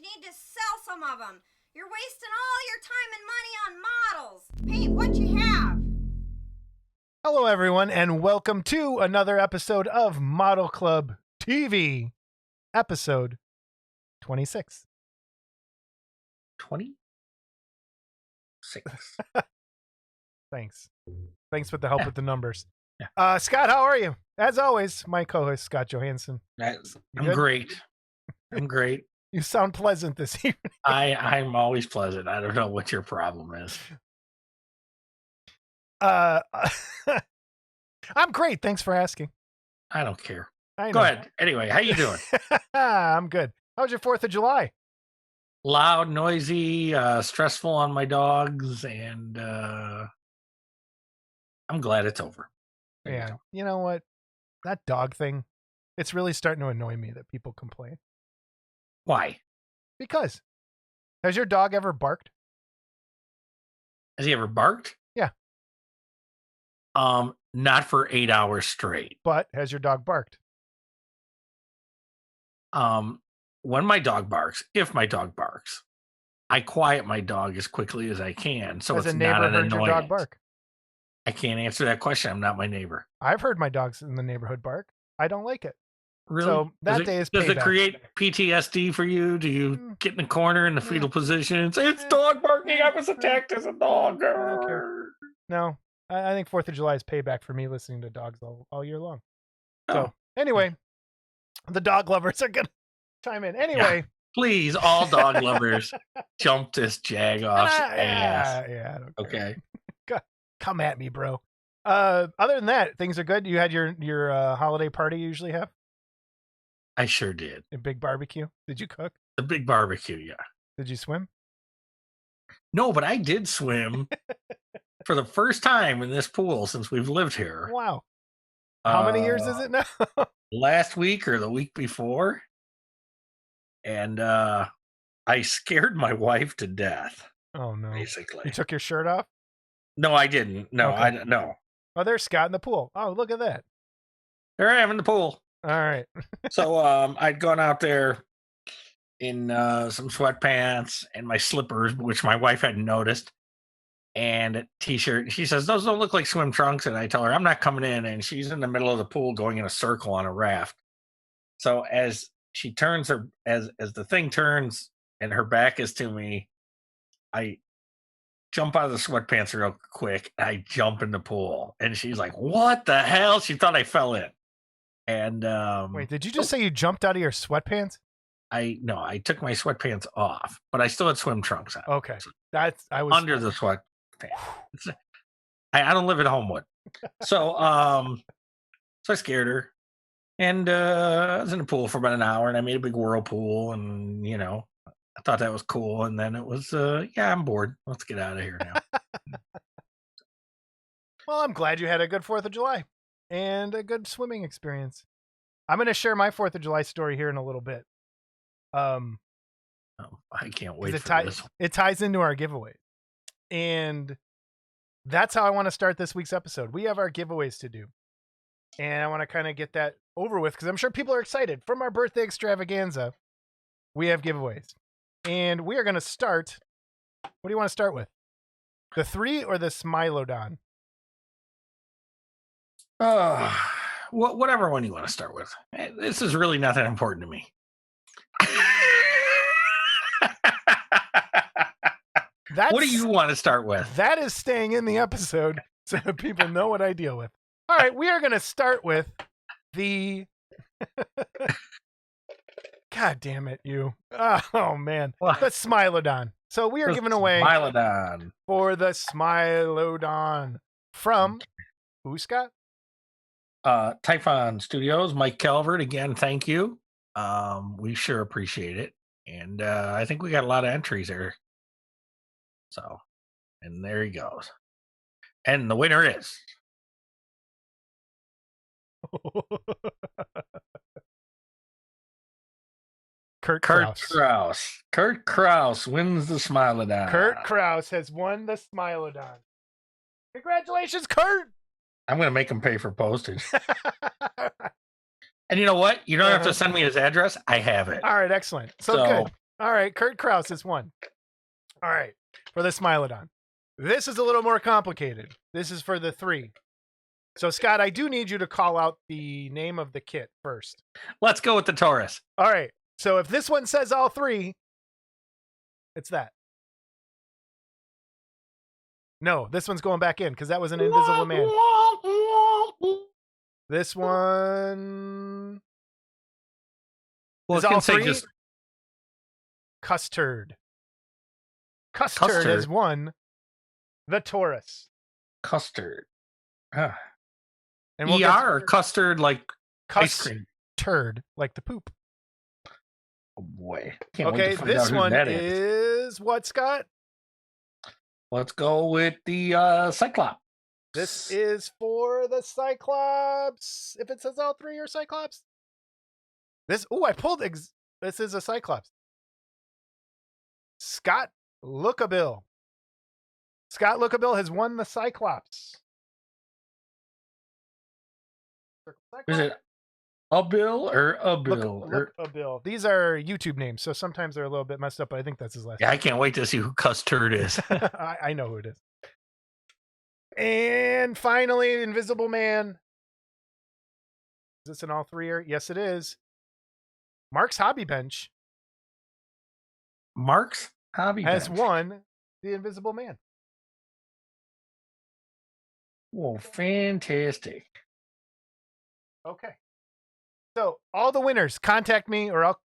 need to sell some of them. You're wasting all your time and money on models. Paint what you have. Hello, everyone, and welcome to another episode of Model Club TV, episode 26. 26. Thanks with the help with the numbers. Yeah. Scott, how are you? As always, my co-host, Scott Johansson. I'm great. I'm great. You sound pleasant this evening. I'm always pleasant. I don't know what your problem is. I'm great. Thanks for asking. I don't care. I know. Go ahead. Anyway, how you doing? I'm good. How was your 4th of July? Loud, noisy, stressful on my dogs, and I'm glad it's over. Yeah. You know what? That dog thing, it's really starting to annoy me that people complain. Why? Because. Has your dog ever barked? Has he ever barked? Yeah. Not for 8 hours straight. But has your dog barked? When my dog barks, if my dog barks, I quiet my dog as quickly as I can, so Has it's a neighbor not an heard your dog annoyance. bark? I can't answer that question. I'm not my neighbor. I've heard my dogs in the neighborhood bark. I don't like it. Really? So that day is Does it payback. create PTSD for you? Do you get in the corner in the fetal position and say, it's dog barking, I was attacked as a dog? I don't care. No, I think 4th of July is payback for me listening to dogs all year long. So anyway, the dog lovers are going to chime in. Anyway. Yeah. Please, all dog lovers, jump this jag off ass. Yeah, I don't care. Okay. Come at me, bro. Other than that, things are good. You had your holiday party you usually have? I sure did. A big barbecue? Did you cook? The big barbecue, yeah. Did you swim? No, but I did swim for the first time in this pool since we've lived here. Wow. How many years is it now? Last week or the week before. And I scared my wife to death. Oh, no. Basically. You took your shirt off? No, I didn't. No, Okay. No. Oh, there's Scott in the pool. Oh, look at that. There I am in the pool. All right. So I'd gone out there in some sweatpants and my slippers, which my wife hadn't noticed, and a t-shirt. She says, those don't look like swim trunks. And I tell her, I'm not coming in. And she's in the middle of the pool going in a circle on a raft. So as she turns her, as the thing turns and her back is to me, I jump out of the sweatpants real quick. I jump in the pool. And she's like, what the hell? She thought I fell in. And wait, did you just say you jumped out of your sweatpants? I took my sweatpants off, but I still had swim trunks on. Okay. I was under the sweatpants. I don't live at Homewood. So so I scared her. And I was in the pool for about an hour and I made a big whirlpool and I thought that was cool. And then it was I'm bored. Let's get out of here now. Well, I'm glad you had a good 4th of July. And a good swimming experience. I'm going to share my 4th of July story here in a little bit. I can't wait for this. It ties into our giveaway. And that's how I want to start this week's episode. We have our giveaways to do. And I want to kind of get that over with because I'm sure people are excited. From our birthday extravaganza, we have giveaways. And we are going to start. What do you want to start with? The 3 or the Smilodon? Whatever one you want to start with. This is really not that important to me. What do you want to start with? That is staying in the episode so that people know what I deal with. All right, we are going to start with the... God damn it, you. Oh, man. What? The Smilodon. So we are giving away... Smilodon. For the Smilodon. From... Who, Scott? Typhon Studios, Mike Calvert, again, thank you. We sure appreciate it. And I think we got a lot of entries there. So, and there he goes. And the winner is... Kurt Kraus. Kurt Kraus wins the Smilodon. Kurt Kraus has won the Smilodon. Congratulations, Kurt! I'm going to make him pay for postage. And you know what? You don't have to send me his address. I have it. All right, excellent. So good. All right, Kurt Krause is one. All right, for the Smilodon. This is a little more complicated. This is for the 3. So, Scott, I do need you to call out the name of the kit first. Let's go with the Taurus. All right. So, if this one says all 3, it's that. No, this one's going back in because that was an Invisible Man. This one. Well, is it can all say 3? just Custard. Custard has won the Taurus. Custard. Ah. And ER or custard like ice cream? Turd, like the poop. Oh boy. Can't wait Okay, to find this out who one that is what, Scott? Let's go with the Cyclops. This is for the Cyclops. If it says all 3 are Cyclops. I pulled. This is a Cyclops. Scott Lookabill. Scott Lookabill has won the Cyclops. Is it a bill or a bill? Lookabill. These are YouTube names, so sometimes they're a little bit messed up, but I think that's his last Yeah, name. I can't wait to see who Custard is. I know who it is. And finally, Invisible Man. Is this an all 3-er? Yes, it is. Mark's Hobby Bench Mark's Hobby has Bench won the Invisible Man. Well, fantastic. Okay. So all the winners, contact me or I'll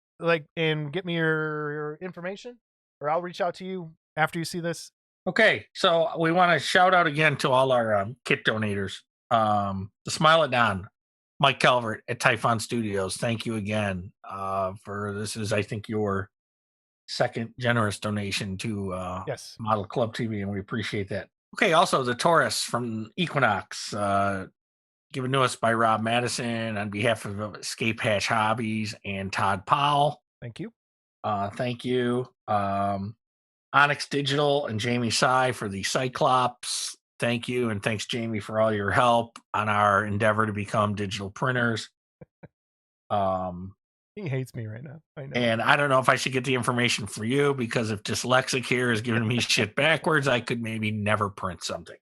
and get me your information, or I'll reach out to you after you see this. Okay, so we want to shout out again to all our kit donators. The Smilodon, Mike Calvert at Typhon Studios. Thank you again for this is, I think, your second generous donation to Yes. Model Club TV, and we appreciate that. Okay, also the Taurus from Equinox, given to us by Rob Madison on behalf of Escape Hatch Hobbies and Todd Powell. Thank you. Thank you. Onyx Digital and Jamie Sy for the Cyclops. Thank you. And thanks, Jamie, for all your help on our endeavor to become digital printers. He hates me right now. I know. And I don't know if I should get the information for you, because if Dyslexic here is giving me shit backwards, I could maybe never print something.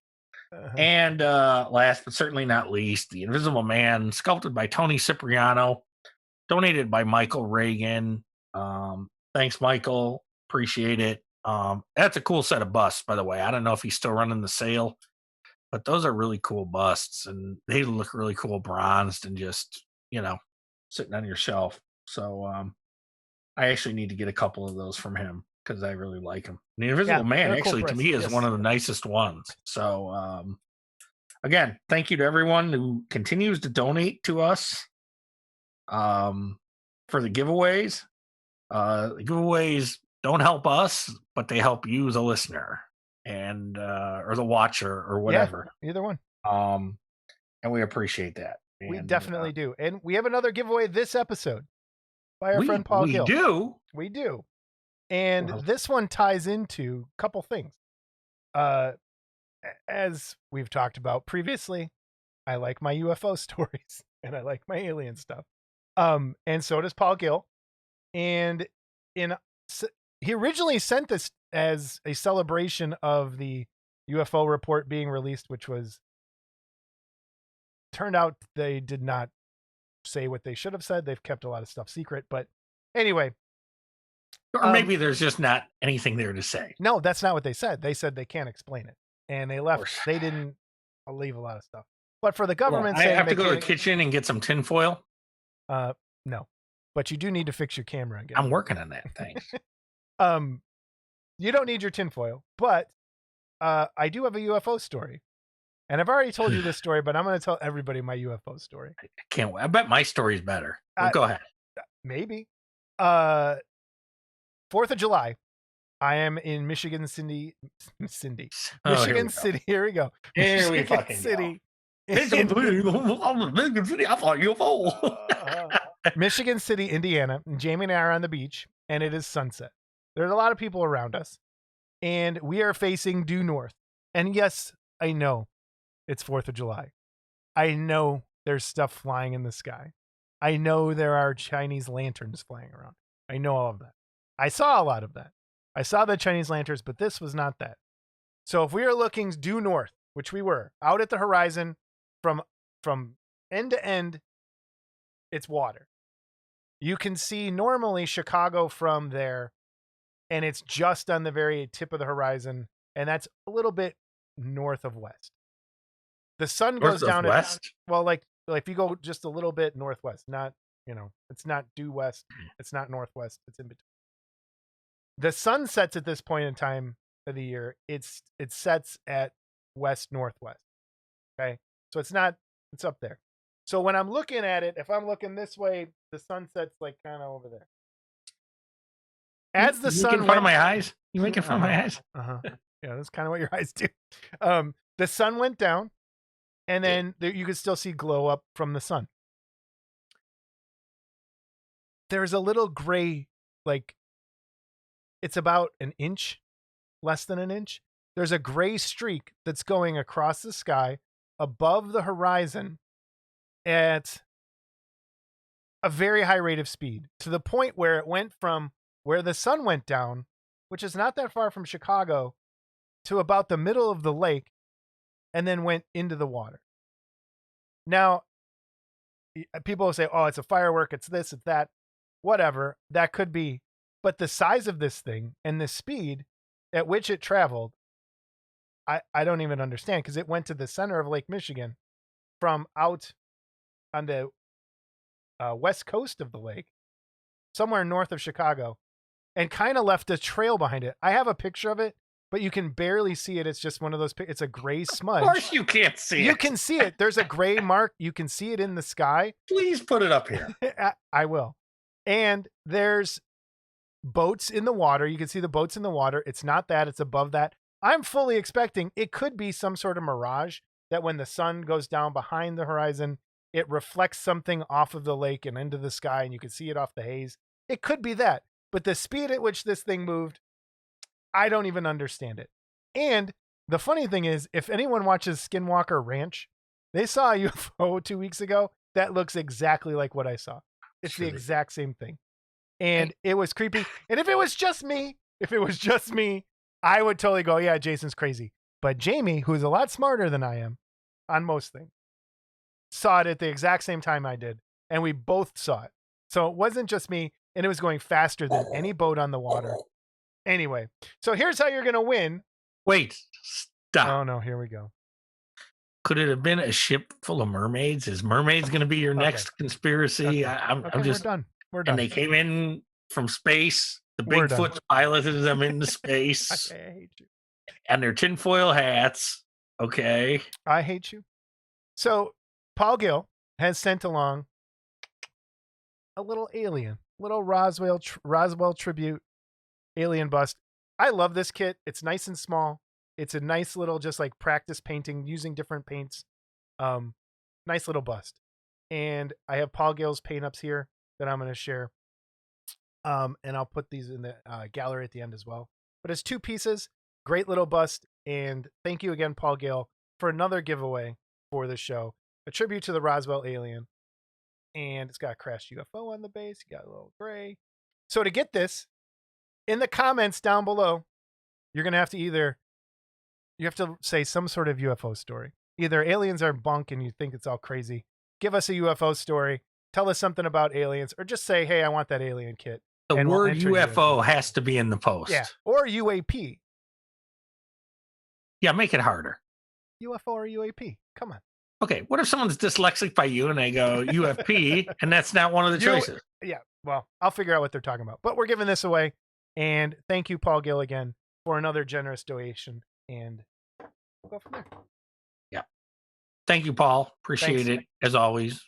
Uh-huh. And last but certainly not least, the Invisible Man, sculpted by Tony Cipriano, donated by Michael Reagan. Thanks, Michael. Appreciate it. That's a cool set of busts, by the way. I don't know if he's still running the sale, but those are really cool busts, and they look really cool bronzed and just, sitting on your shelf. So I actually need to get a couple of those from him because I really like him. The Invisible Man, actually, to me, is one of the nicest ones. So again, thank you to everyone who continues to donate to us for the giveaways. The giveaways don't help us, but they help you, the listener, and or the watcher, or whatever. Yeah, either one. And we appreciate that. We definitely do. And we have another giveaway this episode by our friend Paul Gill. We do. And this one ties into a couple things. As we've talked about previously, I like my UFO stories and I like my alien stuff. And so does Paul Gill. And he originally sent this as a celebration of the UFO report being released, which was turned out they did not say what they should have said. They've kept a lot of stuff secret, but anyway. Or maybe there's just not anything there to say. No, that's not what they said. They said they can't explain it, and they left. They didn't leave a lot of stuff. But for the government, I have to go to the kitchen and get some tinfoil. No, but you do need to fix your camera again. I'm working on that. Thanks. You don't need your tinfoil, but I do have a UFO story. And I've already told you this story, but I'm going to tell everybody my UFO story. I can't wait. I bet my story's better. Go ahead. Maybe. 4th of July, I am in Michigan City. Michigan City. Here we go. Here we Michigan fucking City. Michigan City. I thought UFO. Michigan City, Indiana. And Jamie and I are on the beach, and it is sunset. There's a lot of people around us, and we are facing due north. And yes, I know it's 4th of July. I know there's stuff flying in the sky. I know there are Chinese lanterns flying around. I know all of that. I saw a lot of that. I saw the Chinese lanterns, but this was not that. So if we are looking due north, which we were, out at the horizon from end to end, it's water. You can see normally Chicago from there, and it's just on the very tip of the horizon, and that's a little bit north of west. The sun goes down west. Like if you go just a little bit northwest, not, it's not due west, it's not northwest, it's in between. The sun sets at this point in time of the year. It sets at west northwest. Okay, so it's up there. So when I'm looking at it, if I'm looking this way, the sun sets like kind of over there. As the sun making fun of my eyes? You making fun of my eyes? Yeah, that's kind of what your eyes do. The sun went down, and then you could still see glow up from the sun. There's a little gray, like it's about an inch, less than an inch. There's a gray streak that's going across the sky above the horizon at a very high rate of speed, to the point where it went from where the sun went down, which is not that far from Chicago, to about the middle of the lake, and then went into the water. Now, people will say, oh, it's a firework, it's this, it's that, whatever, that could be. But the size of this thing and the speed at which it traveled, I don't even understand, because it went to the center of Lake Michigan from out on the west coast of the lake, somewhere north of Chicago, and kind of left a trail behind it. I have a picture of it, but you can barely see it. It's just one of those, it's a gray smudge. Of course you can't see it. You can see it. There's a gray mark. You can see it in the sky. Please put it up here. I will. And there's boats in the water. You can see the boats in the water. It's not that. It's above that. I'm fully expecting it could be some sort of mirage, that when the sun goes down behind the horizon, it reflects something off of the lake and into the sky, and you can see it off the haze. It could be that. But the speed at which this thing moved, I don't even understand it. And the funny thing is, if anyone watches Skinwalker Ranch, they saw a UFO 2 weeks ago that looks exactly like what I saw. It's the exact same thing. And it was creepy. And if it was just me, I would totally go, yeah, Jason's crazy. But Jamie, who's a lot smarter than I am on most things, saw it at the exact same time I did. And we both saw it. So it wasn't just me, and it was going faster than any boat on the water. Anyway, so here's how you're going to win. Wait, stop. Oh, no, here we go. Could it have been a ship full of mermaids? Is mermaids going to be your next conspiracy? Okay. I'm just... We're done. We're done. And they came in from space. The Bigfoots piloted them into space. Okay, I hate you. And their tinfoil hats. Okay. I hate you. So Paul Gill has sent along a little alien, little Roswell tribute alien bust. I love this kit. It's nice and small. It's a nice little, just like practice painting using different paints. Nice little bust. And I have Paul Gill's paint ups here that I'm going to share. And I'll put these in the gallery at the end as well. But it's 2 pieces. Great little bust. And thank you again, Paul Gill, for another giveaway for the show. A tribute to the Roswell alien. And it's got a crashed UFO on the base. You got a little gray. So to get this, in the comments down below, you're going to have to you have to say some sort of UFO story. Either aliens are bunk and you think it's all crazy. Give us a UFO story. Tell us something about aliens, or just say, hey, I want that alien kit. The word UFO has to be in the post. Yeah. Or UAP. Yeah, make it harder. UFO or UAP. Come on. Okay, what if someone's dyslexic by you and they go UFP and that's not one of the choices? Yeah, well, I'll figure out what they're talking about. But we're giving this away. And thank you, Paul Gill, again, for another generous donation. And we'll go from there. Yeah. Thank you, Paul. Appreciate it, as always.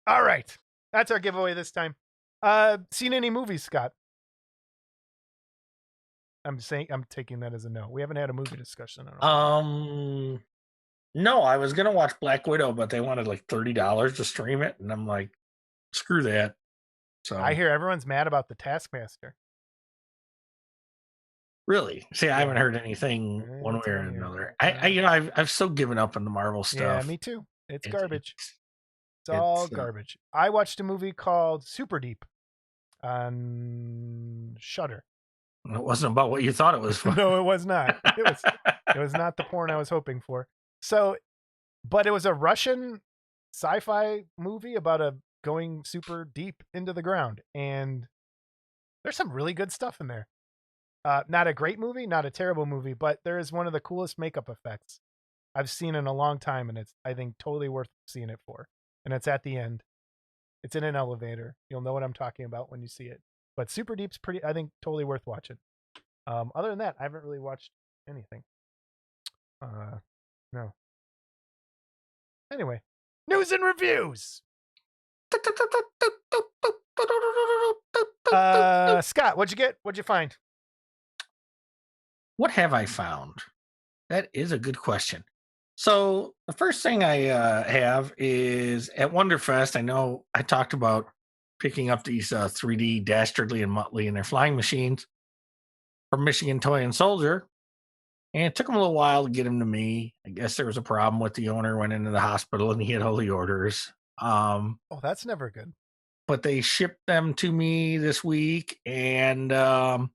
All right. That's our giveaway this time. Seen any movies, Scott? I'm taking that as a no. We haven't had a movie discussion. No, I was gonna watch Black Widow, but they wanted like $30 to stream it, and I'm like, screw that. So I hear everyone's mad about the Taskmaster. Really? See, I haven't heard anything one way or another. I've so given up on the Marvel stuff. Yeah, me too. It's garbage. It's all garbage. I watched a movie called Super Deep. on Shudder. It wasn't about what you thought it was for. No, it was not. It was not the porn I was hoping for. So, but it was a Russian sci-fi movie about a going super deep into the ground, and there's some really good stuff in there. Not a great movie, not a terrible movie, but there is one of the coolest makeup effects I've seen in a long time, and it's, I think, totally worth seeing it for. And it's at the end. It's in an elevator. You'll know what I'm talking about when you see it. But Super Deep's pretty, I think, totally worth watching. Other than that, I haven't really watched anything. No. Anyway, news and reviews. Scott, what'd you get? What'd you find? What have I found? That is a good question. So the first thing I have is at Wonderfest. I know I talked about picking up these 3D Dastardly and Muttley and their flying machines from Michigan Toy and Soldier. And it took them a little while to get them to me. I guess there was a problem with the owner, went into the hospital and he had all the orders. Oh, that's never good. But they shipped them to me this week, and they're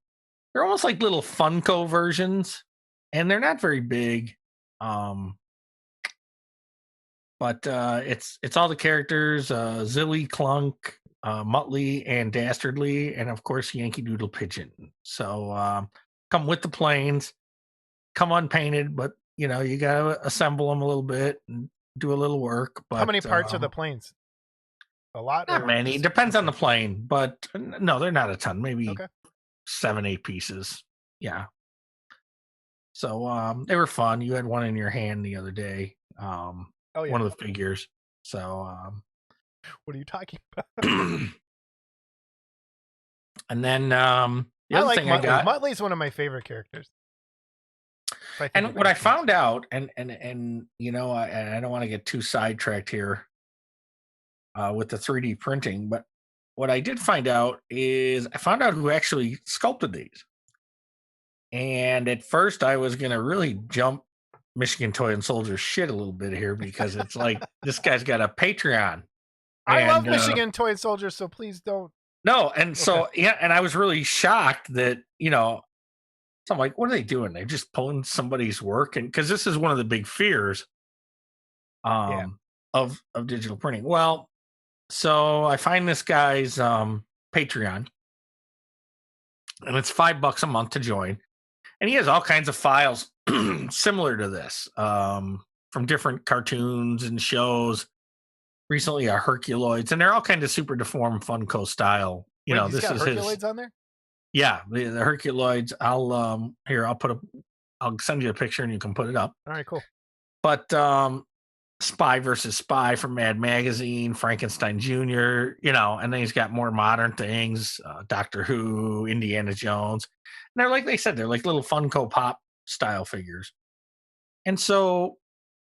almost like little Funko versions, and they're not very big. But it's all the characters, Zilly, Clunk, Muttley, and Dastardly, and of course Yankee Doodle Pigeon. So come with the planes, come unpainted, but you know you gotta assemble them a little bit and do a little work. But how many parts are the planes? A lot? Not many. Depends on the plane, but no, they're not a ton. Maybe 7-8 pieces. Yeah. So they were fun. You had one in your hand the other day. One of the figures. So what are you talking about? And then the other thing Muttley. I got, Muttley's one of my favorite characters. And what I found out, and you know, I don't want to get too sidetracked here with the 3D printing, but what I did find out is I found out who actually sculpted these. And at first I was going to really jump Michigan Toy and Soldier shit a little bit here because it's like this guy's got a Patreon. I love Michigan Toy and Soldier, so please don't. No, and so yeah, and I was really shocked that, you know, so I'm like, what are they doing? They're just pulling somebody's work, and because this is one of the big fears of digital printing. Well, so I find this guy's Patreon, and it's $5 a month to join, and he has all kinds of files similar to this from different cartoons and shows. Recently, Herculoids, and they're all kind of super deformed Funko style. You know, this is Herculoids his. On there. Yeah, the Herculoids. I'll send you a picture and you can put it up. All right, cool. But Spy versus Spy from Mad Magazine, Frankenstein Jr., you know, and then he's got more modern things, Doctor Who, Indiana Jones. And they're like they said, they're like little Funko Pop style figures. And so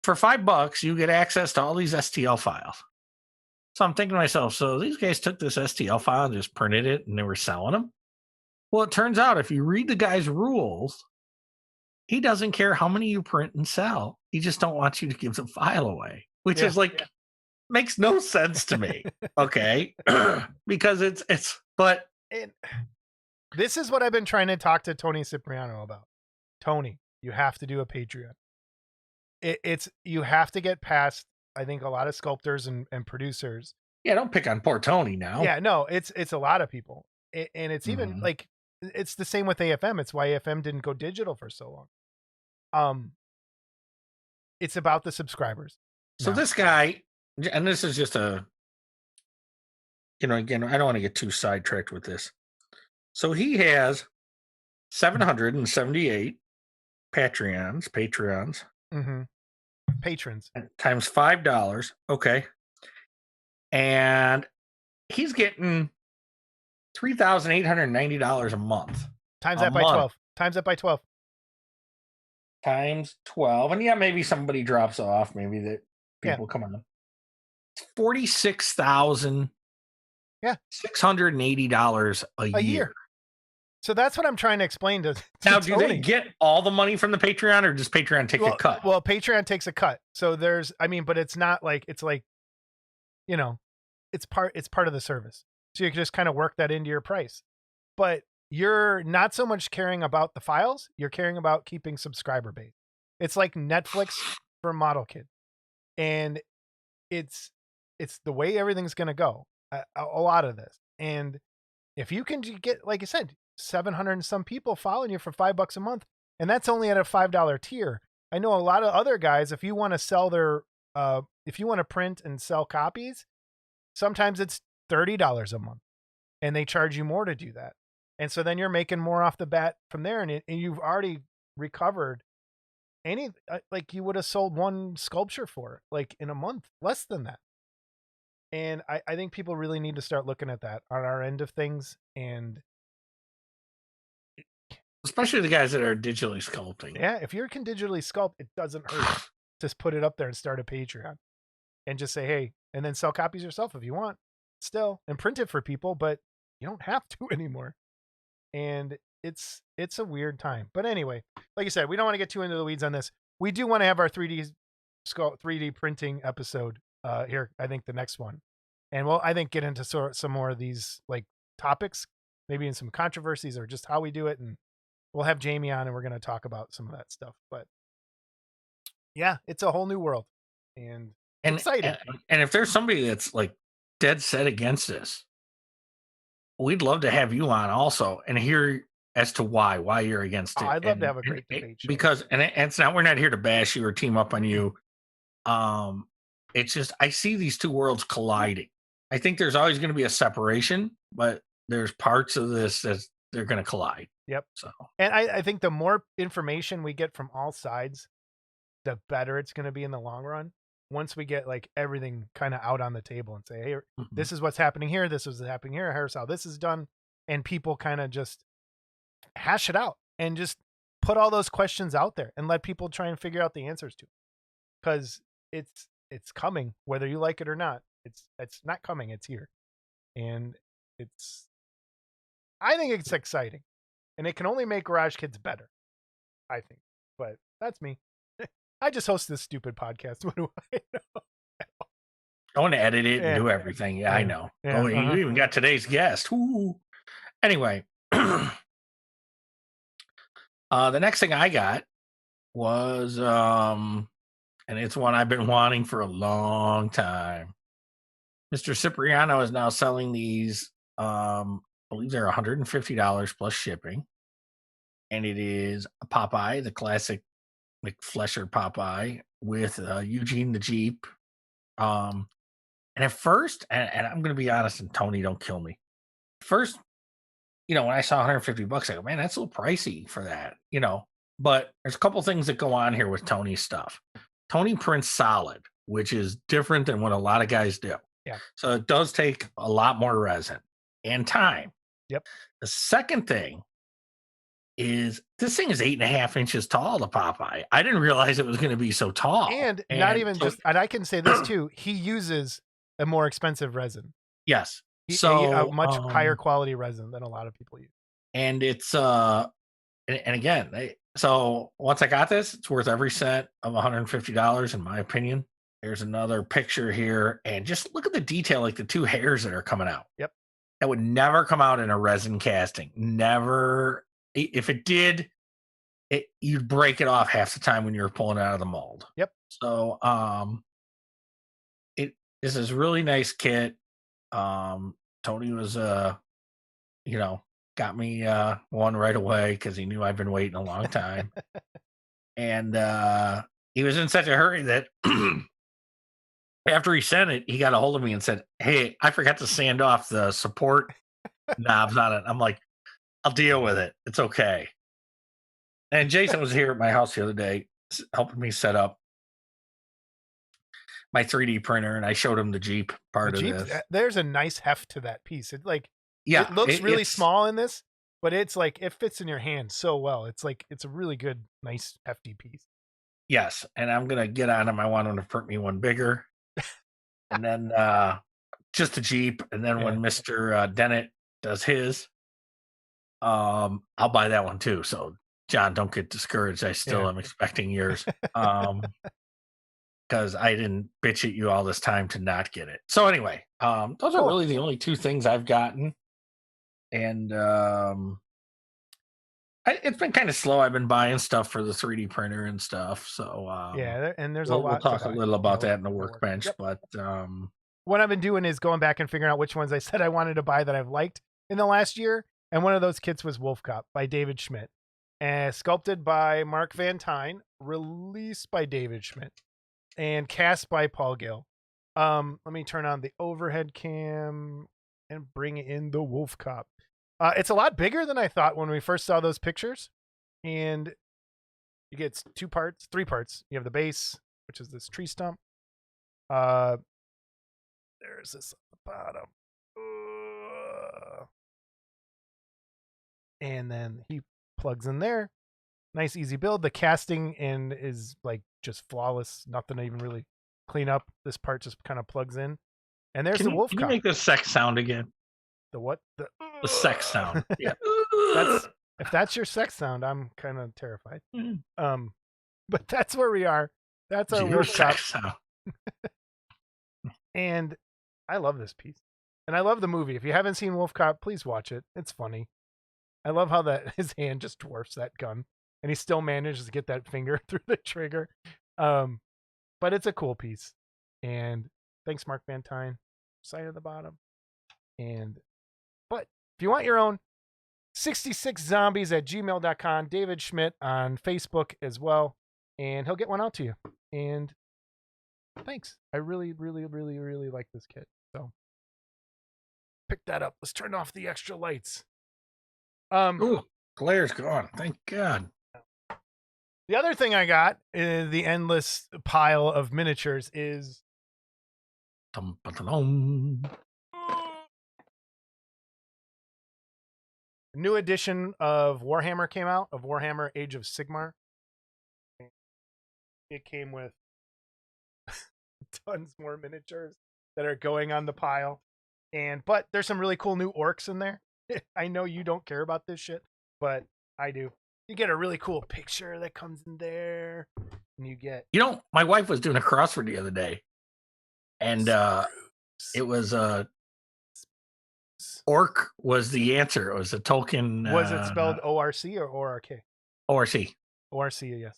for $5, you get access to all these STL files. So I'm thinking to myself, so these guys took this STL file and just printed it and they were selling them? Well, it turns out if you read the guy's rules, he doesn't care how many you print and sell. He just don't want you to give the file away, which is like, makes no sense to me. Okay. Because but this is what I've been trying to talk to Tony Cipriano about. Tony, you have to do a Patreon. You have to get past, I think, a lot of sculptors and producers. Yeah, don't pick on poor Tony now. Yeah, no, it's a lot of people. And it's even like, it's the same with AFM. It's why AFM didn't go digital for so long. It's about the subscribers. So this guy, and this is just a, you know, again, I don't want to get too sidetracked with this. So he has 778 Patreons. Mm-hmm. Patrons. Times $5. Okay. And he's getting $3,890 a month. Times that by 12. Times that by 12. Times 12. And yeah, maybe somebody drops off. Maybe that people come on. It's $46,680 a year. So that's what I'm trying to explain to now, Tony. Do they get all the money from the Patreon, or does Patreon take a cut? Well, Patreon takes a cut. So there's, I mean, but it's not like, it's like, you know, it's part of the service. So you can just kind of work that into your price. But you're not so much caring about the files, you're caring about keeping subscriber base. It's like Netflix for model kids. And it's the way everything's going to go. A lot of this. And if you can get, like I said, 700 and some people following you for $5 a month, and that's only at a $5 tier. I know a lot of other guys, if you want to sell their, if you want to print and sell copies, sometimes it's $30 a month and they charge you more to do that. And so then you're making more off the bat from there. And you've already recovered like you would have sold one sculpture for like in a month, less than that. And I think people really need to start looking at that on our end of things. And especially the guys that are digitally sculpting. Yeah, if you can digitally sculpt, it doesn't hurt. Just put it up there and start a Patreon and just say, hey, and then sell copies yourself if you want still and print it for people, but you don't have to anymore. And it's a weird time. But anyway, like I said, we don't want to get too into the weeds on this. We do want to have our 3D printing episode here, I think the next one. And we'll, I think, get into some more of these like topics, maybe in some controversies or just how we do it. And we'll have Jamie on and we're going to talk about some of that stuff. But yeah, it's a whole new world and exciting. And if there's somebody that's like dead set against this, we'd love to have you on also and hear as to why you're against it. I'd love to have a great debate show. Because it's not, we're not here to bash you or team up on you. It's just, I see these two worlds colliding. I think there's always going to be a separation, but there's parts of this that they're going to collide. Yep. So, and I think the more information we get from all sides, the better it's going to be in the long run. Once we get like everything kind of out on the table and say, hey, this is what's happening here. This is happening here. Here's how this is done. And people kind of just hash it out and just put all those questions out there and let people try and figure out the answers to it. Because it's coming, whether you like it or not. It's not coming. It's here. And I think it's exciting. And it can only make Garage Kids better, I think. But that's me. I just host this stupid podcast. What do I know? I want to edit it and do everything. Yeah, I know. Yeah, oh, you even got today's guest. Ooh. Anyway, the next thing I got was, and it's one I've been wanting for a long time. Mr. Cipriano is now selling these. I believe they're $150 plus shipping, and it is a Popeye, the classic McFlesher Popeye with Eugene the Jeep. And at first, and I'm going to be honest, and Tony, don't kill me. First, when I saw $150, I go, man, that's a little pricey for that, But there's a couple things that go on here with Tony's stuff. Tony prints solid, which is different than what a lot of guys do. Yeah. So it does take a lot more resin and time. Yep. The second thing is this thing is 8.5 inches tall, the Popeye. I didn't realize it was going to be so tall. And not even just, and I can say this too, he uses a more expensive resin. Yes. A much higher quality resin than a lot of people use. And it's, and again, so once I got this, it's worth every cent of $150, in my opinion. There's another picture here, and just look at the detail, like the two hairs that are coming out. Yep. That would never come out in a resin casting. Never. If it did, you'd break it off half the time when you're pulling it out of the mold. Yep. So, this is really nice kit. Tony was, got me one right away because he knew I've been waiting a long time. And he was in such a hurry that after he sent it, he got a hold of me and said, hey, I forgot to sand off the support knobs on it. I'm like, I'll deal with it. It's okay. And Jason was here at my house the other day helping me set up my 3D printer, and I showed him the Jeep part of this. There's a nice heft to that piece. It it looks really small in this, but it's like it fits in your hand so well. It's a really good, nice, hefty piece. Yes, and I'm gonna get on him. I want him to print me one bigger, and then just a Jeep. And then when Mr. Dennett does his, I'll buy that one too. So John, don't get discouraged. I still am expecting yours. because I didn't bitch at you all this time to not get it. So anyway, those are Cool. really the only two things I've gotten. And it's been kind of slow. I've been buying stuff for the 3D printer and stuff. So Yeah, and there's a we'll lot. talk to a buy. little about Yeah, that in the we'll workbench. Yep. But what I've been doing is going back and figuring out which ones I said I wanted to buy that I've liked in the last year. And one of those kits was Wolf Cop by David Schmidt, and sculpted by Mark Van Tine, released by David Schmidt, and cast by Paul Gill. Let me turn on the overhead cam and bring in the Wolf Cop. It's a lot bigger than I thought when we first saw those pictures. And you get three parts. You have the base, which is this tree stump. There's this at the bottom. And then he plugs in there. Nice, easy build. The casting and is like just flawless. Nothing to even really clean up. This part just kind of plugs in. And there's the Wolf Can Cop. you make the sex sound again? The what? The sex sound. Yeah. If that's your sex sound, I'm kind of terrified. But that's where we are. That's our your Wolf Cop. sex sound. And I love this piece. And I love the movie. If you haven't seen Wolf Cop, please watch it. It's funny. I love how his hand just dwarfs that gun. And he still manages to get that finger through the trigger. But it's a cool piece. And thanks, Mark Van Tine. Side of the bottom. But if you want your own, 66zombies@gmail.com. David Schmidt on Facebook as well. And he'll get one out to you. And thanks. I really, really, really, really like this kit. So pick that up. Let's turn off the extra lights. Ooh, glare's gone. Thank God. The other thing I got in the endless pile of miniatures is new edition of Warhammer came out, of Warhammer Age of Sigmar. It came with tons more miniatures that are going on the pile. But there's some really cool new orcs in there. I know you don't care about this shit, but I do. You get a really cool picture that comes in there. And you get... my wife was doing a crossword the other day. And it was orc was the answer. It was a Tolkien. Was it spelled O-R-C or O-R-K? O-R-C. O-R-C, yes.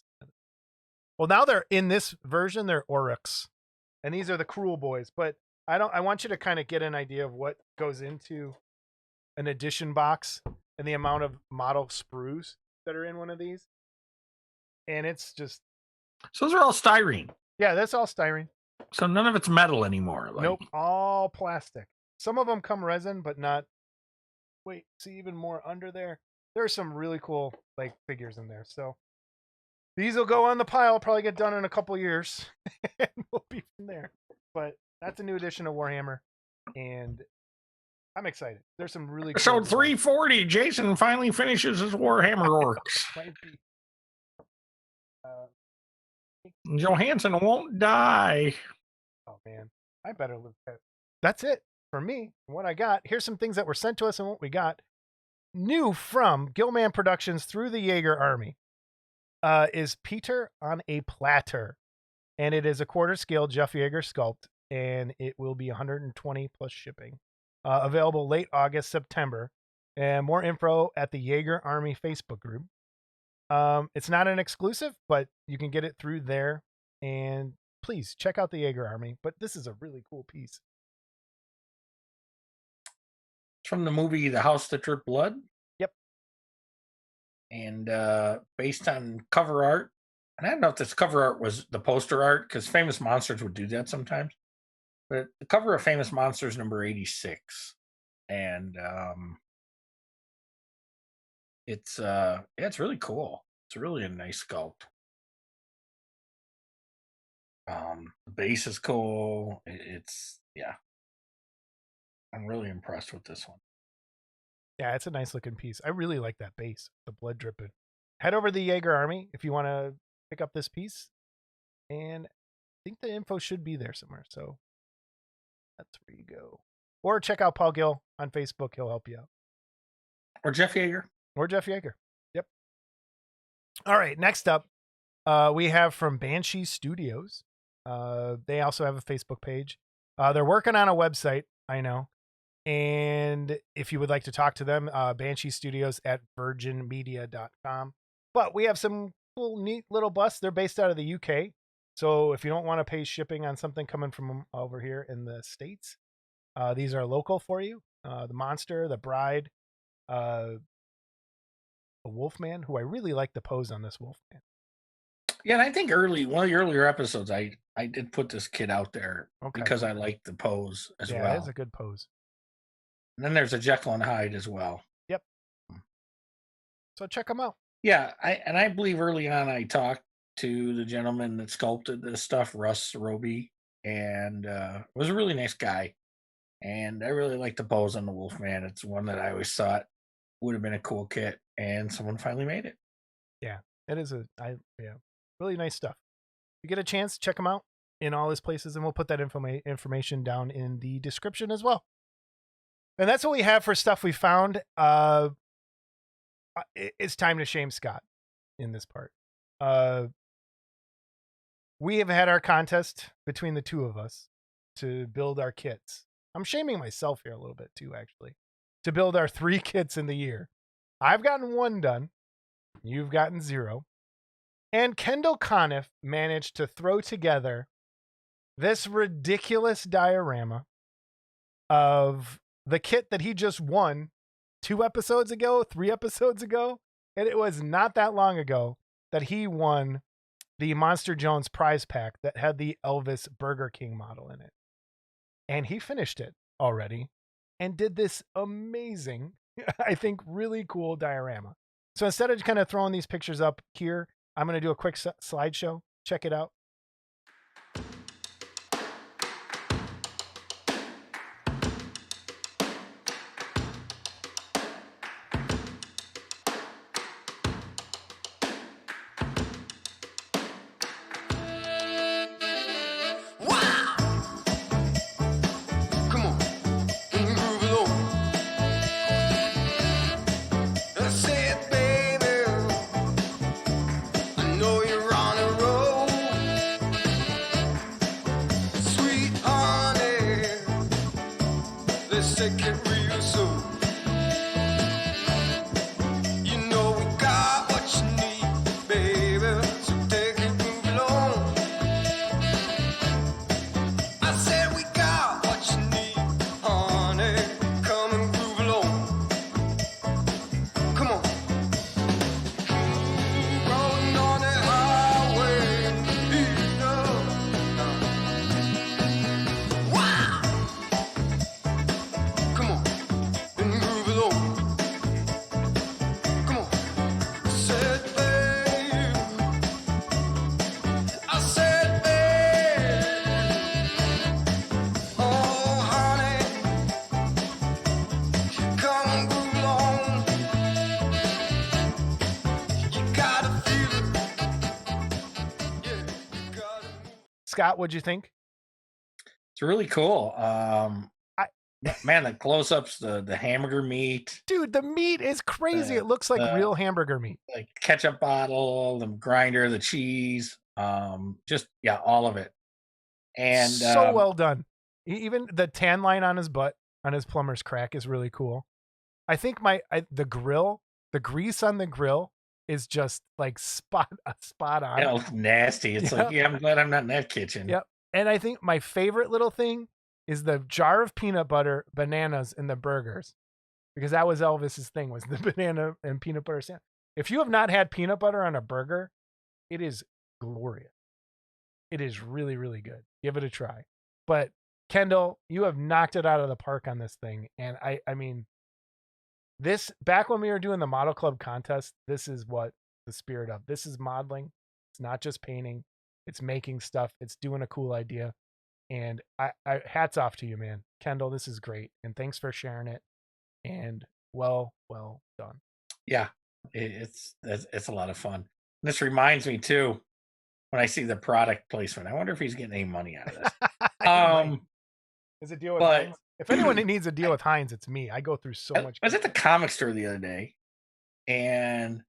Well, now they're in this version, they're Oryx. And these are the cruel boys. But I want you to kind of get an idea of what goes into an edition box and the amount of model sprues that are in one of these. And it's just... So those are all styrene. Yeah, that's all styrene. So none of it's metal anymore. Nope, all plastic. Some of them come resin, but not... Wait, see even more under there? There's some really cool figures in there. So these will go on the pile, probably get done in a couple years. And we'll be from there. But that's a new edition of Warhammer. And I'm excited. There's some really cool... So 340, Jason finally finishes his Warhammer orcs. Might be. Johansson won't die. Oh, man. I better live that. That's it for me. What I got. Here's some things that were sent to us and what we got. New from Gilman Productions through the Yagher Army is Peter on a Platter. And it is a quarter scale Jeff Yagher sculpt. And it will be 120 plus shipping. Available late August, September. And more info at the Yagher Army Facebook group. It's not an exclusive, but you can get it through there. And please check out the Yagher Army. But this is a really cool piece. It's from the movie The House That Dripped Blood. Yep. And based on cover art. And I don't know if this cover art was the poster art, because Famous Monsters would do that sometimes. But the cover of Famous Monsters number 86. And it's really cool. It's really a nice sculpt. The base is cool. I'm really impressed with this one. Yeah, it's a nice looking piece. I really like that base, the blood dripping. Head over to the Yagher Army if you want to pick up this piece. And I think the info should be there somewhere. So that's where you go. Or check out Paul Gill on Facebook. He'll help you out. Or Jeff Yagher. Yep. All right. Next up, we have from Banshee Studios. They also have a Facebook page. They're working on a website, I know. And if you would like to talk to them, Banshee Studios at virginmedia.com. But we have some cool, neat little busts. They're based out of the UK. So if you don't want to pay shipping on something coming from over here in the States, these are local for you. The Monster, the Bride, the Wolfman, who I really like the pose on this Wolfman. Yeah, and I think one of the earlier episodes, I did put this kid out there because I liked the pose as well. Yeah, it's a good pose. And then there's a Jekyll and Hyde as well. Yep. So check them out. Yeah, I believe early on I talked to the gentleman that sculpted this stuff, Russ Roby, and was a really nice guy. And I really like the pose on the Wolfman. It's one that I always thought would have been a cool kit, and someone finally made it. Yeah, it is really nice stuff. If you get a chance, check them out in all his places, and we'll put that information down in the description as well. And that's what we have for stuff we found. It's time to shame Scott in this part. We have had our contest between the two of us to build our kits. I'm shaming myself here a little bit too, actually, to build our 3 kits in the year. I've gotten 1 done. You've gotten 0. And Kendall Conniff managed to throw together this ridiculous diorama of the kit that he just won 2 episodes ago, 3 episodes ago. And it was not that long ago that he won the Monster Jones prize pack that had the Elvis Burger King model in it. And he finished it already and did this amazing, I think, really cool diorama. So instead of kind of throwing these pictures up here, I'm going to do a quick slideshow. Check it out. Scott, what'd you think? It's really cool. Man, the close-ups, the hamburger meat. Dude, the meat is crazy. It looks like real hamburger meat. Like ketchup bottle, the grinder, the cheese, just all of it. And so well done. Even the tan line on his butt, on his plumber's crack, is really cool. I think the grill, the grease on the grill is just like spot on. It looks nasty. It's like, I'm glad I'm not in that kitchen. Yep. And I think my favorite little thing is the jar of peanut butter, bananas, and the burgers. Because that was Elvis's thing, was the banana and peanut butter sandwich. If you have not had peanut butter on a burger, it is glorious. It is really, really good. Give it a try. But Kendall, you have knocked it out of the park on this thing. And I mean, this, back when we were doing the model club contest, this is what the spirit of. This is modeling. It's not just painting. It's making stuff. It's doing a cool idea. And I hats off to you, man. Kendall, this is great. And thanks for sharing it. And well done. Yeah, it's a lot of fun. This reminds me too, when I see the product placement, I wonder if he's getting any money out of this. Is it deal with Heinz? If anyone needs a deal with Heinz, it's me. I go through so much. I was at the comic store the other day, and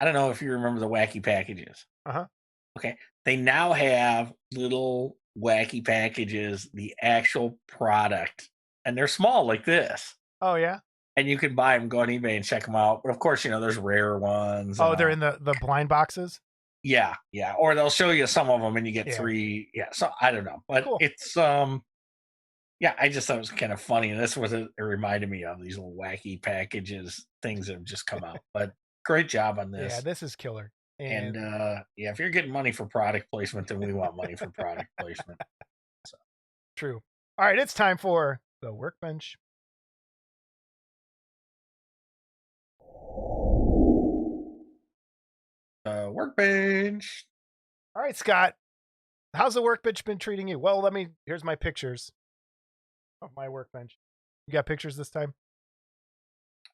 I don't know if you remember the wacky packages. Okay. They now have little wacky packages, the actual product, and they're small like this. Oh yeah. And you can buy them, go on eBay and check them out. But of course, there's rare ones. Oh, And they're in the blind boxes. yeah, yeah. Or they'll show you some of them and you get Yeah. 3. Yeah. So I don't know. But Cool. it's yeah, I just thought it was kind of funny. And this was it reminded me of these little wacky packages, things that have just come out. But great job on Yeah, this. this is killer. And yeah, if you're getting money for product placement, then we want money for product placement. So true. All right, it's time for the workbench. Workbench. All right, Scott. How's the workbench been treating you? Well, here's my pictures of my workbench. You got pictures this time?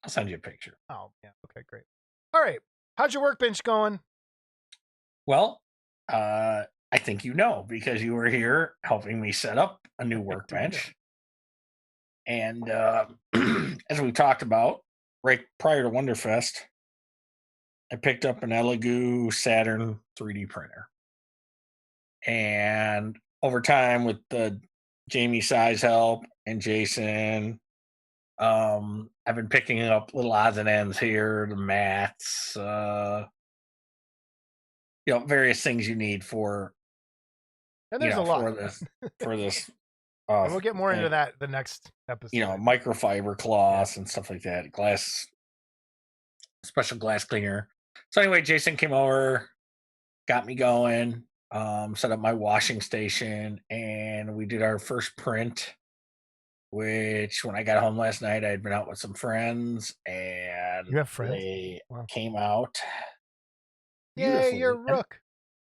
I'll send you a picture. Oh, yeah. Okay, great. All right. How's your workbench going? Well, I think because you were here helping me set up a new workbench. And as we talked about right prior to Wonderfest, I picked up an Elegoo Saturn 3D printer. And over time, with the Jamie Size help and Jason, I've been picking up little odds and ends here, the mats, various things you need for And there's a lot for this. And we'll get more into that the next episode. Microfiber cloths and stuff like that. Special glass cleaner. So anyway, Jason came over, got me going, set up my washing station, and we did our first print. Which, when I got home last night, I had been out with some friends, and you have friends? They came out. Yeah, you're a rook.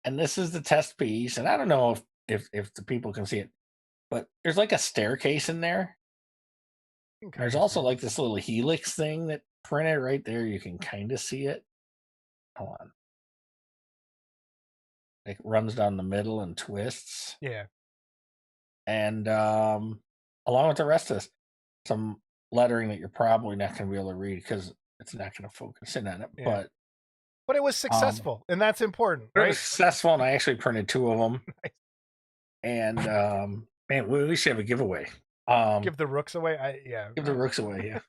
And this is the test piece, and I don't know if the people can see it, but there's like a staircase in there. There's also like this little helix thing that printed right there. You can kind of see it. Hold on. It runs down the middle and twists. Yeah. And along with the rest of this, some lettering that you're probably not going to be able to read because it's not going to focus in on it. Yeah. But it was successful, and that's important, right? It was successful, and I actually printed 2 of them. Nice. And man, we should have a giveaway. Give the rooks away. Give the rooks away. Yeah,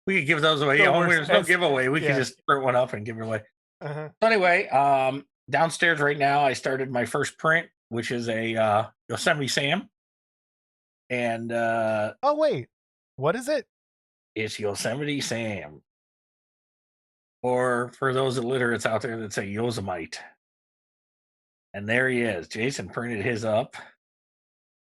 we could give those away. There's no giveaway. We could just print one up and give it away. So anyway, downstairs right now, I started my first print, which is a Yosemite Sam. And oh wait, what is it? It's Yosemite Sam. Or for those illiterates out there that say Yosemite. And there he is. Jason printed his up.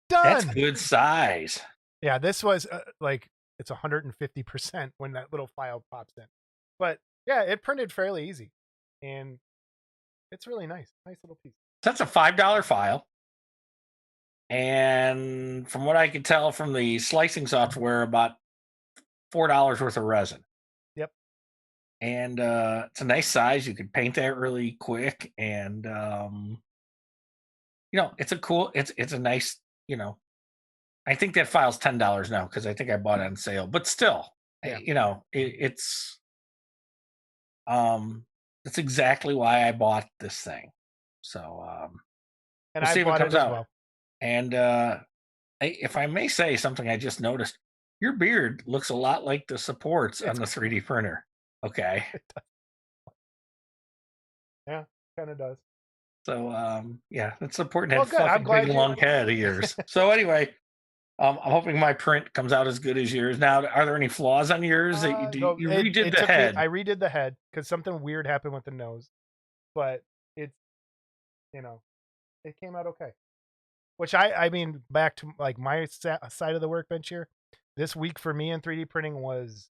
Done. That's good size. Yeah, this was it's 150% when that little file pops in. But yeah, it printed fairly easy. And it's really nice. Nice little piece. That's a $5 file. And from what I could tell from the slicing software, about $4 worth of resin. Yep. And it's a nice size. You could paint that really quick. And it's a nice, I think that file's $10 now because I think I bought it on sale. But still, it's exactly why I bought this thing. So and we'll see if it comes out. Well. And if I may say something I just noticed, your beard looks a lot like the supports on the 3D printer. Okay. Yeah, kind of does. So yeah, it's important to have fucking big long head of yours. So anyway, I'm hoping my print comes out as good as yours. Now, are there any flaws on yours that you redid the head? I redid the head because something weird happened with the nose, but it came out okay. Which I mean, back to like my side of the workbench here, this week for me in 3D printing was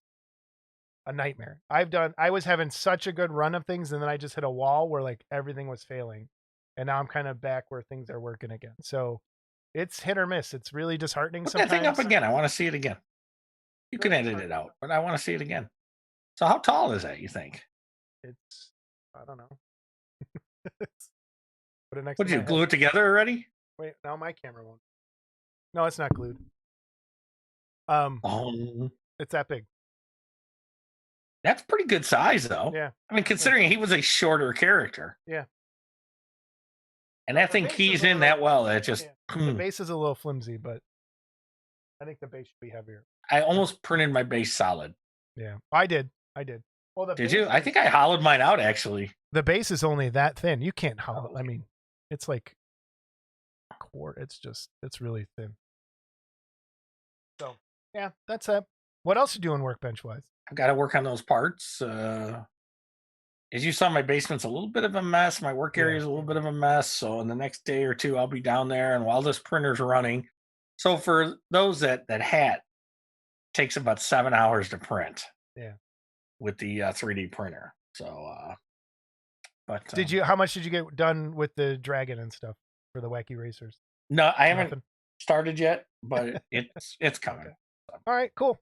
a nightmare. I was having such a good run of things, and then I just hit a wall where like everything was failing, and now I'm kind of back where things are working again. So it's hit or miss. It's really disheartening. Put that thing up again. I want to see it again. You can edit it out, but I want to see it again. So how tall is that, you think? It's, I don't know. Put it next. What did you glue it together already? Wait, now my camera won't. No, it's not glued. It's that big. That's pretty good size, though. Yeah. I mean, considering he was a shorter character. Yeah. And that The thing base is keys a in little- that well. That just, The base is a little flimsy, but I think the base should be heavier. I almost printed my base solid. Yeah, I did. Well, Did you? I think I hollowed mine out actually. the base is only that thin. You can't hollow. I mean, it's like core. It's really thin. So yeah, that's it. What else are you doing workbench wise? I've got to work on those parts. As you saw, my basement's a little bit of a mess. My work area is a little bit of a mess. So in the next day or two, I'll be down there, and while this printer's running. So for those that hat takes about 7 hours to print. Yeah. With the 3D printer. So, but how much did you get done with the dragon and stuff for the wacky racers? No, I haven't started yet, but it's coming. Okay. All right, cool.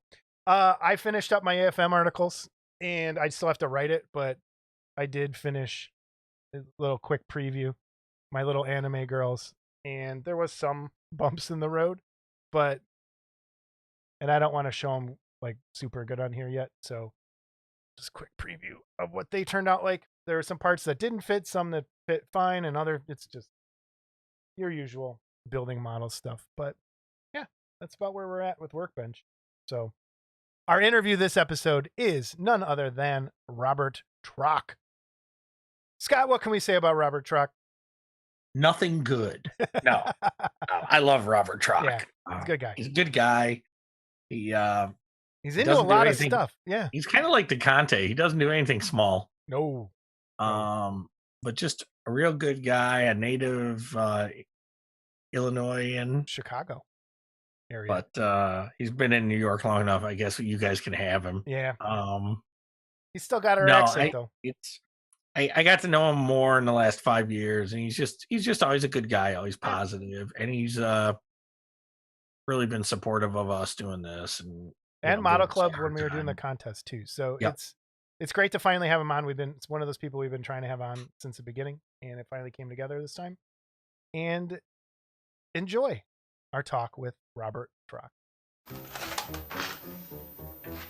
I finished up my AFM articles, and I still have to write it, but I did finish a little quick preview. My little anime girls, and there was some bumps in the road, and I don't want to show them like super good on here yet, so just quick preview of what they turned out like. There were some parts that didn't fit, some that fit fine, and it's just your usual building model stuff. But yeah, that's about where we're at with Workbench. So our interview this episode is none other than Robert Troch. Scott, what can we say about Robert Troch? Nothing good. No. I love Robert Troch. Yeah, he's a good guy. He's a good guy. He's into a lot of stuff. Yeah. He's kind of like the Conte. He doesn't do anything small. No. But just a real good guy, a native Illinoisan. Chicago area. But he's been in New York long enough. I guess you guys can have him. Yeah. He's still got our accent though. I got to know him more in the last 5 years, and he's just always a good guy, always positive, and he's really been supportive of us doing this and Model Club when we were doing the contest too. So it's great to finally have him on. It's one of those people we've been trying to have on since the beginning, and it finally came together this time. And enjoy our talk with Robert Troch.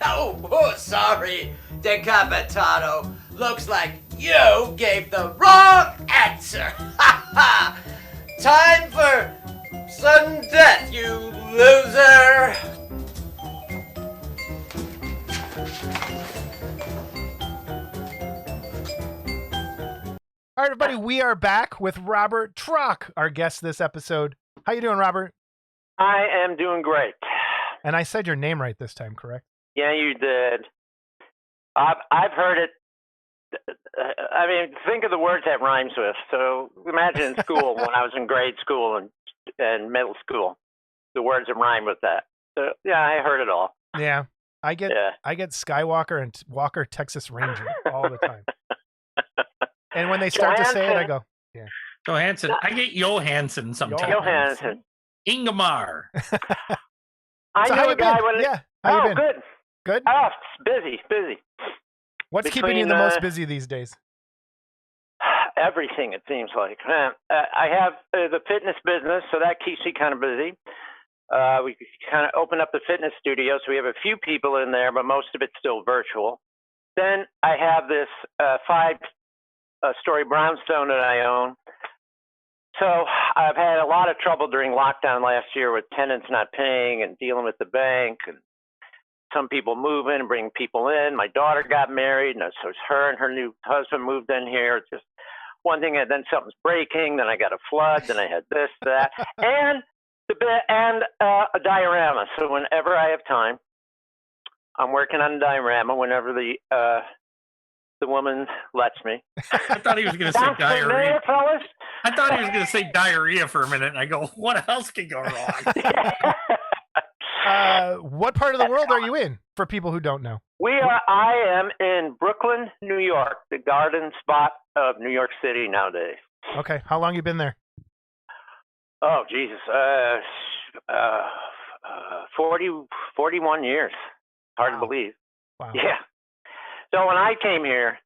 Oh, sorry, Decapitato. Looks like you gave the wrong answer. Time for sudden death, you loser. All right, everybody, we are back with Robert Troch, our guest this episode. How you doing, Robert? I am doing great. And I said your name right this time, correct? Yeah, you did. I've heard it. I mean, think of the words that rhymes with. So imagine in school when I was in grade school and middle school, the words that rhyme with that. So yeah, I heard it all. Yeah, I get Skywalker and Walker Texas Ranger all the time. And when they start to say it, I go, yeah. Johansson. I get Johansson sometimes. Johansson. Ingemar. I so know a guy when. Yeah. How you been? Good. Good. Oh, busy. What's keeping you the most busy these days? Everything, it seems like. I have the fitness business, so that keeps me kind of busy. We kind of opened up the fitness studio, so we have a few people in there, but most of it's still virtual. Then I have this 5-story brownstone that I own. So I've had a lot of trouble during lockdown last year with tenants not paying and dealing with the bank and some people moving and bringing people in. My daughter got married, and so her and her new husband moved in here. It's just one thing, and then something's breaking. Then I got a flood. Then I had this, that, and a diorama. So whenever I have time, I'm working on a diorama. Whenever the woman lets me. I thought he was going to say diarrhea. Familiar, fellas? I thought he was going to say diarrhea for a minute, and I go, what else can go wrong? What part of the world are you in, for people who don't know? I am in Brooklyn, New York, the garden spot of New York City nowadays. Okay. How long you been there? Oh, Jesus. 41 years. Hard to believe. Wow. Yeah. So when I came here,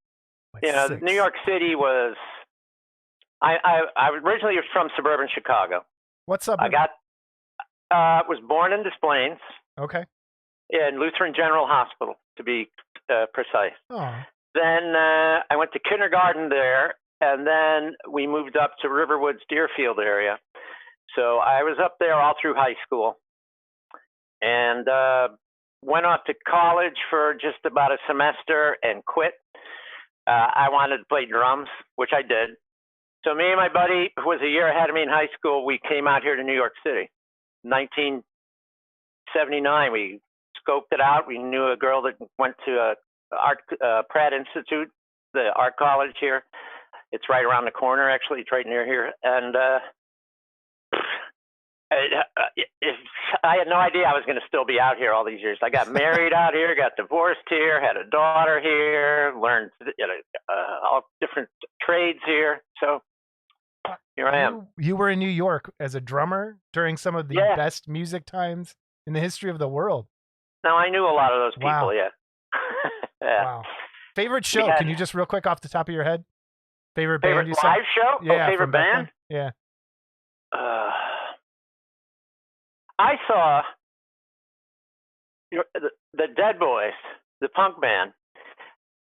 Like 6. New York City was, I originally was from suburban Chicago. What's up? Was born in Des Plaines. Okay. In Lutheran General Hospital, to be precise. Oh. Then I went to kindergarten there, and then we moved up to Riverwoods Deerfield area. So I was up there all through high school, and went off to college for just about a semester and quit. I wanted to play drums, which I did. So me and my buddy, who was a year ahead of me in high school, we came out here to New York City. 1979, we scoped it out. We knew a girl that went to Pratt Institute, the art college here. It's right around the corner, actually. It's right near here. And I had no idea I was going to still be out here all these years. I got married out here, got divorced here, had a daughter here, learned all different trades here. So here I am. You were in New York as a drummer during some of the best music times in the history of the world. Now, I knew a lot of those people, yeah. Wow. Favorite show? Can you just real quick off the top of your head? Favorite band you saw? Live show? Yeah, favorite band? Yeah. I saw the Dead Boys, the punk band.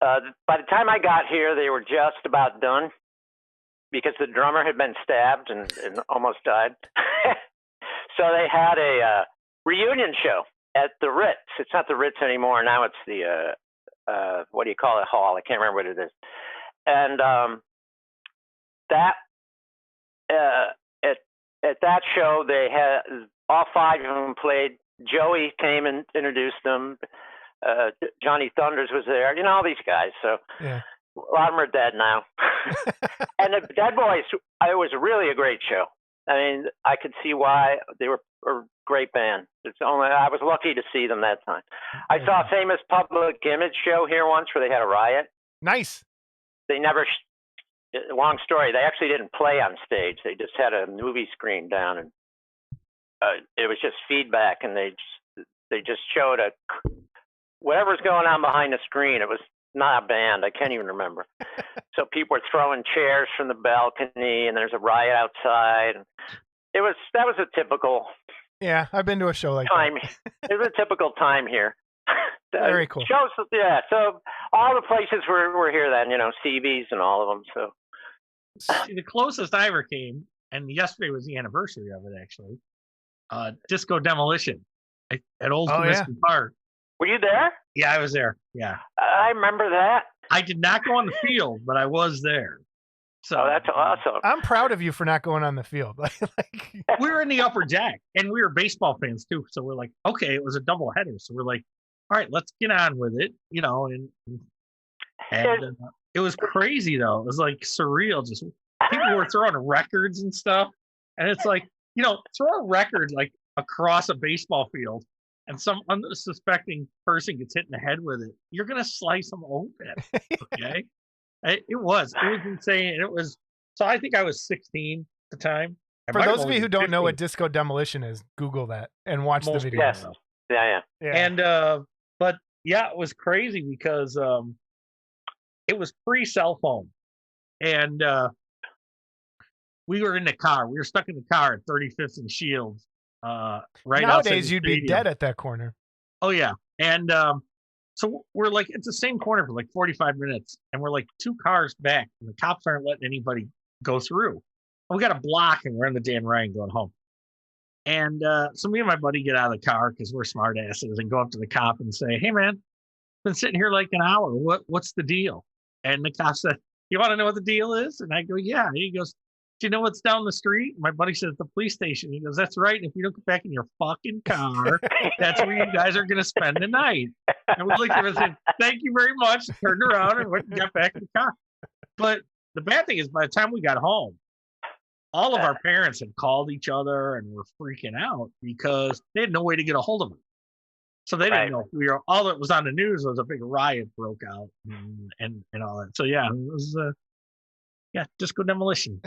By the time I got here, they were just about done because the drummer had been stabbed and almost died. So they had a reunion show at the Ritz. It's not the Ritz anymore. Now it's the, what do you call it, hall? I can't remember what it is. And at that show, they had all five of them played. Joey came and introduced them. Johnny Thunders was there. All these guys. So a lot of them are dead now. And the Dead Boys, it was really a great show. I mean, I could see why they were a great band. I was lucky to see them that time. I saw a famous Public Image show here once where they had a riot. Nice. They never. Long story. They actually didn't play on stage. They just had a movie screen down, and it was just feedback. And they just showed whatever's going on behind the screen. It was not a band. I can't even remember. So people were throwing chairs from the balcony, and there's a riot outside. That was a typical. Yeah, I've been to a show like time. that. It was a typical time here. Very cool. Shows, yeah. So all the places were here then, CB's and all of them. So the closest I ever came, and yesterday was the anniversary of it actually. Disco Demolition at Old Comiskey Park. Were you there? Yeah, I was there. Yeah, I remember that. I did not go on the field, but I was there. So that's awesome. I'm proud of you for not going on the field. We were in the upper deck, and we were baseball fans too. So we're like, okay, it was a double header. So we're like, all right, let's get on with it, and it was crazy though. It was like surreal. Just people were throwing records and stuff, and it's like, throw a record like across a baseball field, and some unsuspecting person gets hit in the head with it. You're gonna slice them open, okay? It was insane. And so I think I was 16 at the time. For those of you who don't know what Disco Demolition is, Google that and watch the video. Yes. Yeah. And but yeah, it was crazy because it was pre-cell phone, and we were in the car. We were stuck in the car at 35th and Shields. Right nowadays, you'd be dead at that corner. Oh yeah, and so we're like, it's the same corner for like 45 minutes, and we're like 2 cars back, and the cops aren't letting anybody go through. And we got a block, and we're on the Dan Ryan going home. And so me and my buddy get out of the car because we're smart asses and go up to the cop and say, "Hey man, been sitting here like an hour. What's the deal?" And the cop said, "You want to know what the deal is?" And I go, "Yeah." And he goes, "Do you know what's down the street?" My buddy says, "The police station." He goes, "That's right. And if you don't get back in your fucking car, that's where you guys are going to spend the night." And we looked at him and said, "Thank you very much." Turned around and went and got back in the car. But the bad thing is, by the time we got home, all of our parents had called each other and were freaking out because they had no way to get a hold of them. So they didn't know if we were. All that was on the news was a big riot broke out and all that. So yeah, it was Disco Demolition.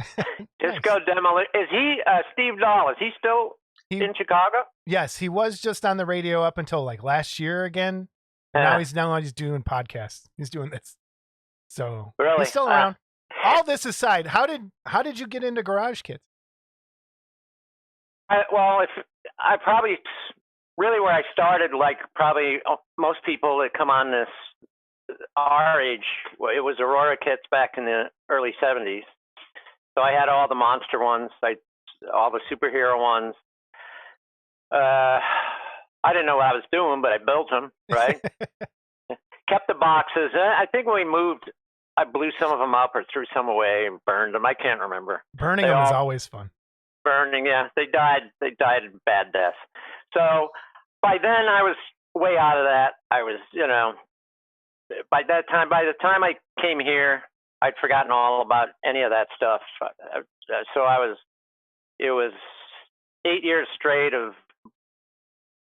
Disco Demolition. Is he Steve Dahl? Is he still in Chicago? Yes, he was just on the radio up until like last year again. Now he's doing podcasts. He's doing this. So really? He's still around. All this aside, how did you get into garage kits? I probably really where I started, like probably most people that come on this our age, it was Aurora kits back in the early 70s. So I had all the monster ones, all the superhero ones. I didn't know what I was doing, but I built them, right? Kept the boxes. I think when we moved, I blew some of them up or threw some away and burned them. I can't remember. Burning them is always fun. Burning, yeah. They died bad deaths. So by then I was way out of that. I was, by the time I came here, I'd forgotten all about any of that stuff. So it was 8 years straight of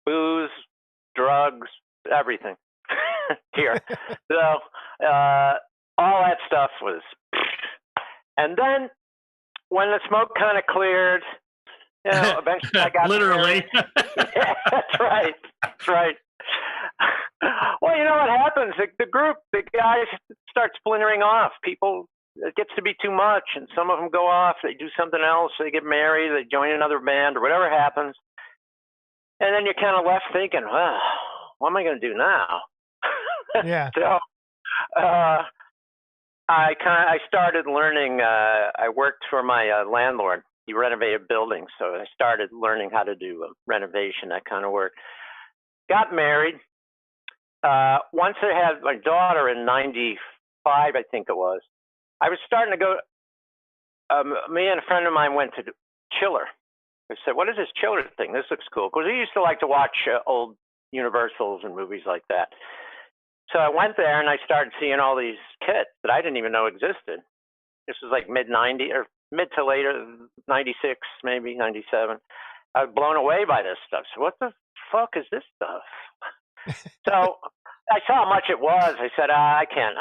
booze, drugs, everything here. So all that stuff was, and then when the smoke kind of cleared, eventually I got literally. Yeah, that's right. That's right. Well, you know what happens? The guys start splintering off. People, it gets to be too much, and some of them go off. They do something else. They get married. They join another band, or whatever happens. And then you're kind of left thinking, well, what am I going to do now? Yeah. So I started learning. I worked for my landlord. He renovated buildings, so I started learning how to do renovation, that kind of work. Got married. Once I had my daughter in '95, I think it was, I was starting to go. Me and a friend of mine went to Chiller. I said, "What is this Chiller thing? This looks cool." Because we used to like to watch old Universals and movies like that. So I went there and I started seeing all these kits that I didn't even know existed. This was like mid-90s or mid to later, 96, maybe 97. I was blown away by this stuff. So what the fuck is this stuff? So I saw how much it was. I said, I can't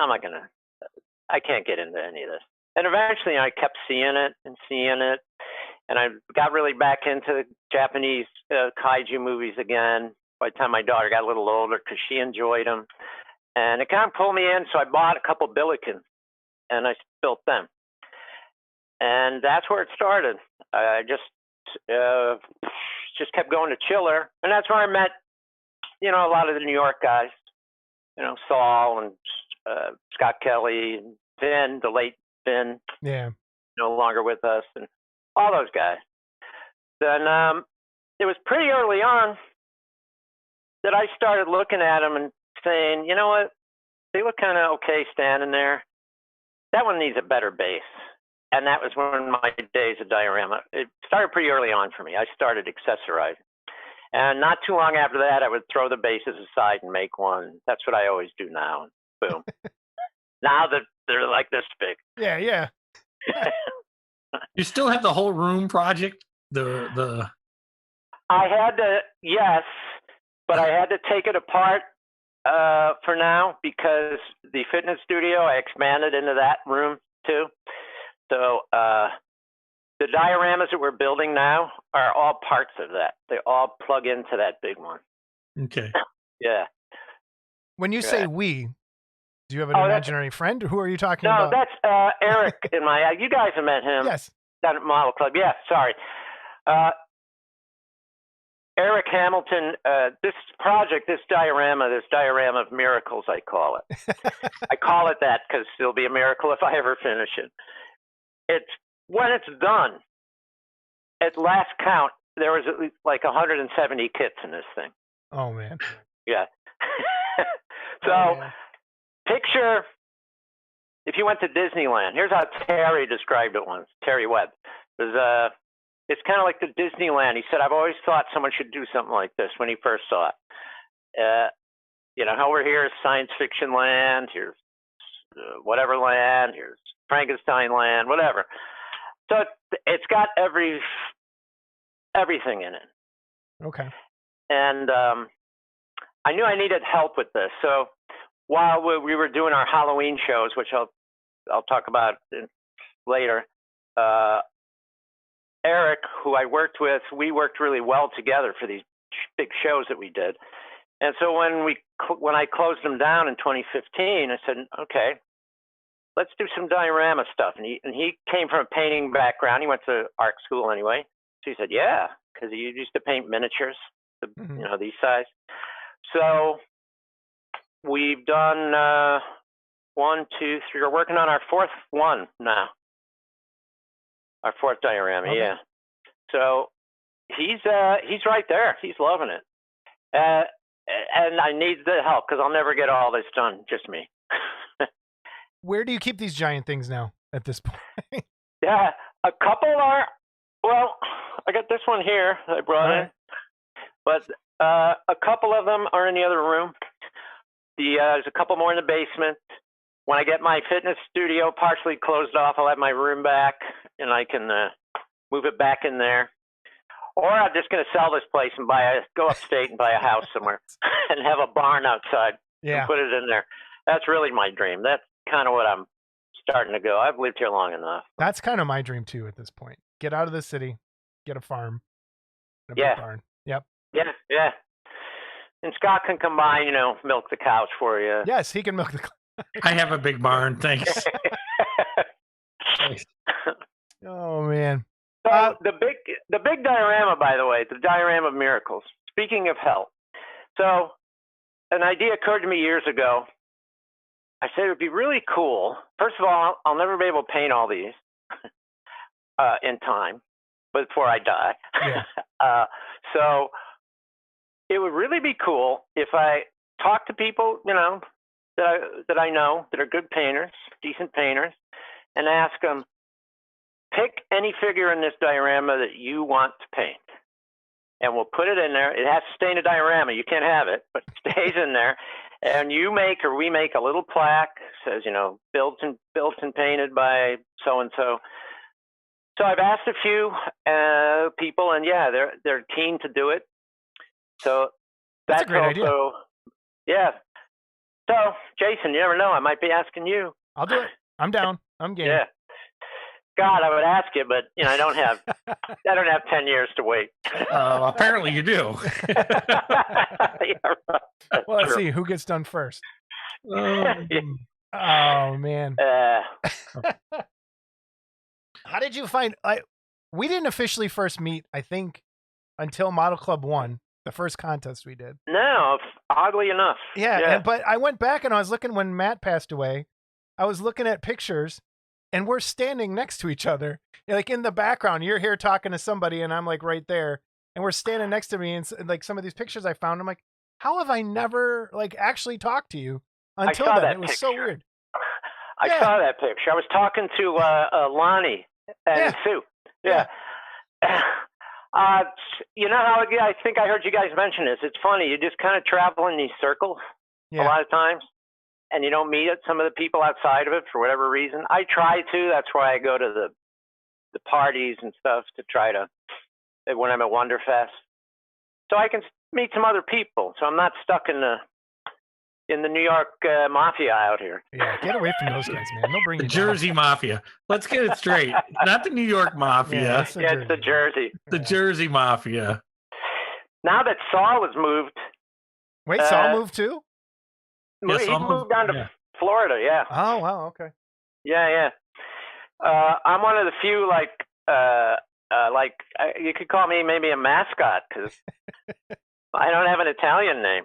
get into any of this. And eventually I kept seeing it. And I got really back into Japanese kaiju movies again by the time my daughter got a little older because she enjoyed them. And it kind of pulled me in, so I bought a couple Billikens, and I built them. And that's where it started. I just kept going to Chiller, and that's where I met, a lot of the New York guys, Saul and Scott Kelly and Vin, the late Vin, no longer with us, and all those guys. Then it was pretty early on that I started looking at them and saying, you know what, they look kind of okay standing there. That one needs a better base. And that was when my days of diorama, it started pretty early on for me. I started accessorizing. And not too long after that, I would throw the bases aside and make one. That's what I always do now. Boom. Now that they're like this big. Yeah. You still have the whole room project? The I had to, yes, but I had to take it apart for now because the fitness studio, I expanded into that room too. So the dioramas that we're building now are all parts of that. They all plug into that big one. Okay. Yeah. When you say we, do you have an imaginary friend? Who are you talking about? No, that's Eric in my. You guys have met him. Yes. Down at Model Club. Yeah. Sorry. Eric Hamilton. This project, this diorama of miracles, I call it. I call it that because it'll be a miracle if I ever finish it. When it's done, at last count, there was at least like 170 kits in this thing. Oh man. Yeah. So picture if you went to Disneyland. Here's how Terry described it once. Terry Webb. It's kind of like the Disneyland. He said, I've always thought someone should do something like this when he first saw it. Over here is science fiction land. Here's whatever land. Here's Frankenstein land, whatever. So it's got everything in it. Okay. And I knew I needed help with this. So while we were doing our Halloween shows, which I'll talk about later, Eric, who I worked with, we worked really well together for these big shows that we did. And so when I closed them down in 2015, I said, okay, let's do some diorama stuff. And he came from a painting background. He went to art school anyway. So he said, yeah, because he used to paint miniatures, these size. So we've done 1, 2, 3. We're working on our fourth one now. Our fourth diorama, Okay. yeah. So he's right there. He's loving it. And I need the help because I'll never get all this done, just me. Where do you keep these giant things now at this point? Yeah, a couple are, well, I got this one here that I brought in, but a couple of them are in the other room. There's a couple more in the basement. When I get my fitness studio partially closed off, I'll have my room back, and I can move it back in there. Or I'm just going to sell this place and go upstate and buy a house somewhere and have a barn outside and put it in there. That's really my dream. That's kind of what I'm starting to go. I've lived here long enough. That's kind of my dream too at this point. Get out of the city, get a farm, and a big barn. Yep. Yeah. And Scott can come by, milk the cows for you. Yes, he can milk the. I have a big barn. Thanks. Oh man. So the big diorama, by the way, the diorama of miracles. Speaking of hell, so an idea occurred to me years ago. I said it would be really cool. First of all, I'll never be able to paint all these in time, but before I die. Yeah. So it would really be cool if I talk to people, that I know that are good painters, decent painters, and ask them, pick any figure in this diorama that you want to paint, and we'll put it in there. It has to stay in a diorama. You can't have it, but it stays in there. And we make a little plaque, says, built and painted by so-and-so. So I've asked a few people, and yeah, they're keen to do it. So that's a great idea. Yeah. So Jason, you never know. I might be asking you. I'll do it. I'm down. I'm game. Yeah. God, I would ask you, but I don't have 10 years to wait. Apparently you do. Yeah, right. Well, let's see who gets done first. Oh man. How did you find? We didn't officially first meet, I think, until Model Club 1, the first contest we did. No, oddly enough. Yeah. But I went back and I was looking when Matt passed away. I was looking at pictures. And we're standing next to each other, like in the background. You're here talking to somebody, and I'm like right there, and we're standing next to me. And like some of these pictures I found, I'm like, how have I never like actually talked to you until then? It was so weird. I saw that picture. I was talking to Lonnie and Sue. Yeah. You know how I think I heard you guys mention this. It's funny. You just kind of travel in these circles a lot of times. And you don't meet some of the people outside of it for whatever reason. I try to. That's why I go to the parties and stuff to try to, when I'm at Wonderfest. So I can meet some other people. So I'm not stuck in the New York Mafia out here. Yeah, get away from those guys, man. They'll bring you the Jersey Mafia. Let's get it straight. Not the New York Mafia. It's the Jersey. The Jersey Mafia. Now that Saul was moved. Wait, Saul moved too? He moved down to Florida, yeah. Oh, wow, okay. Yeah. I'm one of the few, you could call me maybe a mascot, because I don't have an Italian name.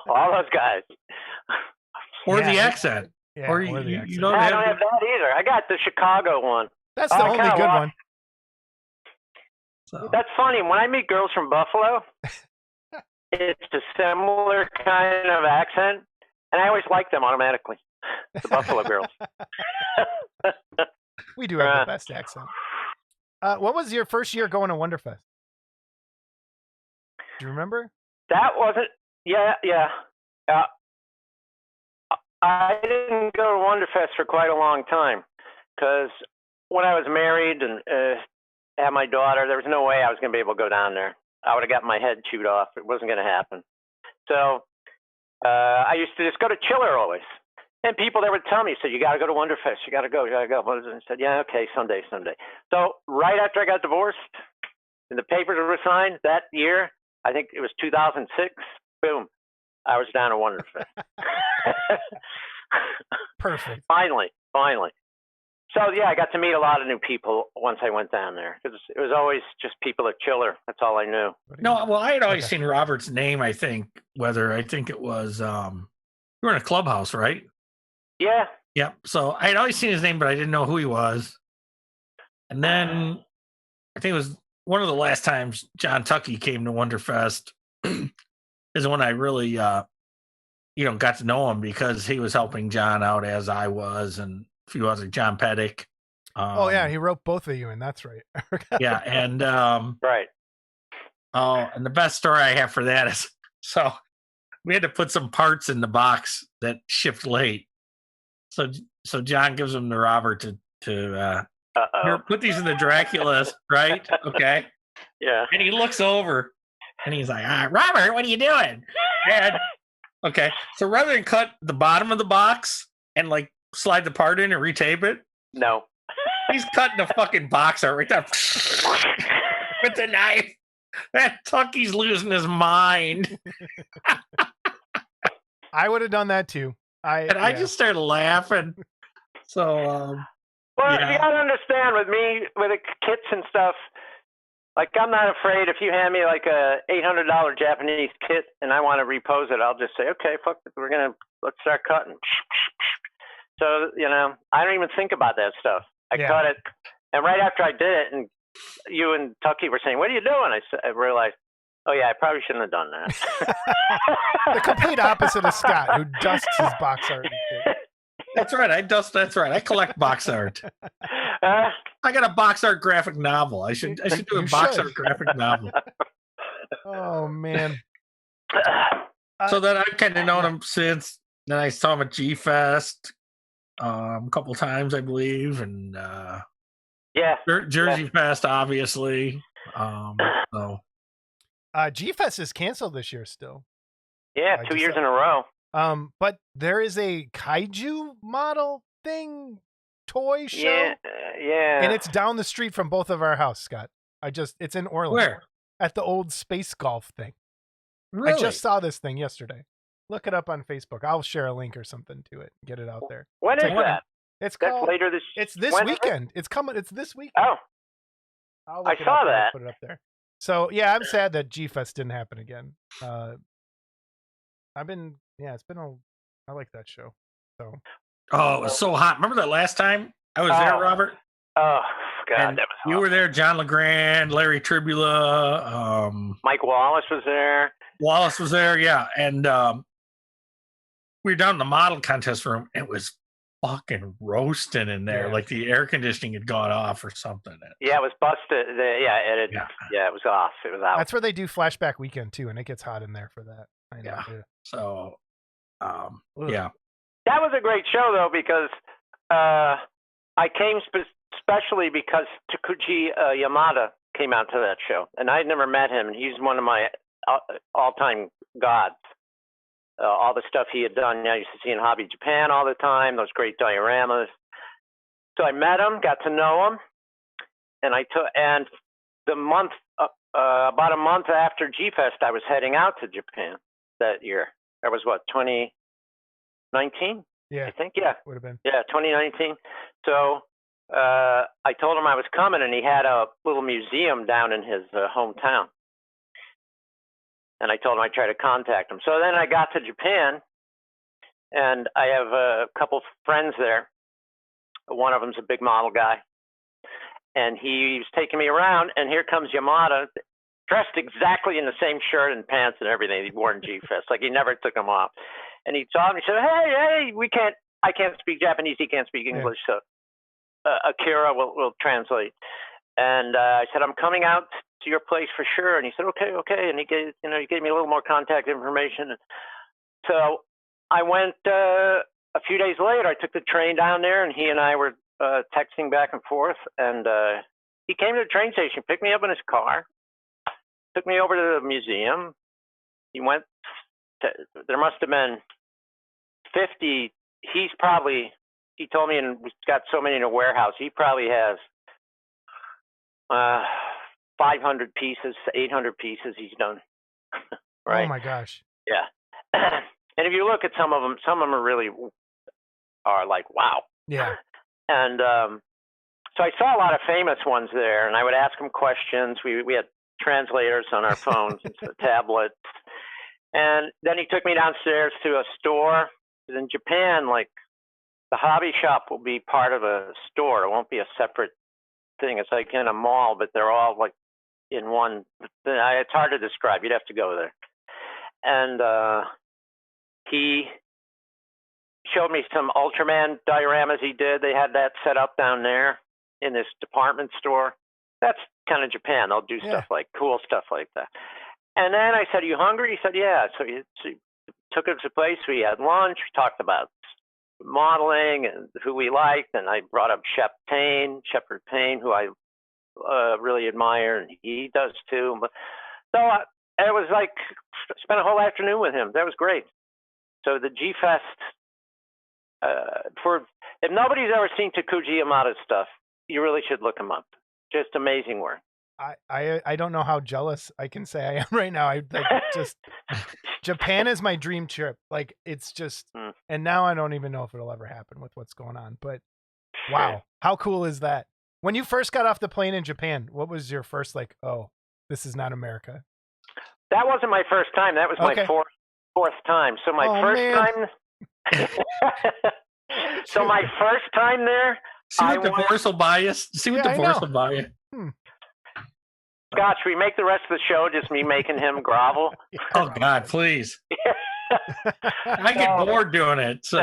All those guys. Or the accent. Yeah, or the you accent. don't I don't have that either. I got the Chicago one. That's the only good one. So. That's funny. When I meet girls from Buffalo, it's a similar kind of accent, and I always like them automatically. The Buffalo girls. We do have the best accent. What was your first year going to Wonderfest? Do you remember? That wasn't. Yeah. I didn't go to Wonderfest for quite a long time, because when I was married and had my daughter, there was no way I was going to be able to go down there. I would have got my head chewed off. It wasn't going to happen. So I used to just go to Chiller always. And people there would tell me, so you got to go to Wonderfest. You got to go. And I said, yeah, okay, someday. So right after I got divorced and the papers were signed that year, I think it was 2006, boom, I was down at Wonderfest. Perfect. Finally. So, yeah, I got to meet a lot of new people once I went down there, because it was always just people at Chiller. That's all I knew. No, well, I had always seen Robert's name, I think it was, you were in a clubhouse, right? Yeah. Yep. So I had always seen his name, but I didn't know who he was. And then I think it was one of the last times John Tucky came to Wonderfest is when I really, got to know him because he was helping John out as I was, and a few others, John Pettick. Oh yeah, he wrote both of you in. That's right. Yeah, and Right. oh, and the best story I have for that is so we had to put some parts in the box that shipped late. So John gives them to Robert to here, put these in the Draculas, right? Okay. Yeah. And he looks over and he's like, Robert, what are you doing? And okay. So rather than cut the bottom of the box and like slide the part in and retape it, No. he's cutting the fucking box out right there with the knife. That Tucky's losing his mind. I would have done that too. I just started laughing. So, Well, yeah. you gotta understand with me, with the kits and stuff, like I'm not afraid if you hand me like a $800 Japanese kit and I want to repose it, I'll just say, okay, fuck it, let's start cutting. So, I don't even think about that stuff. I cut it. And right after I did it, and you and Tucky were saying, what are you doing? I realized, oh yeah, I probably shouldn't have done that. The complete opposite of Scott, who dusts his box art. That's right. I collect box art. I got a box art graphic novel. I should do a box art graphic novel. Oh man. So that I've kind of known him since. Then I saw him at G Fest a couple times, I believe, and Jersey Fest, obviously. So G Fest is canceled this year still. Yeah, 2 years in a row. But there is a kaiju model thing toy show. Yeah. And it's down the street from both of our house, Scott. It's in Orlando. Where? At the old space golf thing. Really? I just saw this thing yesterday. Look it up on Facebook. I'll share a link or something to it. Get it out there. When is that? It's That's called. later this. It's this weekend. It's coming. It's this weekend. Oh. I saw that. Put it up there. So yeah, I'm sad that G Fest didn't happen again. I like that show. So. Oh, it was so hot. Remember that last time I was there, Robert? Oh God, And that was hot. you were there. John LeGrand, Larry Tribula, Mike Wallace was there. Wallace was there. Yeah, and we were down in the model contest room. It was fucking roasting in there, like the air conditioning had gone off or something. Yeah, it was busted. It was off. It was out. That's where they do Flashback Weekend too, and it gets hot in there for that. I know. Yeah. So, Ugh. yeah. That was a great show though, because I came especially because Takuchi Yamada came out to that show, and I'd never met him, and he's one of my all-time gods. All the stuff he had done, I used to see in Hobby Japan all the time, those great dioramas. So I met him, got to know him, and about a month after G-Fest, I was heading out to Japan that year. That was what, 2019? Yeah. I think, yeah. Would have been. Yeah, 2019. So I told him I was coming, and he had a little museum down in his hometown. And I told him I'd try to contact him. So then I got to Japan, and I have a couple friends there. One of them's a big model guy. And he was taking me around, and here comes Yamada, dressed exactly in the same shirt and pants and everything he'd worn G-Fest. Like he never took them off. And he saw me and said, hey, I can't speak Japanese, he can't speak English, so Akira will translate. And I said, I'm coming out to your place for sure. And he said, okay. And he gave me a little more contact information. So I went a few days later. I took the train down there, and he and I were texting back and forth. And he came to the train station, picked me up in his car, took me over to the museum. He went. There must have been 50. He told me, and we've got so many in a warehouse. He probably has 500 pieces, 800 pieces he's done. Right? Oh my gosh. Yeah. And if you look at some of them are like, wow. Yeah. And so I saw a lot of famous ones there, and I would ask them questions. We had translators on our phones and tablets. And then he took me downstairs to a store in Japan. Like the hobby shop will be part of a store. It won't be a separate thing. It's like in a mall, but they're all like in one. It's hard to describe. You'd have to go there. And he showed me some Ultraman dioramas he did. They had that set up down there in this department store. That's kind of Japan. They'll do stuff like cool stuff like that. And then I said, "Are you hungry?" He said, "Yeah." So he took us to a place. We had lunch. We talked about modeling and who we liked. And I brought up Shepard Payne, who I really admire, and he does too. So it was like, spent a whole afternoon with him. That was great. So the G-Fest, if nobody's ever seen Takuji Yamada's stuff, you really should look him up. Just amazing work. I don't know how jealous I can say I am right now. I like, just Japan is my dream trip. Like it's just, and now I don't even know if it'll ever happen with what's going on. But wow, how cool is that? When you first got off the plane in Japan, what was your first like? Oh, this is not America. That wasn't my first time. That was my fourth time. So my first time. So my first time there. See what divorce will buy you. See what divorce will buy you. Scott, should we make the rest of the show just me making him grovel? Oh God, please. I get bored doing it. So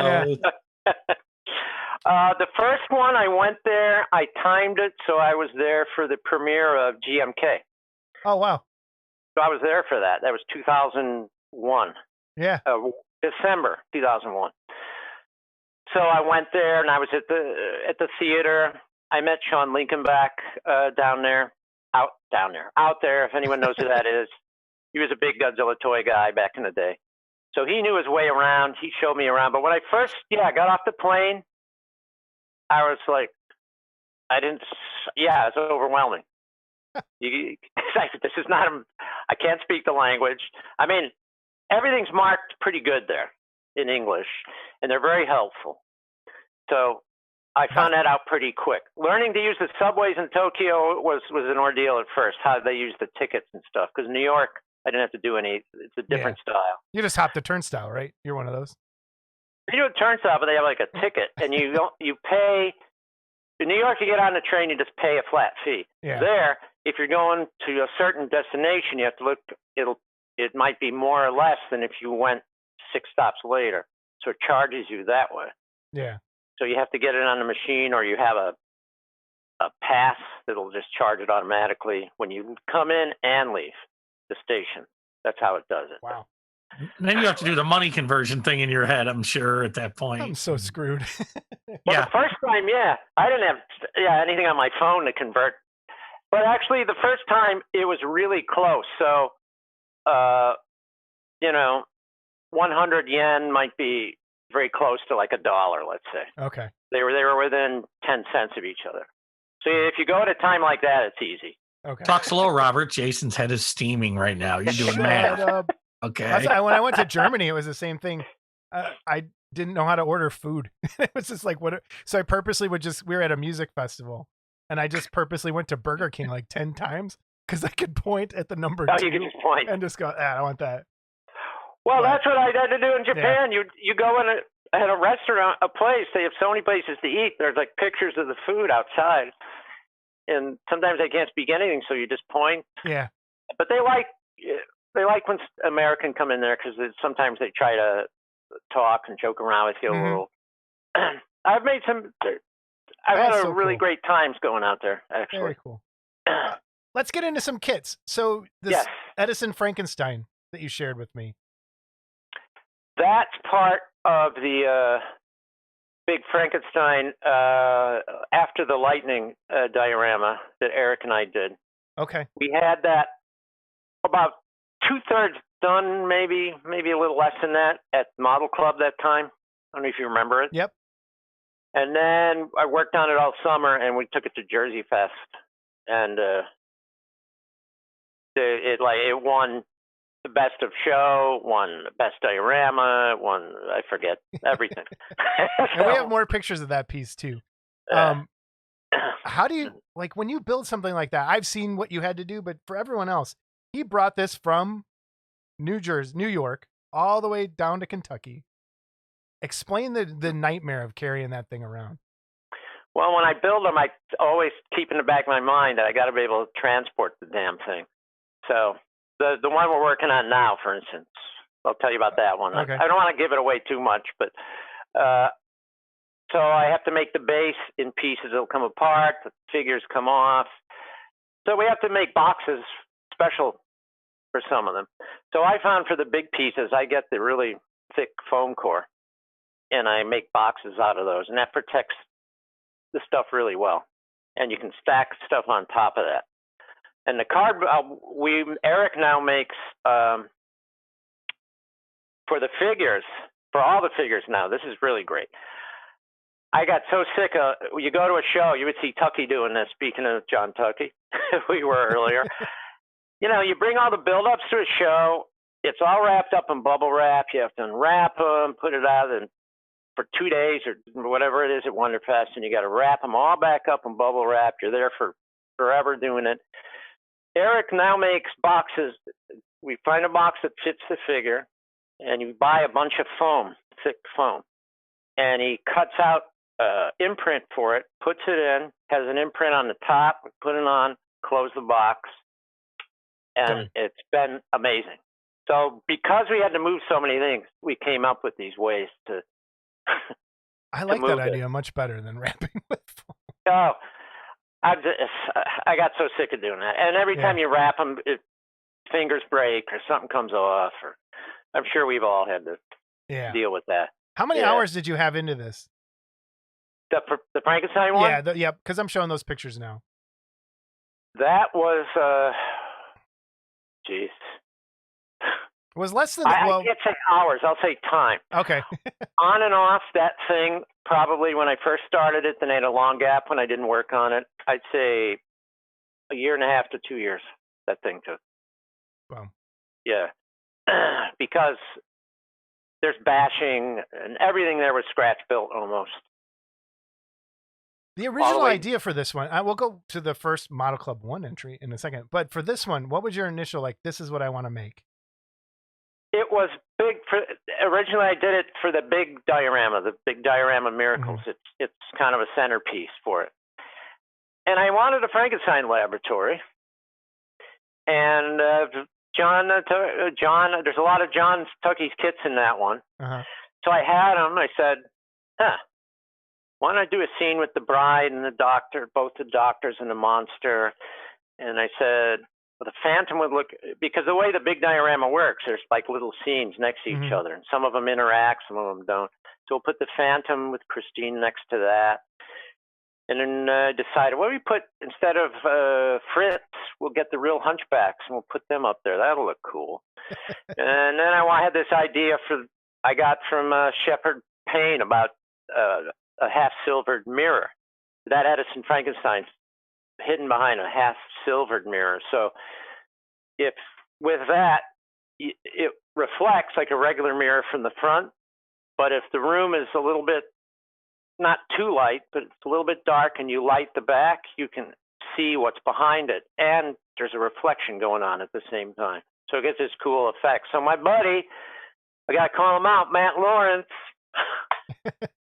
the first one I went there, I timed it so I was there for the premiere of GMK. Oh wow. So I was there for that. That was 2001. Yeah. December 2001. So I went there and I was at the theater. I met Sean Lincolnback out there. If anyone knows who that is, he was a big Godzilla toy guy back in the day. So he knew his way around. He showed me around. But when I first, got off the plane, I was like, it's overwhelming. This is not, I can't speak the language. I mean, everything's marked pretty good there in English, and they're very helpful. So I found that out pretty quick. Learning to use the subways in Tokyo was an ordeal at first, how they use the tickets and stuff. Because New York, I didn't have to do any. It's a different style. You just hop the turnstile, right? You're one of those. They do a turnstile, but they have like a ticket, and you pay. In New York, you get on the train, you just pay a flat fee. Yeah. There, if you're going to a certain destination, you have to look. It might be more or less than if you went 6 stops later. So it charges you that way. Yeah. So you have to get it on the machine, or you have a pass that'll just charge it automatically when you come in and leave the station. That's how it does it. Wow. Then you have to do the money conversion thing in your head, I'm sure, at that point. I'm so screwed. Well, the first time, I didn't have anything on my phone to convert. But actually, the first time, it was really close. So, 100 yen might be very close to like $1, let's say. Okay. They were within 10 cents of each other. So if you go at a time like that, it's easy. Okay. Talk slow, Robert. Jason's head is steaming right now. You're doing math. Okay. When I went to Germany, it was the same thing. I didn't know how to order food. It was just like, so I purposely we were at a music festival, and I just purposely went to Burger King like 10 times because I could point at the number 2 you can just point and just go, I want that. Well, that's what I had to do in Japan. Yeah. You go in at a restaurant, a place, they have so many places to eat. There's like pictures of the food outside. And sometimes they can't speak anything, so you just point. Yeah. But they like when Americans come in there because sometimes they try to talk and joke around with you a little. I've had really great times going out there, actually. Very cool. Let's get into some kits. So this Edison Frankenstein that you shared with me. That's part of the Big Frankenstein after the lightning diorama that Eric and I did. Okay. We had that about 2/3 done, maybe a little less than that at Model Club that time. I don't know if you remember it. Yep. And then I worked on it all summer, and we took it to Jersey Fest, and it won the best of show, won best diorama, won, I forget, everything. And we have more pictures of that piece too. How do you, like, when you build something like that, I've seen what you had to do, but for everyone else, he brought this from New York, all the way down to Kentucky. Explain the nightmare of carrying that thing around. Well, when I build them, I always keep in the back of my mind that I got to be able to transport the damn thing. So the one we're working on now, for instance, I'll tell you about that one. Okay. I don't want to give it away too much, but so I have to make the base in pieces. It'll come apart. The figures come off. So we have to make boxes special for some of them. So I found for the big pieces, I get the really thick foam core, and I make boxes out of those, and that protects the stuff really well. And you can stack stuff on top of that. And the card, Eric now makes for the figures, for all the figures now. This is really great. I got so sick of, you go to a show, you would see Tucky doing this, speaking of John Tucky, we were earlier. You know, you bring all the build-ups to a show, it's all wrapped up in bubble wrap, you have to unwrap them, put it out for 2 days or whatever it is at Wonderfest, and you got to wrap them all back up in bubble wrap. You're there for forever doing it. Eric now makes boxes. We find a box that fits the figure, and you buy a bunch of foam, thick foam, and he cuts out imprint for it, puts it in, has an imprint on the top, put it on, close the box, and it's been amazing. So because we had to move so many things, we came up with these ways to I like that idea much better than wrapping with foam. Oh, I got so sick of doing that. And every time you wrap them, fingers break or something comes off. Or I'm sure we've all had to deal with that. How many hours did you have into this? The Frankenstein one? Yeah, because I'm showing those pictures now. That was, geez. It was less than... I can't say hours. I'll say time. Okay. On and off, that thing, probably when I first started it, then I had a long gap when I didn't work on it. I'd say 1.5 to 2 years that thing took. Wow. Yeah. Because there's bashing and everything there was scratch built almost. The original idea for this one, I will go to the first Model Club 1 entry in a second, but for this one, what was your initial, like, this is what I want to make? It was big. Originally, I did it for the big diorama, the big diorama Miracles. Mm-hmm. It's kind of a centerpiece for it. And I wanted a Frankenstein laboratory. And John, there's a lot of John Tucky's kits in that one. Uh-huh. So I had them. I said, why don't I do a scene with the bride and the doctor, both the doctors and the monster? And I said, well, the Phantom would look, because the way the big diorama works, there's like little scenes next to each other, and some of them interact, some of them don't. So we'll put the Phantom with Christine next to that. And then decided, well, we put, instead of Fritz, we'll get the real hunchbacks and we'll put them up there. That'll look cool. And then I had this idea I got from Shepard Payne about a half-silvered mirror. That Edison Frankenstein's hidden behind a half-silvered mirror. So if with that, it reflects like a regular mirror from the front, but if the room is a little bit, not too light, but it's a little bit dark and you light the back, you can see what's behind it. And there's a reflection going on at the same time. So it gets this cool effect. So my buddy, I got to call him out, Matt Lawrence.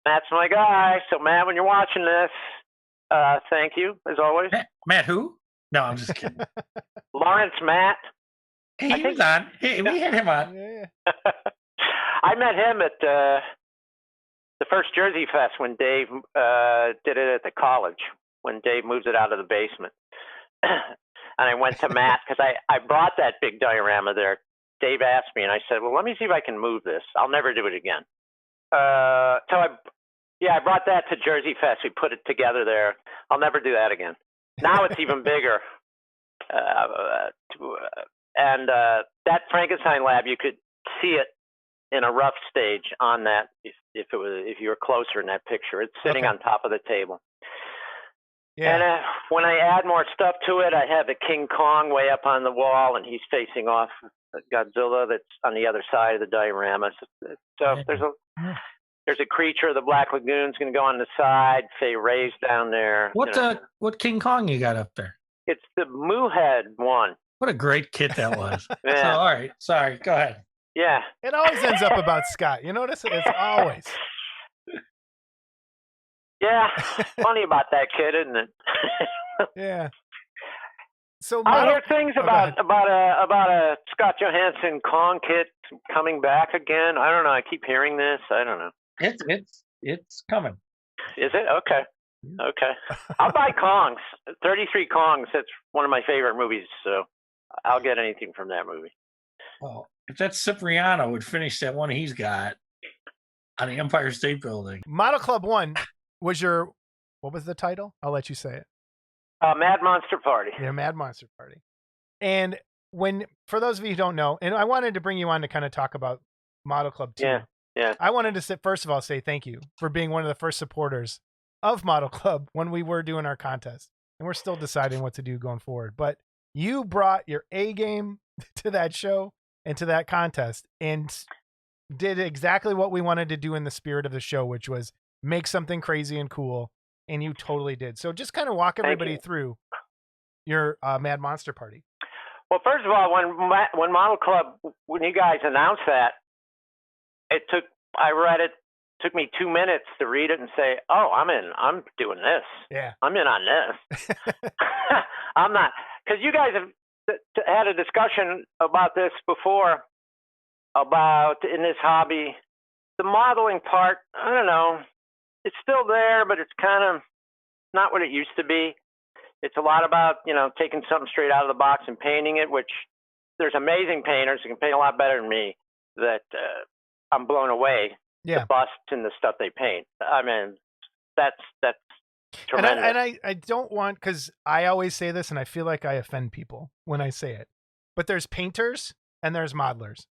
Matt's my guy. So Matt, when you're watching this, thank you, as always. Matt who? No, I'm just kidding. Lawrence Matt. He was on. We had him on. Yeah. I met him at the first Jersey Fest when Dave did it at the college, when Dave moved it out of the basement. And I went to Matt, because I brought that big diorama there. Dave asked me, and I said, well, let me see if I can move this. I'll never do it again. So I brought that to Jersey Fest. We put it together there. I'll never do that again. Now it's even bigger. And that Frankenstein lab, you could see it in a rough stage on that if you were closer in that picture. It's sitting on top of the table. Yeah. And when I add more stuff to it, I have a King Kong way up on the wall, and he's facing off Godzilla that's on the other side of the diorama. So there's a creature. The Black Lagoon's going to go on the side. Faye Ray's down there. What King Kong you got up there? It's the Moohead one. What a great kit that was. So, all right. Sorry. Go ahead. Yeah. It always ends up about Scott. You notice it's always. Yeah. Funny about that kid, isn't it? Yeah. So I model. hear things Oh, go about ahead. a Scott Johansson Kong kit coming back again. I don't know. I keep hearing this. I don't know. It's coming. Is it? Okay. Okay. I'll buy Kongs. 33 Kongs. That's one of my favorite movies. So I'll get anything from that movie. Well, if that Cipriano would finish that one he's got on the Empire State Building. Model Club 1 was your, what was the title? I'll let you say it. Mad Monster Party. Yeah, Mad Monster Party. And for those of you who don't know, and I wanted to bring you on to kind of talk about Model Club 2. Yeah. I wanted to first of all say thank you for being one of the first supporters of Model Club when we were doing our contest. And we're still deciding what to do going forward. But you brought your A game to that show and to that contest and did exactly what we wanted to do in the spirit of the show, which was make something crazy and cool. And you totally did. So just kind of walk everybody through your Mad Monster Party. Well, first of all, when Model Club, when you guys announced that, I read it, took me 2 minutes to read it and say, oh, I'm in. I'm doing this. Yeah. I'm in on this. I'm not. Because you guys have had a discussion about this before, about in this hobby, the modeling part, I don't know, it's still there, but it's kind of not what it used to be. It's a lot about, taking something straight out of the box and painting it, which there's amazing painters who can paint a lot better than me that I'm blown away. Yeah. The busts and the stuff they paint. I mean, that's tremendous. And I don't want, because I always say this and I feel like I offend people when I say it, but there's painters and there's modelers.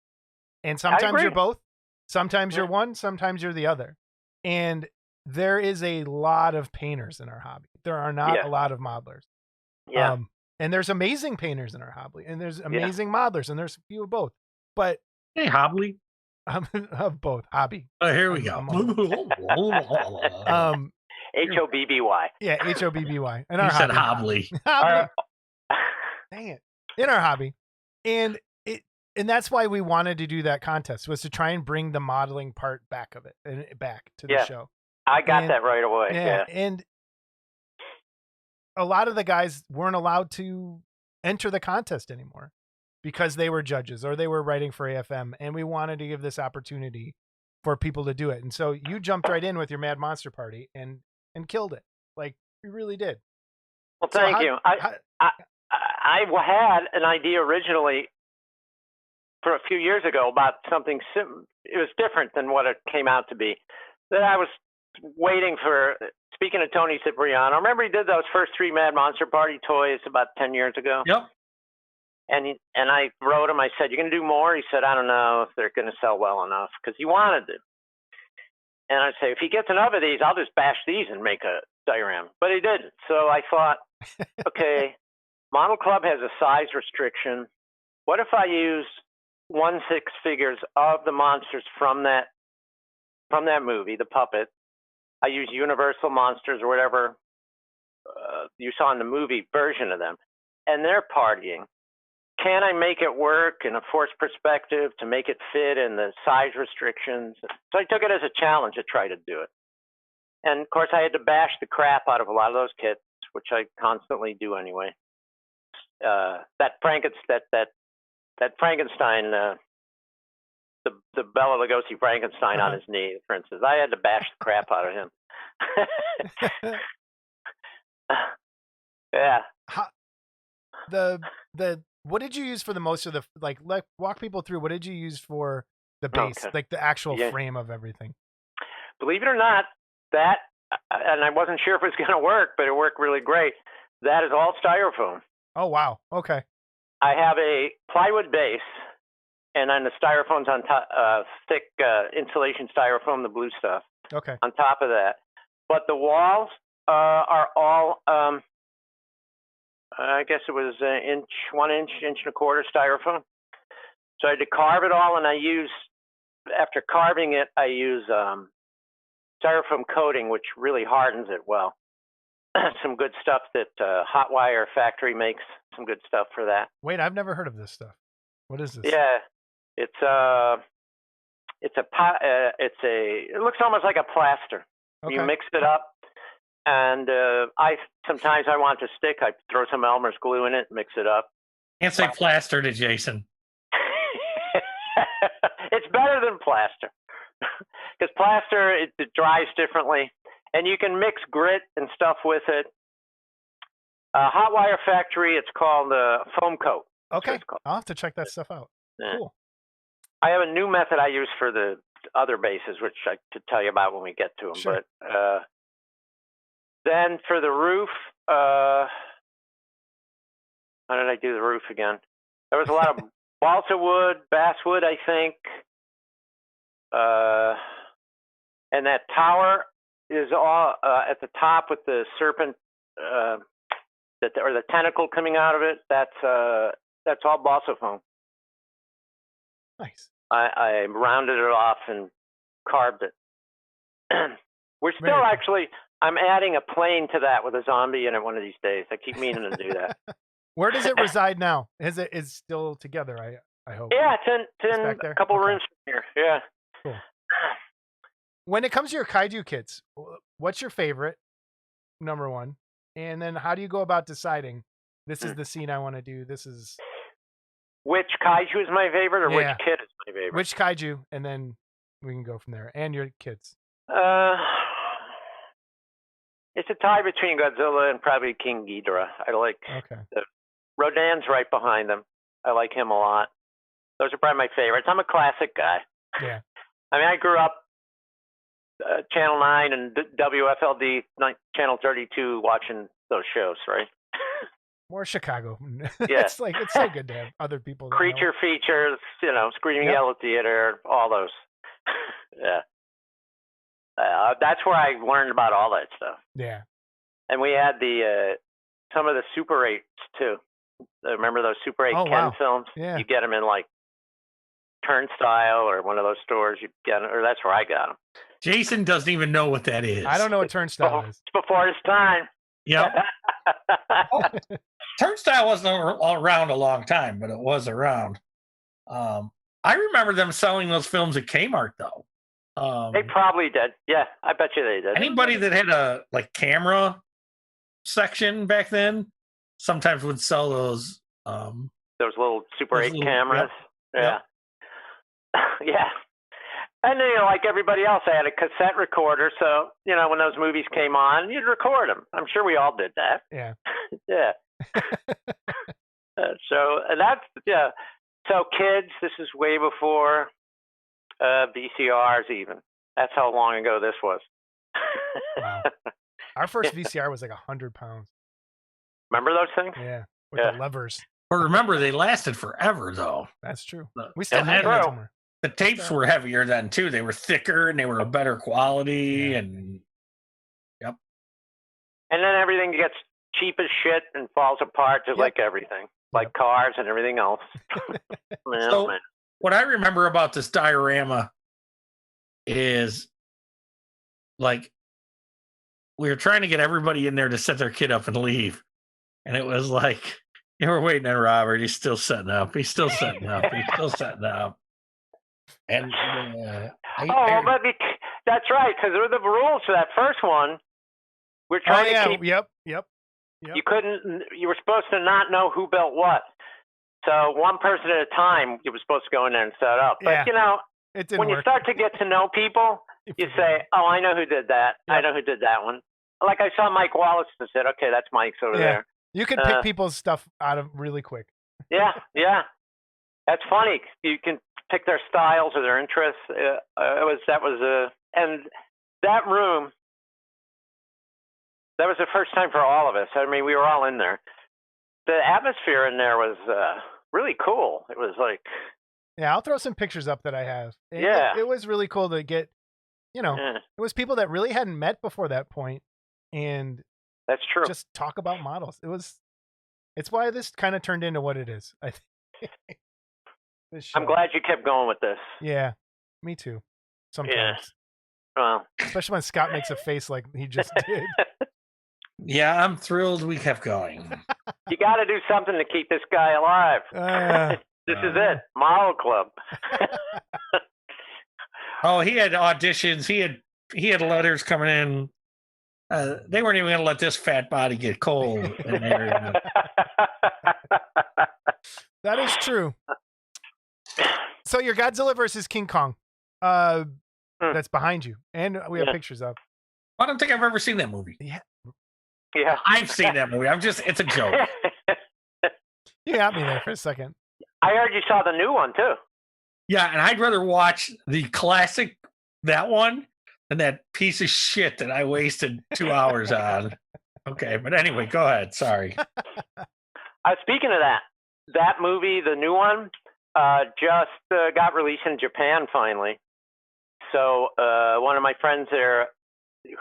And sometimes you're both. Sometimes you're one, sometimes you're the other. And there is a lot of painters in our hobby. There are not a lot of modelers. Yeah. And there's amazing painters in our hobby, and there's amazing modelers, and there's a few of both. But hey, Hobbly. Of both hobby. Oh, here we go. HOBBY. Yeah, HOBBY. In You our said hobby. Hobbly. Dang it. In our hobby. And that's why we wanted to do that contest, was to try and bring the modeling part back of it and back to the show. I got that right away. Yeah. And a lot of the guys weren't allowed to enter the contest anymore because they were judges or they were writing for AFM. And we wanted to give this opportunity for people to do it. And so you jumped right in with your Mad Monster Party and killed it. Like, you really did. Well, thank you. I had an idea originally for a few years ago about something. It was different than what it came out to be. That I was waiting for. Speaking of Tony Cipriano, remember he did those first 3 Mad Monster Party toys about 10 years ago? Yep. And I wrote him. I said, "You gonna do more?" He said, "I don't know if they're gonna sell well enough," because he wanted to. And I say, if he gets enough of these, I'll just bash these and make a diorama. But he didn't. So I thought, okay, Model Club has a size restriction. What if I use 1/6 figures of the monsters from that movie, the puppet? I use Universal monsters or whatever you saw in the movie version of them, and they're partying. Can I make it work in a forced perspective to make it fit in the size restrictions? So I took it as a challenge to try to do it. And of course, I had to bash the crap out of a lot of those kits, which I constantly do anyway. That Frankenstein, the Bela Lugosi Frankenstein on his knee, for instance, I had to bash the crap out of him. Yeah. What did you use for the most of the, walk people through, what did you use for the base, like the actual frame of everything? Believe it or not, that, and I wasn't sure if it was going to work, but it worked really great. That is all styrofoam. Oh, wow. Okay. I have a plywood base, and then the styrofoam's on top, thick insulation styrofoam, the blue stuff. Okay. On top of that. But the walls are all, I guess it was 1 inch, 1.25 inch styrofoam. So I had to carve it all, and after carving it, I use styrofoam coating, which really hardens it well. Some good stuff that Hot Wire Factory makes, some good stuff for that. Wait, I've never heard of this stuff. What is this? Yeah. It looks almost like a plaster. Okay. You mix it up, and sometimes I want to stick. I throw some Elmer's glue in it, mix it up. Can't say plaster to Jason. It's better than plaster because plaster it dries differently, and you can mix grit and stuff with it. Hot Wire Factory, it's called foam coat. Okay, I'll have to check that stuff out. Yeah. Cool. I have a new method I use for the other bases, which I could tell you about when we get to them. Sure. But then for the roof, how did I do the roof again? There was a lot of balsa wood, basswood, I think. And that tower is all at the top with the serpent, or the tentacle coming out of it. That's all balsa foam. Nice. I rounded it off and carved it. We're still Very cool. actually. I'm adding a plane to that with a zombie in it one of these days. I keep meaning to do that. Where does it reside now? Is it still together? I hope. Yeah, it's in back there? a couple Okay. rooms from here. Yeah. Cool. When it comes to your kaiju kits, what's your favorite? Number one, and then how do you go about deciding this is the scene I want to do? This is Which kaiju is my favorite, or Yeah. which kid is my favorite? which kaiju, and then we can go from there. And your kids. It's a tie between Godzilla and probably King Ghidorah. I like Okay. Rodan's right behind them. I like him a lot. Those are probably my favorites. I'm a classic guy. Yeah. I mean, I grew up Channel 9 and WFLD Channel 32 watching those shows, right? More Chicago. Yeah. it's so good to have other people. that know. Creature features, Screaming Yep. Yellow Theater, all those. Yeah. That's where I learned about all that stuff. Yeah. And we had some of the Super 8s too. Remember those Super 8 Oh, Ken wow. films? Yeah. You get them in like Turnstile or one of those stores. You get 'em, or that's where I got them. Jason doesn't even know what that is. I don't know what Turnstile is. It's before his time. Yep. Turnstile wasn't around a long time, but it was around. I remember them selling those films at Kmart, though. They probably did. Yeah, I bet you they did. Anybody that had a camera section back then sometimes would sell those. Those little Super Those 8 little- cameras. yep. Yeah. Yeah. And then, like everybody else, I had a cassette recorder. So, when those movies came on, you'd record them. I'm sure we all did that. Yeah. Yeah. So kids, this is way before VCRs even. That's how long ago this was. Wow. Our first VCR was like 100 pounds. Remember those things? Yeah. With Yeah. the levers. But remember, they lasted forever, though. That's true. The- We still and have then that true. somewhere. The tapes were heavier then, too. They were thicker and they were better quality. Yeah. And And then everything gets cheap as shit and falls apart just Yep. like everything. Like cars and everything else. Man, So- oh, man. what I remember about this diorama is we were trying to get everybody in there to set their kid up and leave. And it was like, we're waiting on Robert. He's still setting up. He's still setting up. He's still setting up. And That's right, because there were the rules for that first one. We're Oh, trying yeah. to keep. Yep. You were supposed to not know who built what. So one person at a time, you were supposed to go in there and set up. But Yeah. It didn't when you work. start to get to know people, you say, "Oh, I know who did that. I Yep. know who did that one." Like I saw Mike Wallace and said, "Okay, that's Mike's over Yeah. there." You can pick people's stuff out of really quick. Yeah, yeah. That's funny. You can pick their styles or their interests. And that room. That was the first time for all of us. I mean, we were all in there. The atmosphere in there was really cool. It was like, Yeah, I'll throw some pictures up that I have. It was really cool to get, eh, it was people that really hadn't met before that point and that's true. just talk about models. It's why this kind of turned into what it is, I think. This show. I'm glad you kept going with this. Yeah, me too. Sometimes. Well, Especially when Scott makes a face like he just did. yeah, I'm thrilled we kept going. you got to do something to keep this guy alive. This is it. Model Club. Oh, he had auditions. He had letters coming in. They weren't even going to let this fat body get cold in there. That is true. So your Godzilla versus King Kong, that's behind you, and we have pictures of. I don't think I've ever seen that movie. Yeah. Yeah. I've seen that movie. It's a joke. You got me there for a second. I heard you saw the new one too. Yeah, and I'd rather watch the classic, that one, than that piece of shit that I wasted 2 hours on. Okay, but anyway, go ahead. Sorry. Speaking of that movie, the new one, just got released in Japan finally. So one of my friends there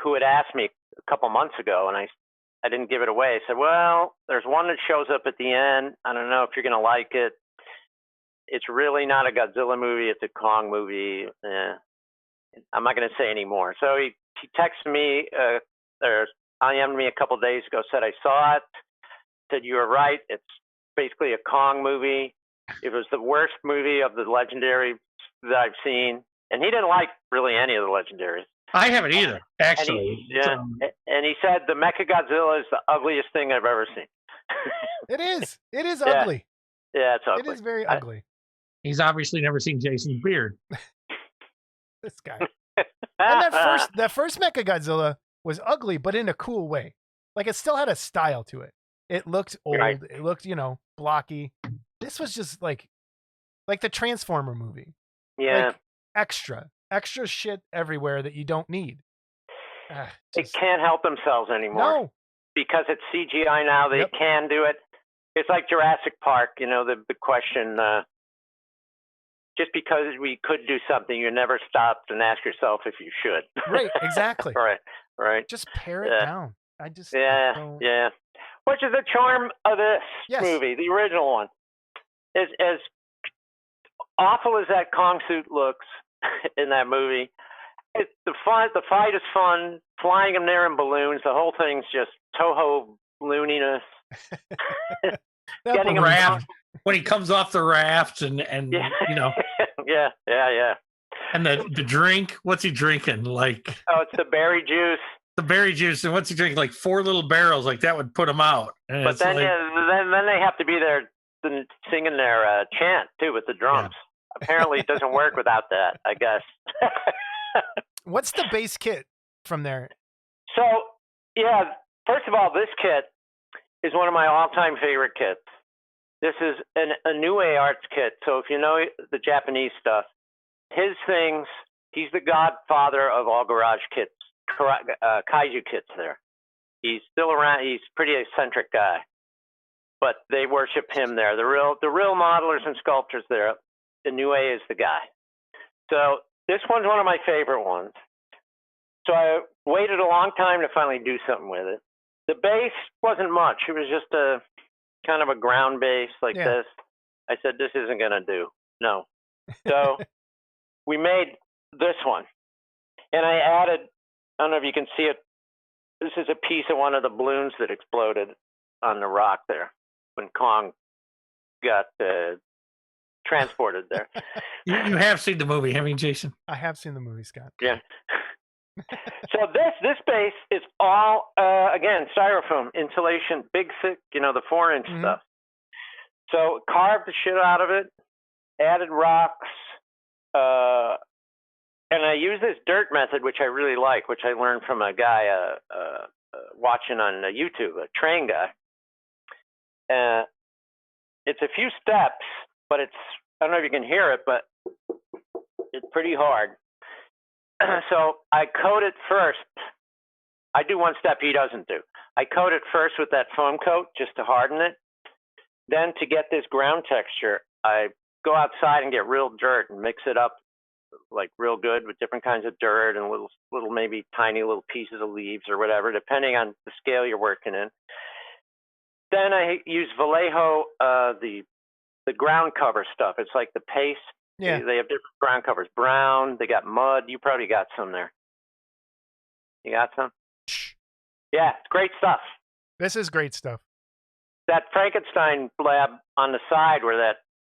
who had asked me a couple months ago, and I didn't give it away. I said, well, there's one that shows up at the end. I don't know if you're going to like it. It's really not a Godzilla movie. It's a Kong movie. I'm not going to say any more. So he texted me or IM'd me a couple days ago, said I saw it, said you were right. It's basically a Kong movie. It was the worst movie of the legendary that I've seen. And he didn't like really any of the legendaries. I haven't either, actually. And he said the Mechagodzilla is the ugliest thing I've ever seen. It is. It is ugly. Yeah, it's ugly. It is very ugly. He's obviously never seen Jason's beard. This guy. And that first Mechagodzilla was ugly, but in a cool way. Like it still had a style to it. It looked old. Right. It looked, blocky. This was just like the Transformer movie. Yeah. Like extra shit everywhere that you don't need. They can't help themselves anymore. No. Because it's CGI now, they can do it. It's like Jurassic Park, the question, just because we could do something, you never stopped and ask yourself if you should. Right, exactly. Right. Just pare it down. Yeah. Which is the charm of this movie, the original one. As awful as that Kong suit looks in that movie, the fight is fun. Flying him there in balloons, the whole thing's just Toho looniness. Getting him raft when he comes off the raft and Yeah. And the drink, what's he drinking? Like it's the berry juice. The berry juice, and what's he drinking? Like 4 little barrels, like that would put him out. And but then they have to be there singing their chant too with the drums. Yeah. Apparently, it doesn't work without that, I guess. What's the base kit from there? So, first of all, this kit is one of my all-time favorite kits. This is a New Arts kit. So if you know the Japanese stuff, his things, he's the godfather of all garage kits, kaiju kits there. He's still around. He's a pretty eccentric guy. But they worship him there. The real modelers and sculptors there, Inoue is the guy. So this one's one of my favorite ones. So I waited a long time to finally do something with it. The base wasn't much. It was just a kind of a ground base like this. I said, this isn't going to do. No. So we made this one. And I added, I don't know if you can see it. This is a piece of one of the balloons that exploded on the rock there when Kong got transported there. You have seen the movie, haven't you, Jason? I have seen the movie, Scott. Yeah. So this base is all again styrofoam insulation, big thick, the 4-inch stuff. So carved the shit out of it, added rocks, and I use this dirt method, which I really like, which I learned from a guy watching on YouTube, a train guy. It's a few steps, but I don't know if you can hear it, but it's pretty hard. So I coat it first. I do one step he doesn't do. I coat it first with that foam coat just to harden it. Then to get this ground texture, I go outside and get real dirt and mix it up like real good with different kinds of dirt and little maybe tiny little pieces of leaves or whatever, depending on the scale you're working in. Then I use Vallejo, the ground cover stuff. It's like the paste. Yeah. They have different ground covers. Brown, they got mud. You probably got some there. You got some? Yeah, it's great stuff. This is great stuff. That Frankenstein blab on the side where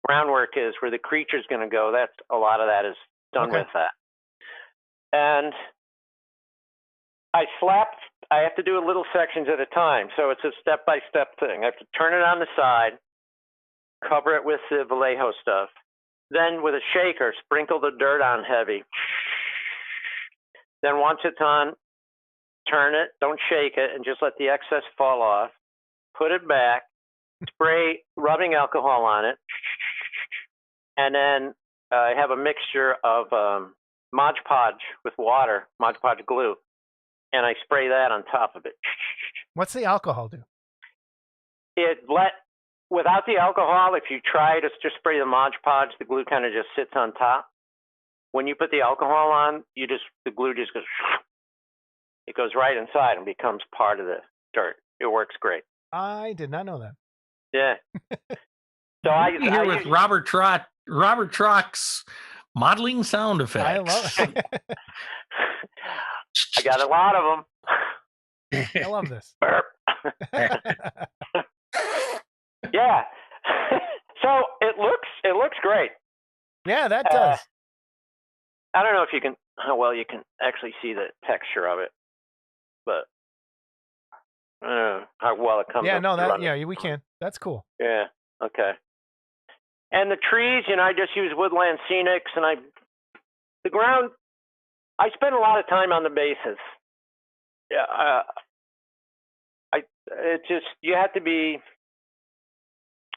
groundwork is, where the creature's going to go. That's a lot of that is done Okay. with that. And I have to do little sections at a time. So it's a step-by-step thing. I have to turn it on the side, cover it with the Vallejo stuff. Then with a shaker, sprinkle the dirt on heavy. Then once it's on, turn it, don't shake it, and just let the excess fall off. Put it back, spray rubbing alcohol on it, and then I have a mixture of Mod Podge with water, Mod Podge glue, and I spray that on top of it. What's the alcohol do? Without the alcohol, if you try to just spray the Mod Podge, the glue kind of just sits on top. When you put the alcohol on, the glue just goes, it goes right inside and becomes part of the dirt. It works great. I did not know that. Yeah. So I here with Robert Troch's modeling sound effects. I love it. I got a lot of them. I love this. Burp. Yeah. So it looks great. Yeah, that does. I don't know if how well you can actually see the texture of it, but how well it comes. Yeah, up no, running. yeah, we can. That's cool. Yeah. Okay. And the trees, I just use Woodland Scenics, and the ground. I spend a lot of time on the bases. Yeah.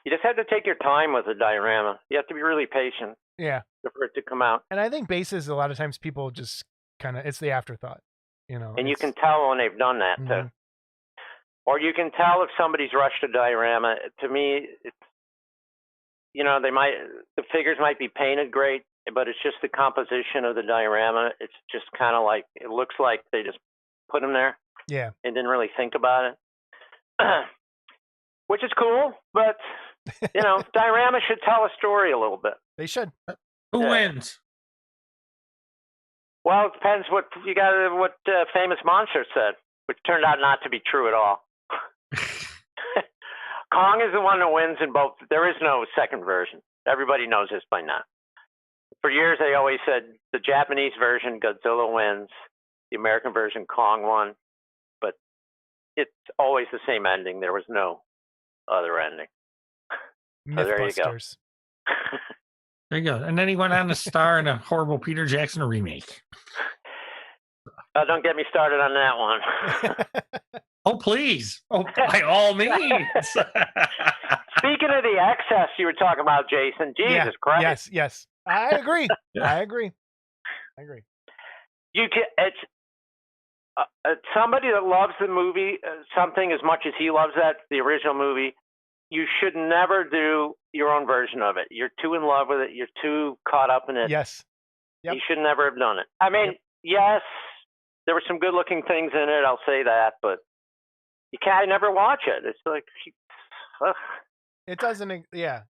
You just have to take your time with a diorama. You have to be really patient. Yeah. For it to come out. And I think bases, a lot of times people just kind of, it's the afterthought, And you can tell when they've done that too. Or you can tell if somebody's rushed a diorama. To me, it's, the figures might be painted great, but it's just the composition of the diorama. It's just kind of like, it looks like they just put them there. Yeah. And didn't really think about it. Which is cool, but, diorama should tell a story a little bit. They should. Who wins? Well, it depends what Famous Monster said, which turned out not to be true at all. Kong is the one that wins in both. There is no second version. Everybody knows this by now. For years, they always said the Japanese version, Godzilla wins. The American version, Kong won. But it's always the same ending. There was no other ending. So there you go. There you go. And then he went on to star in a horrible Peter Jackson remake. Don't get me started on that one. Oh, please. Oh, by all means. Speaking of the excess you were talking about, Jason, Jesus Christ. Yes. I agree. Yeah. I agree. It's somebody that loves the movie, something as much as he loves the original movie, you should never do your own version of it. You're too in love with it. You're too caught up in it. Yes. Yep. You should never have done it. I mean, yes, there were some good-looking things in it. I'll say that, but you can't. I never watch it. It's like, it doesn't. Yeah,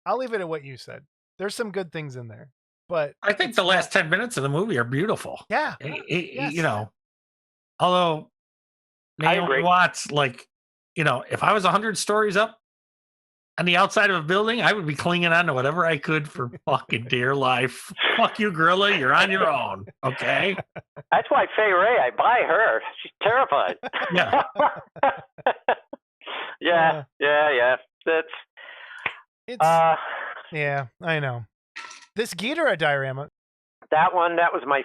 I'll leave it at what you said. There's some good things in there, but I think the last 10 minutes of the movie are beautiful. Yeah, yes. Although Naomi Watts, if I was 100 stories up on the outside of a building, I would be clinging on to whatever I could for fucking dear life. Fuck you, gorilla. You're on your own. Okay. That's why Fay Ray, I buy her. She's terrified. Yeah. Yeah. Yeah, I know. This Ghidorah diorama. That was my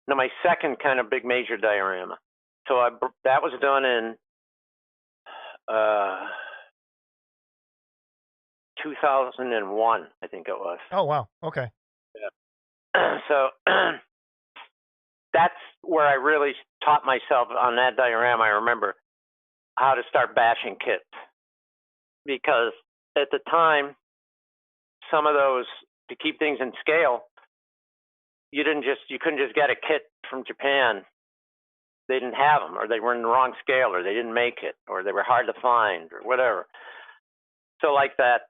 my second kind of big major diorama. So that was done in 2001, I think it was. Oh, wow. Okay. Yeah. So that's where I really taught myself on that diorama. I remember how to start bashing kits, because at the time, some of those, to keep things in scale, you couldn't just get a kit from Japan. They didn't have them, or they were in the wrong scale, or they didn't make it, or they were hard to find, or whatever. So like that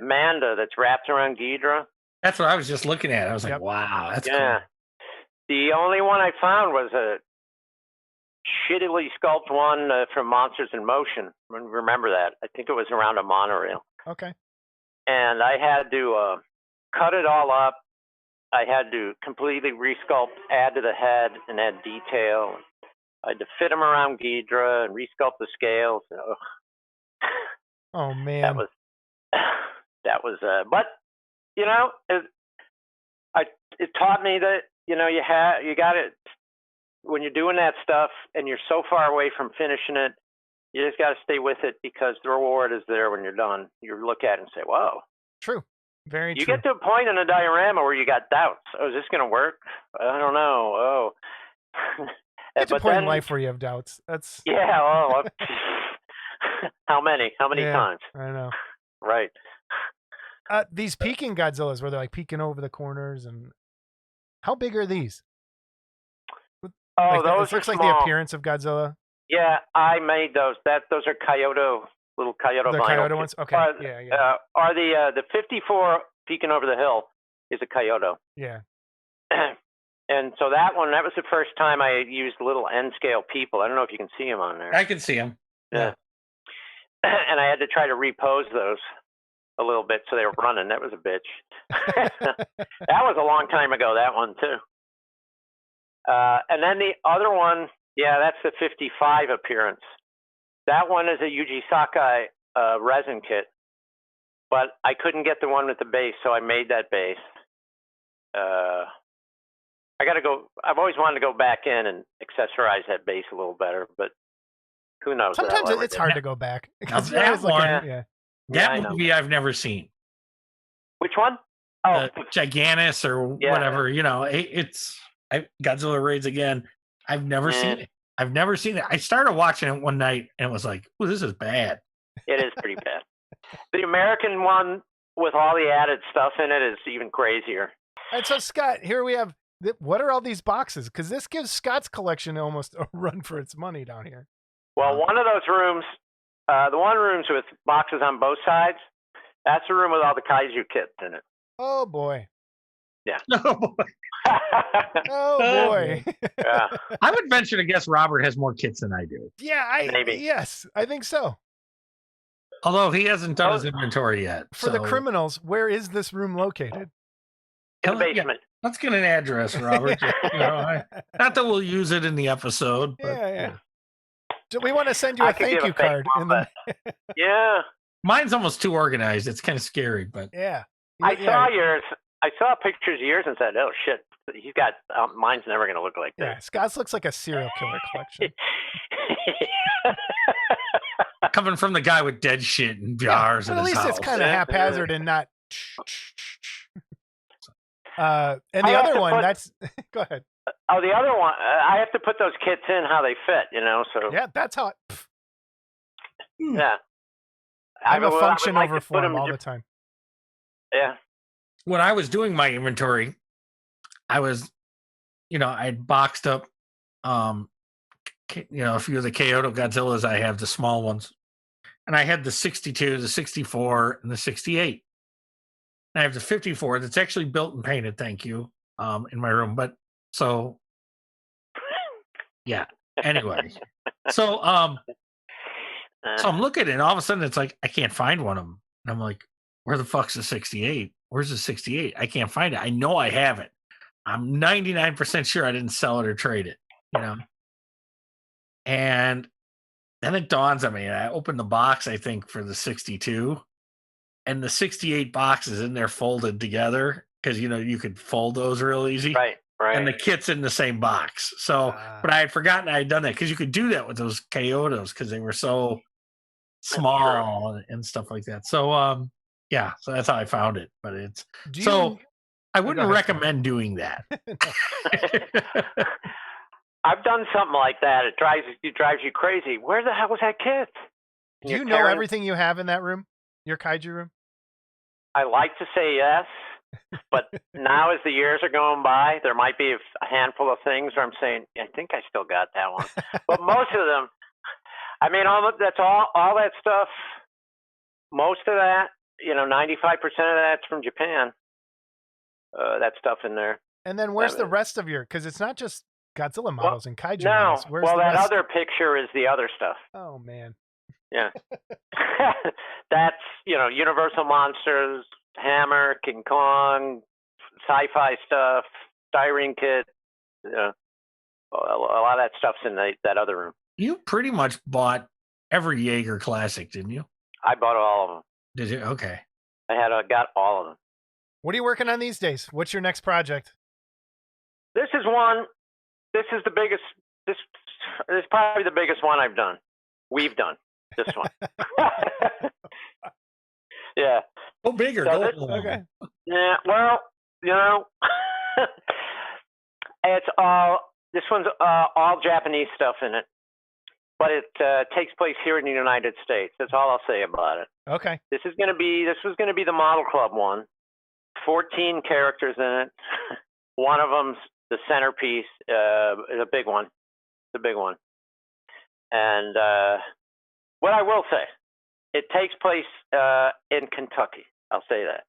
Manda that's wrapped around Ghidorah. That's what I was just looking at. I was like, wow, that's cool. The only one I found was shittily sculpt one from Monsters in Motion. Remember that? I think it was around a monorail. Okay. And I had to cut it all up. I had to completely resculpt, add to the head, and add detail. I had to fit them around Ghidra and resculpt the scales. Oh man. That was. But you know, it taught me that you got it when you're doing that stuff and you're so far away from finishing it. You just got to stay with it because the reward is there when you're done. You look at it and say, "Whoa." True. Very You true. get to a point in a diorama where you got doubts. Oh, is this going to work? I don't know. Oh. Get to a But point in then, life where you have doubts. That's yeah. Oh, how many? How many yeah, times? I know. Right. These peeking Godzillas where they're like peeking over the corners, and how big are these? Oh, Like those it looks are like small. the appearance of Godzilla. Yeah, I made those. Those are Kyoto, little Kyoto The vinyl. Kyoto ones? Okay. Yeah. Or the 54 peeking over the hill is a Kyoto. Yeah. And so that was the first time I used little N scale people. I don't know if you can see them on there. I can see him. Yeah. And I had to try to repose those a little bit so they were running. That was a bitch. That was a long time ago, that one too. And then the other one, yeah, that's the 55 appearance. That one is a Yuji Sakai resin kit, but I couldn't get the one with the base, so I made that base. I've always wanted to go back in and accessorize that base a little better, but who knows? Sometimes it's hard to go back. Now, that one, yeah. that movie I've never seen. Which one? Oh, Gigantus or whatever. You know, Godzilla Raids Again. I've never seen it. I've never seen it. I started watching it one night and was like, "Oh, this is bad." It is pretty bad. The American one with all the added stuff in it is even crazier. And so, Scott, here we have. What are all these boxes? Because this gives Scott's collection almost a run for its money down here. Well, one of those rooms, the one room's with boxes on both sides. That's the room with all the kaiju kits in it. Oh boy. Yeah. Oh boy. Oh boy. Yeah. I would venture to guess Robert has more kits than I do. Yeah, Maybe. Yes, I think so. Although he hasn't done his inventory yet. For the criminals, where is this room located? In the basement. Let's get an address, Robert. Not that we'll use it in the episode. But, yeah. Do we want to send you a thank you card? Yeah. Mine's almost too organized. It's kind of scary, but yeah. I saw yours. I saw pictures of yours and said, "Oh shit, he's got mine's never going to look like that." Yeah, Scott's looks like a serial killer collection. Coming from the guy with dead shit and jars. But at least it's kind of haphazard and not. And the other one, that's go ahead. Oh, the other one, I have to put those kits in how they fit, So yeah, that's how. Yeah, I'm a function over form all the time. Yeah. When I was doing my inventory, I was, I'd boxed up, a few of the Kyoto Godzillas. I have the small ones, and I had the 62, the 64, and the 68. I have the 54 that's actually built and painted. Thank you, in my room. But so, yeah. Anyway, so I'm looking, and all of a sudden it's like I can't find one of them. And I'm like, where the fuck's the 68? Where's the 68? I can't find it. I know I have it. I'm 99% sure I didn't sell it or trade it. And then it dawns on me. I opened the box, I think, for the 62. And the 68 boxes in there folded together because, you could fold those real easy. Right. And the kit's in the same box. So, but I had forgotten I had done that because you could do that with those Kyotos because they were so small and stuff like that. So, yeah, so that's how I found it. But I wouldn't recommend doing that. I've done something like that. It drives you crazy. Where the hell was that kit? Do you know everything you have in that room? Your kaiju room? I like to say yes, but now as the years are going by, there might be a handful of things where I'm saying, I think I still got that one. But most of them, that's all that stuff. Most of that, 95% of that's from Japan. That stuff in there. And then where's the rest of because it's not just Godzilla models and kaiju No. models. Where's Well, the that rest? other picture is the other stuff. Oh man. Yeah. That's, Universal Monsters, Hammer, King Kong, sci-fi stuff, Styrene Kit. A lot of that stuff's in that other room. You pretty much bought every Yagher classic, didn't you? I bought all of them. Did you? Okay. I got all of them. What are you working on these days? What's your next project? This is one. This is the biggest. This is probably the biggest one I've done. We've done this one. Yeah. Go bigger. So Go this- home. Okay. Yeah. Well, it's all. This one's all Japanese stuff in it, but it takes place here in the United States. That's all I'll say about it. Okay. This was going to be the Model Club one. 14 characters in it. One of them's the centerpiece, is a big one. The big one. And what I will say, it takes place in Kentucky. I'll say that.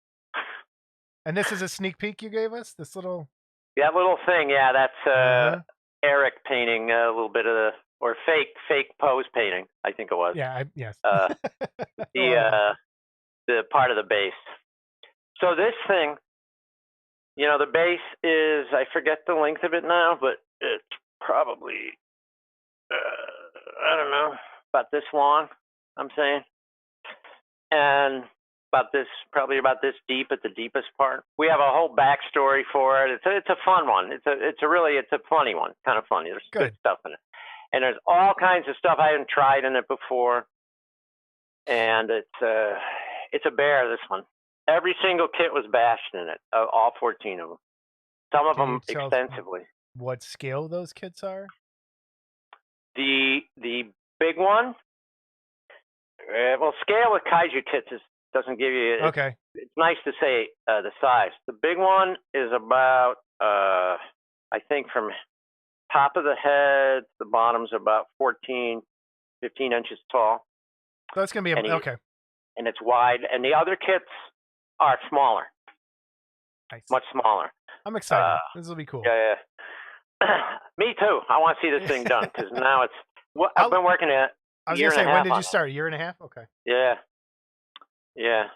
And this is a sneak peek you gave us? This little That little thing, yeah, that's Mhm. Eric painting a little bit of or fake pose painting, I think it was. Yeah, yes. The part of the base. So this thing, the base is, I forget the length of it now, but it's probably, I don't know, about this long, I'm saying. And probably about this deep at the deepest part. We have a whole backstory for it. It's a fun one. It's a funny one, kind of funny. There's good stuff in it. And there's all kinds of stuff I haven't tried in it before. And it's a bear, this one. Every single kit was bashed in it, all 14 of them. Some of Can them you tell us extensively. what scale those kits are? The big one, scale with kaiju kits doesn't give you. Okay. It's nice to say the size. The big one is about, I think from top of the head to the bottom's about 15 inches tall. So that's going to be okay. And it's wide. And the other kits are smaller, Nice. much smaller. I'm excited. This will be cool. Yeah. Me too. I want to see this thing done because now it's. I've been working at. I was going to say, when did you start? A year and a half? Okay. Yeah,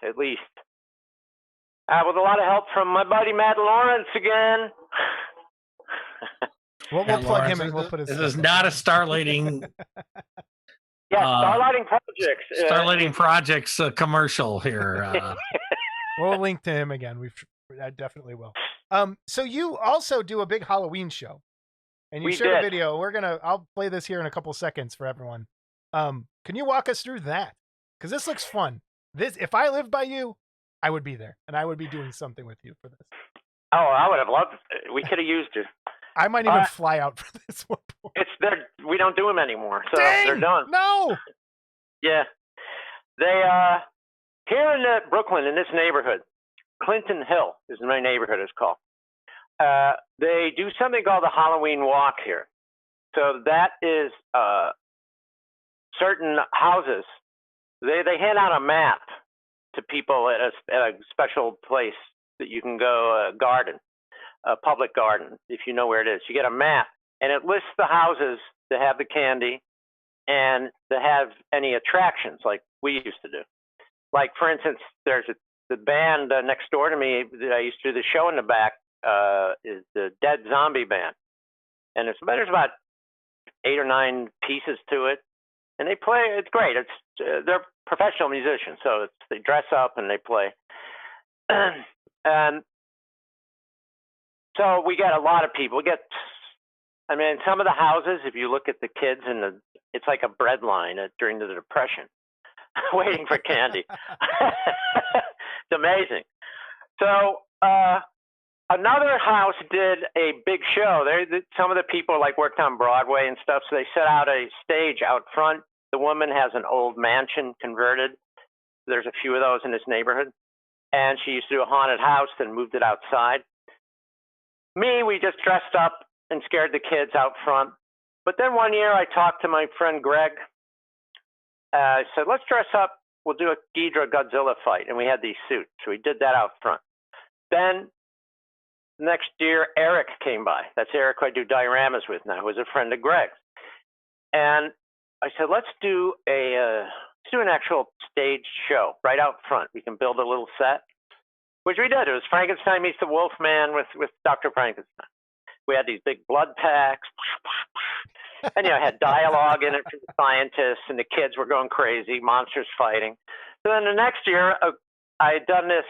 at least. With a lot of help from my buddy Matt Lawrence again. We'll plug him in. We'll put his. This is not a Starlighting. Yeah, Starlighting Projects. Starlighting Projects commercial here. We'll link to him again. I definitely will. So you also do a big Halloween show, and you shared a video. I'll play this here in a couple seconds for everyone. Can you walk us through that? Because this looks fun. If I lived by you, I would be there, and I would be doing something with you for this. Oh, I would have loved it. We could have used you. I might even fly out for this one. We don't do them anymore, so Dang! they're done. No. Yeah, they here in Brooklyn, in this neighborhood, Clinton Hill is my neighborhood. It's called. They do something called the Halloween Walk here. So that is certain houses. They hand out a map to people at a special place that you can go garden, a public garden, if you know where it is. You get a map, and it lists the houses that have the candy and that have any attractions like we used to do. Like, for instance, there's the band next door to me that I used to do the show in the back is the Dead Zombie Band. And there's about 8 or 9 pieces to it. And they play, it's great. They're professional musicians, so they dress up and they play. And so we get a lot of people. Some of the houses, if you look at the kids, it's like a bread line during the Depression, waiting for candy. It's amazing. So another house did a big show. Some of the people worked on Broadway and stuff, so they set out a stage out front. The woman has an old mansion converted. There's a few of those in this neighborhood. And she used to do a haunted house, then moved it outside. We just dressed up and scared the kids out front. But then one year I talked to my friend Greg. I said, let's dress up. We'll do a Ghidorah Godzilla fight. And we had these suits. So we did that out front. Then next year, Eric came by. That's Eric who I do dioramas with now, who was a friend of Greg's. And I said, let's do an actual staged show right out front. We can build a little set, which we did. It was Frankenstein meets the Wolfman with Dr. Frankenstein. We had these big blood packs, and I had dialogue in it for the scientists, and the kids were going crazy, monsters fighting. So then the next year, I had done this.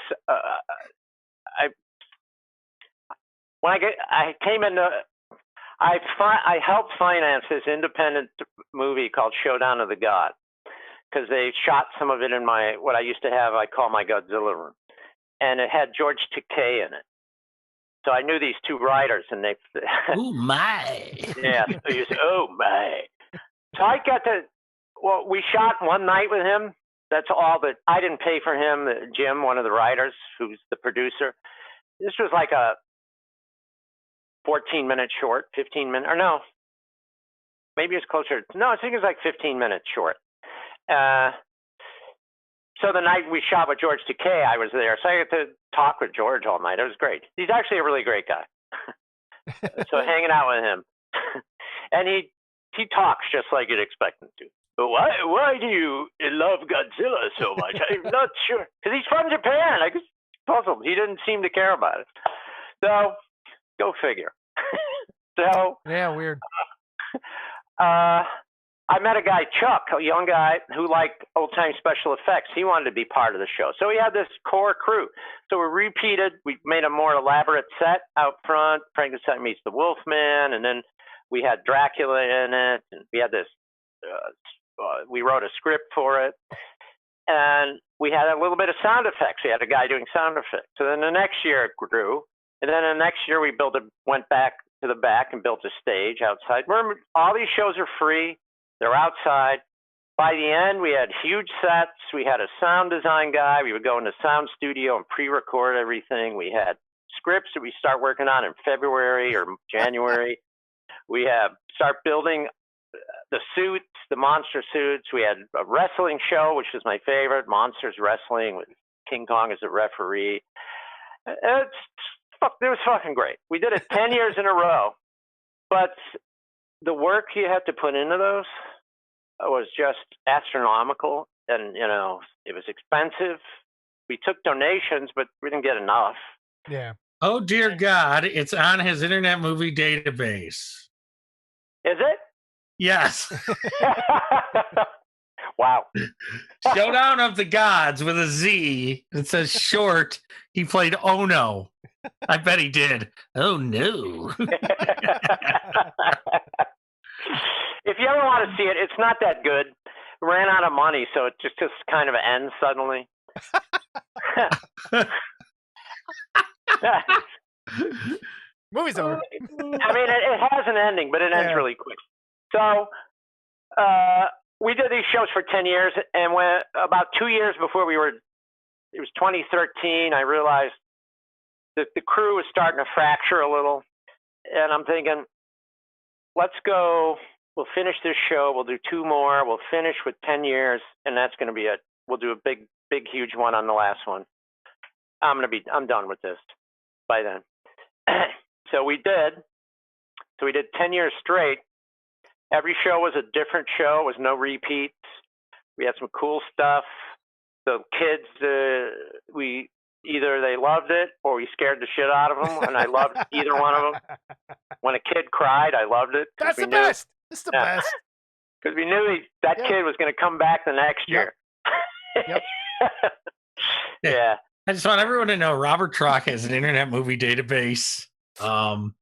I helped finance this independent movie called Showdown of the God, because they shot some of it in what I used to have. I call my Godzilla room, and it had George Takei in it. So I knew these two writers, and they. Oh my! Yeah, so you say, oh my. So I got to. Well, we shot one night with him. That's all that I didn't pay for him. Jim, one of the writers, who's the producer. This was like a 14-minute short, 15-minute, or no, maybe it's closer. No, I think it was like 15 minutes short. So the night we shot with George Takei, I was there. So I got to talk with George all night. It was great. He's actually a really great guy. So hanging out with him. And he talks just like you'd expect him to. But why do you love Godzilla so much? I'm not sure. Because he's from Japan. I was puzzled. He didn't seem to care about it. So go figure. So yeah, weird. I met a guy, Chuck, a young guy who liked old-time special effects. He wanted to be part of the show. So we had this core crew. So we repeated. We made a more elaborate set out front. Frankenstein meets the Wolfman. And then we had Dracula in it. And we had this, we wrote a script for it. And we had a little bit of sound effects. We had a guy doing sound effects. So then the next year it grew. And then the next year we went back to the back and built a stage outside. Remember, all these shows are free. They're outside. By the end, we had huge sets. We had a sound design guy. We would go into sound studio and pre-record everything. We had scripts that we start working on in February or January. We start building the suits, the monster suits. We had a wrestling show, which was my favorite, Monsters Wrestling with King Kong as a referee. It was fucking great. We did it 10 years in a row. But the work you had to put into those was just astronomical, and it was expensive. We took donations, but we didn't get enough. Yeah. Oh dear God! It's on his Internet Movie Database. Is it? Yes. Wow. Showdown of the Gods with a Z. It says short. He played Ono. I bet he did. Oh no. If you ever want to see it, it's not that good. It ran out of money, so it just kind of ends suddenly. Movie's over. I mean, it has an ending, but it ends really quick. So we did these shows for 10 years, and when about 2 years before it was 2013, I realized that the crew was starting to fracture a little, and I'm thinking, let's go. We'll finish this show. We'll do 2 more. We'll finish with 10 years, and that's going to be it. We'll do a big, huge one on the last one. I'm done with this by then. So we did 10 years straight. Every show was a different show. It was no repeats. We had some cool stuff. The kids, either they loved it or we scared the shit out of them, and I loved either one of them. When a kid cried, I loved it. That's the best. It's the best. Because we knew that kid was going to come back the next year. Yep. Yeah. I just want everyone to know Robert Troch has an Internet Movie Database. Do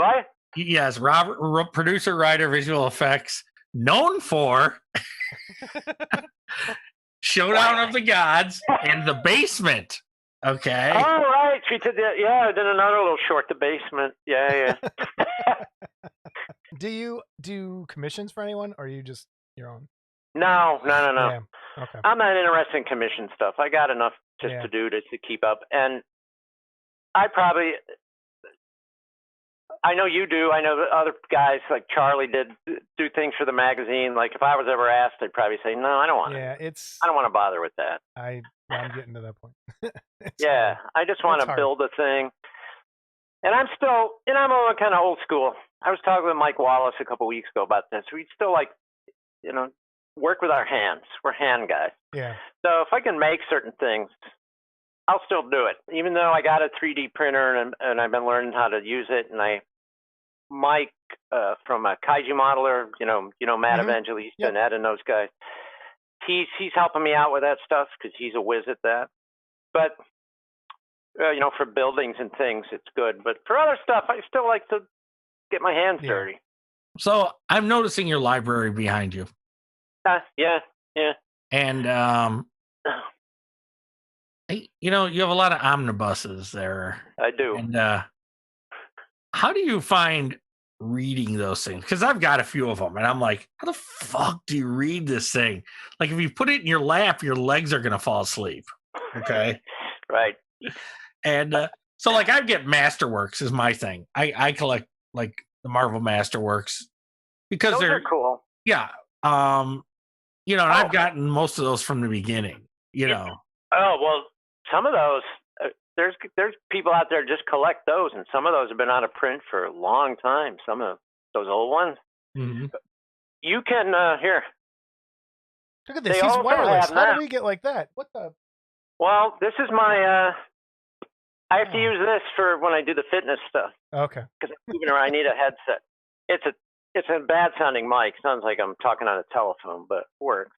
I? Yes, Robert, producer, writer, visual effects, known for Showdown of the Gods and The Basement. Okay. Oh, right. We did that. Yeah, I did another little short, The Basement. Yeah. Do you do commissions for anyone, or are you just your own? No. Yeah. Okay. I'm not interested in commission stuff. I got enough just to do to keep up. And I know you do. I know that other guys like Charlie do things for the magazine. Like if I was ever asked, I'd probably say, no, I don't want to. Yeah, I don't want to bother with that. I'm getting to that point. I just want to build a thing. And I'm kind of old school. I was talking with Mike Wallace a couple weeks ago about this. We still like, work with our hands. We're hand guys. Yeah. So if I can make certain things, I'll still do it. Even though I got a 3D printer and I've been learning how to use it. And Mike from a Kaiju Modeler, Matt Evangelista and Ed and those guys, he's helping me out with that stuff because he's a whiz at that. But for buildings and things, it's good. But for other stuff, I still like to get my hands dirty. So I'm noticing your library behind you. Yeah. And, you have a lot of omnibuses there. I do. And how do you find reading those things? Because I've got a few of them, and I'm like, how the fuck do you read this thing? Like, if you put it in your lap, your legs are going to fall asleep. Okay. Right. And so, like, I get Masterworks is my thing. I collect, like, the Marvel Masterworks because those they're are cool. Yeah. And I've gotten most of those from the beginning, Oh, well, some of those, there's people out there just collect those, and some of those have been out of print for a long time. Some of those old ones. Mm-hmm. You can, here. Look at this. He's wireless. How do we get like that? What the? Well, this is my, I have to use this for when I do the fitness stuff. Okay. Because I'm moving around, I need a headset. It's a bad sounding mic. Sounds like I'm talking on a telephone, but it works.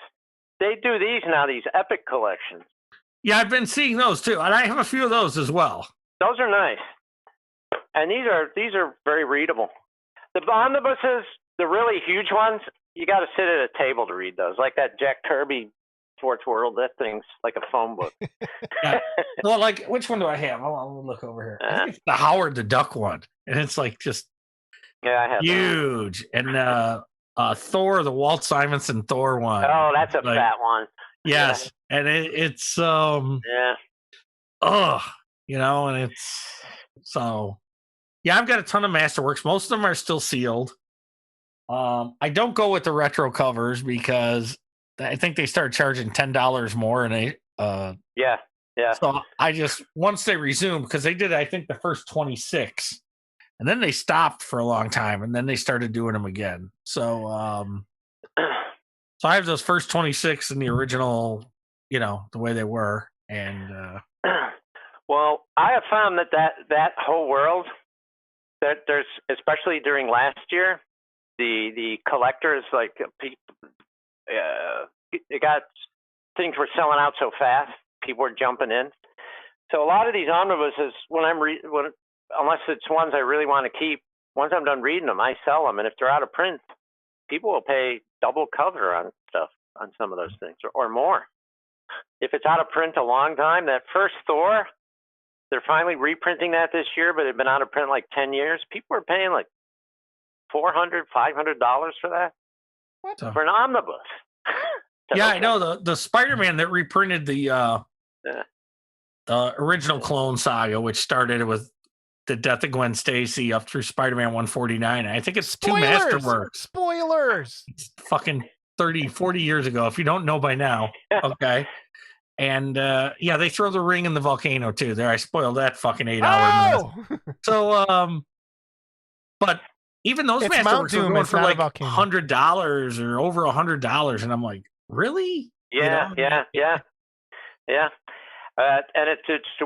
They do these now, these epic collections. Yeah, I've been seeing those too, and I have a few of those as well. Those are nice, and these are very readable. The omnibuses, the really huge ones, you got to sit at a table to read those. Like that Jack Kirby Sports World, that thing's like a phone book. Yeah. Well, like, which one do I have? I'll look over here. I think it's the Howard the Duck one, and it's like just I have huge. And Thor, the Walt Simonson Thor one. Oh, that's a fat one. Yes, yeah. And it's and it's so. Yeah, I've got a ton of Masterworks. Most of them are still sealed. I don't go with the retro covers because I think they start charging $10 more, and yeah. So I just once they resumed, because they did, I think, the first 26, and then they stopped for a long time, and then they started doing them again. So so I have those first 26 in the original, the way they were, and well, I have found that whole world, that there's, especially during last year, the collectors, like, it got, things were selling out so fast, people were jumping in. So a lot of these omnibuses, unless it's ones I really want to keep, once I'm done reading them, I sell them. And if they're out of print, people will pay double cover on stuff, on some of those things, or more. If it's out of print a long time, that first Thor, they're finally reprinting that this year, but it had been out of print like 10 years. People are paying like $400, $500 for that. What? For an omnibus. Yeah, I know the Spider-Man that reprinted the original Clone Saga, which started with the death of Gwen Stacy up through Spider-Man 149. I think it's two Masterworks. Spoilers. It's fucking 30, 40 years ago, if you don't know by now. Okay. And they throw the ring in the volcano too. There, I spoiled that fucking 8-hour minute. So but even those Masterworks were going for like $100 or over $100, and I'm like, really? Yeah. And it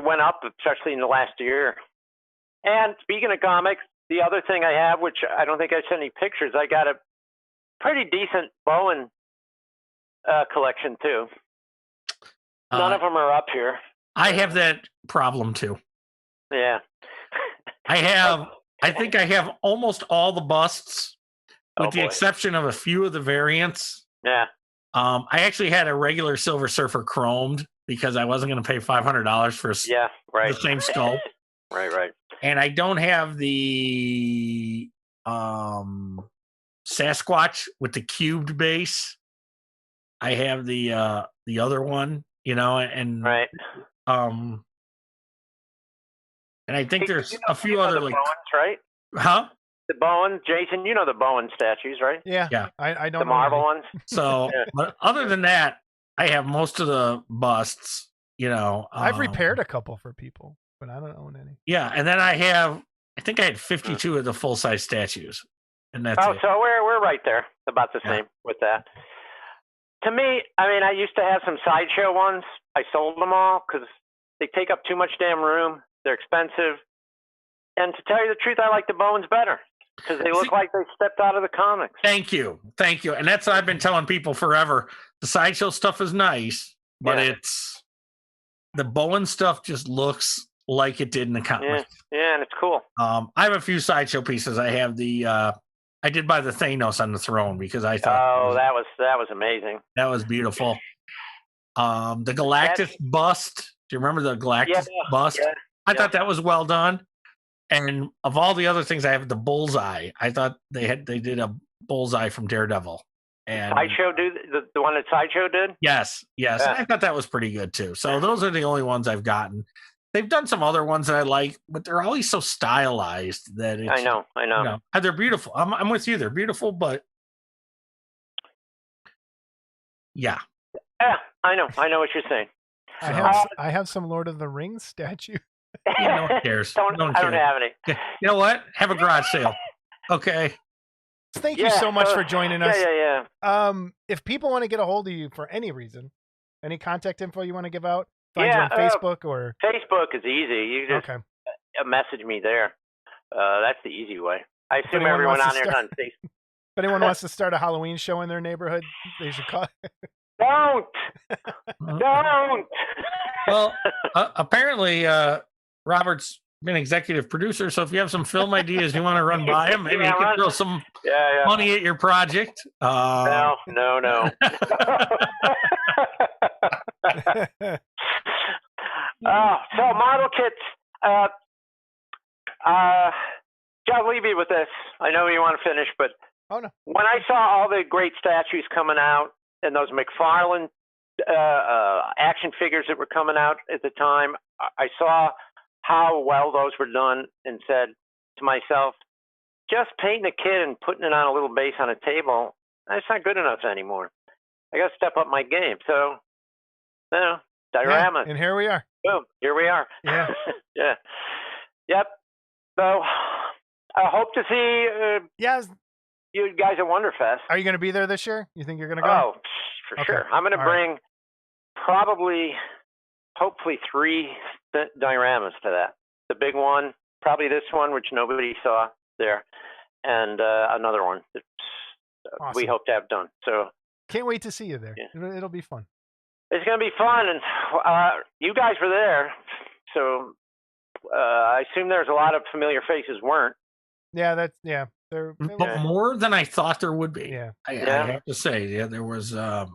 went up, especially in the last year. And speaking of comics, the other thing I have, which I don't think I sent any pictures, I got a pretty decent Bowen collection too. None of them are up here. I have that problem too. Yeah. I think I have almost all the busts, with the exception of a few of the variants. Yeah. I actually had a regular Silver Surfer chromed because I wasn't going to pay $500 for the same skull. Right. And I don't have the Sasquatch with the cubed base. I have the other one, and right. And I think there's a few other Bowens, right? Huh? The Bowen, Jason, you know the Bowen statues, right? Yeah. I don't the know Marvel any. ones. So, but other than that, I have most of the busts. I've repaired a couple for people, but I don't own any. Yeah, and then I have I think I had 52 of the full size statues, and that's it. So we're right there, about the same with that. To me, I mean, I used to have some sideshow ones. I sold them all because they take up too much damn room. They're expensive, and to tell you the truth, I like the Bowens better because they look like they stepped out of the comics. Thank you, and that's what I've been telling people forever. The sideshow stuff is nice, but it's the Bowen stuff just looks like it did in the comics. Yeah, and it's cool. I have a few sideshow pieces. I have the I did buy the Thanos on the throne because I thought that was amazing. That was beautiful. The Galactus bust. Do you remember the Galactus bust? Yeah, I thought that was well done. And of all the other things, I have the bullseye. I thought they did a bullseye from Daredevil. And Sideshow the one that Sideshow did? Yes. Yeah. I thought that was pretty good too. So those are the only ones I've gotten. They've done some other ones that I like, but they're always so stylized that it's, I know. You know, they're beautiful. I'm with you. They're beautiful, but yeah. Yeah, I know what you're saying. I have some Lord of the Rings statue. Yeah, no one cares. I don't have any. You know what? Have a garage sale. Okay. Thank you so much for joining us. Yeah. If people want to get a hold of you for any reason, any contact info you want to give out, find you on Facebook or Facebook is easy. You just message me there. That's the easy way. I assume everyone on there is on Facebook. If anyone wants to start a Halloween show in their neighborhood, they should call. Don't. Well, apparently Robert's been executive producer, so if you have some film ideas you want to run by him, maybe you can throw some money at your project. No. So model kits. I'll leave you with this. I know you want to finish, but when I saw all the great statues coming out and those McFarlane action figures that were coming out at the time, I saw how well those were done and said to myself, just painting a kid and putting it on a little base on a table, that's not good enough anymore. I got to step up my game. So, diorama. And here we are. Boom. Here we are. Yeah. Yeah. Yep. So, I hope to see you guys at Wonderfest. Are you going to be there this year? You think you're going to go? Oh, for sure. I'm going to bring hopefully 3 dioramas to that. The big one, probably this one, which nobody saw there, and another one that we hope to have done. So can't wait to see you there. Yeah. It'll be fun. It's going to be fun, and you guys were there, so I assume there's a lot of familiar faces weren't. Yeah, But more than I thought there would be. Yeah, I have to say, there was a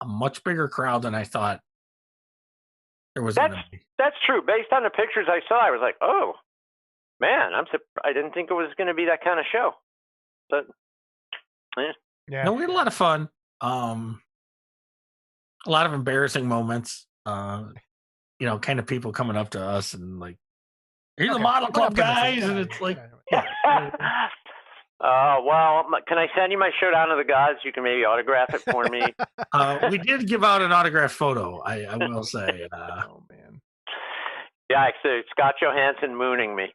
much bigger crowd than I thought there was. That's true. Based on the pictures I saw, I was like, oh man, I didn't think it was going to be that kind of show. But no, we had a lot of fun. A lot of embarrassing moments. Kind of people coming up to us and like, "You're the model club guys," and it's like, well, can I send you my shirt Down to the Gods? You can maybe autograph it for me. We did give out an autograph photo, I will say. Oh, man. Yeah, it's Scott Johansson mooning me.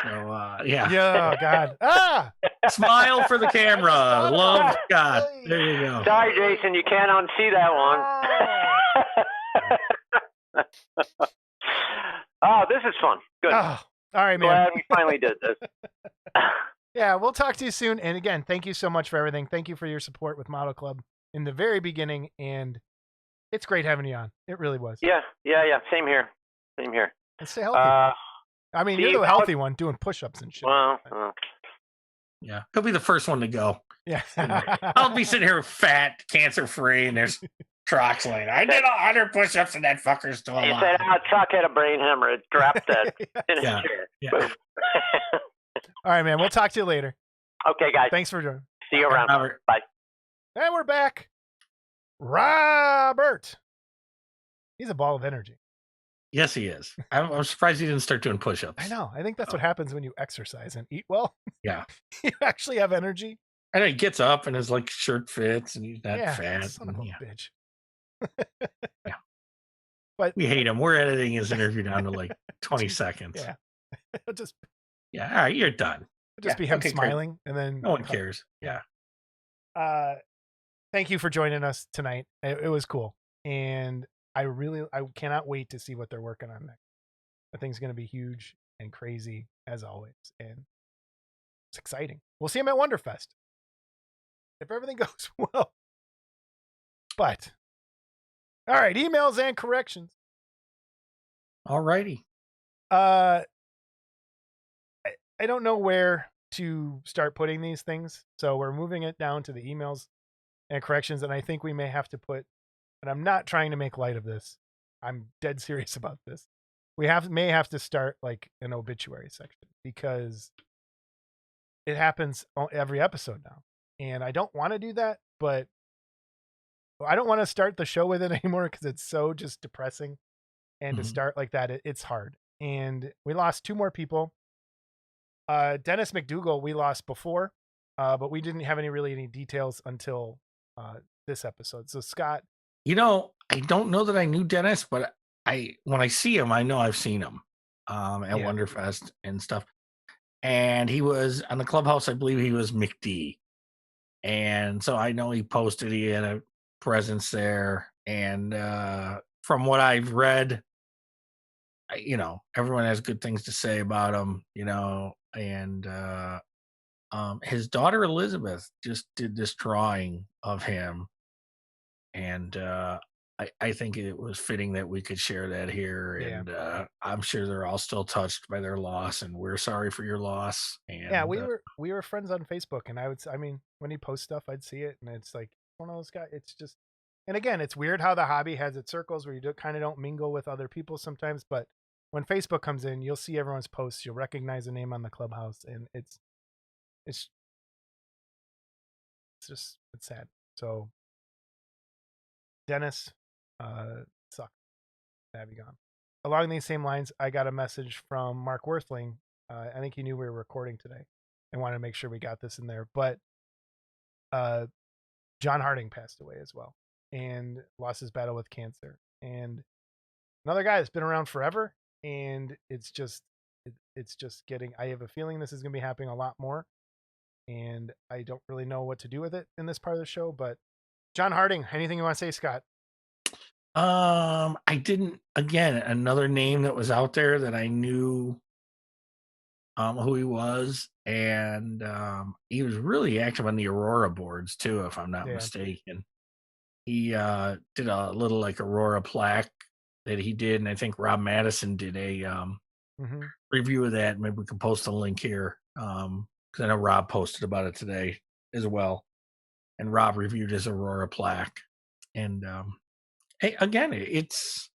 So, yeah. Yeah, God. Smile for the camera. Love Scott. There you go. Sorry, Jason, you can't unsee that one. Oh, this is fun. Good. Oh, all right, man. Glad we finally did this. Yeah, we'll talk to you soon. And again, thank you so much for everything. Thank you for your support with Model Club in the very beginning. And it's great having you on. It really was. Yeah. Same here. And stay healthy. I mean, you're the healthy one doing push-ups and shit. Well, yeah, he'll be the first one to go. Yeah. I'll be sitting here fat, cancer-free, and there's Troch saying, I did 100 push-ups and that fucker's still alive. He said, Troch had a brain hemorrhage, dropped dead in his chair. Yeah. Boom. All right, man. We'll talk to you later. Okay, guys. Thanks for joining. See you around. Robert. Bye. And we're back. Robert. He's a ball of energy. Yes, he is. I'm surprised he didn't start doing push-ups. I know. I think that's what happens when you exercise and eat well. Yeah. You actually have energy. And he gets up and his shirt fits and he's not fat. Son of a bitch. Yeah. But we hate him. We're editing his interview down to 20 seconds. Yeah. Just Yeah, all right, you're done. It'll just be him smiling, and then no one cares. Yeah. Thank you for joining us tonight. It was cool, and I cannot wait to see what they're working on next. I think it's going to be huge and crazy as always, and it's exciting. We'll see him at Wonderfest if everything goes well. But all right, emails and corrections. All righty. I don't know where to start putting these things, so we're moving it down to the emails and corrections, and I think we may have to put, and I'm not trying to make light of this, I'm dead serious about this. We may have to start like an obituary section, because it happens every episode now, and I don't want to do that, but I don't want to start the show with it anymore because it's so just depressing, and to start like that, it's hard. And we lost 2 more people. Dennis McDougal we lost before, but we didn't have any details until this episode. So Scott, I don't know that I knew Dennis, but when I see him, I know I've seen him at Wonderfest and stuff. And he was on the Clubhouse. I believe he was McD, and so I know he posted. He had a presence there, and from what I've read, everyone has good things to say about him. And his daughter Elizabeth just did this drawing of him, and I think it was fitting that we could share that here. And I'm sure they're all still touched by their loss, and we're sorry for your loss. And we were friends on Facebook, and when he posts stuff, I'd see it, and it's like one of those guys. It's just, and again, it's weird how the hobby has its circles where you kind of don't mingle with other people sometimes, but when Facebook comes in, you'll see everyone's posts, you'll recognize a name on the Clubhouse, and it's sad. So Dennis, sucked to have you gone. Along these same lines, I got a message from Mark Worthling. I think he knew we were recording today and wanted to make sure we got this in there. But John Harding passed away as well and lost his battle with cancer. And another guy that's been around forever, and it's just getting, I have a feeling this is going to be happening a lot more, and I don't really know what to do with it in this part of the show. But John Harding, anything you want to say, Scott? I didn't. Again, another name that was out there that I knew who he was, and he was really active on the Aurora boards too, if I'm not mistaken. He did a little like Aurora plaque that he did, and I think Rob Madison did a review of that. Maybe we can post a link here, because I know Rob posted about it today as well, and Rob reviewed his Aurora plaque. And hey, again, it's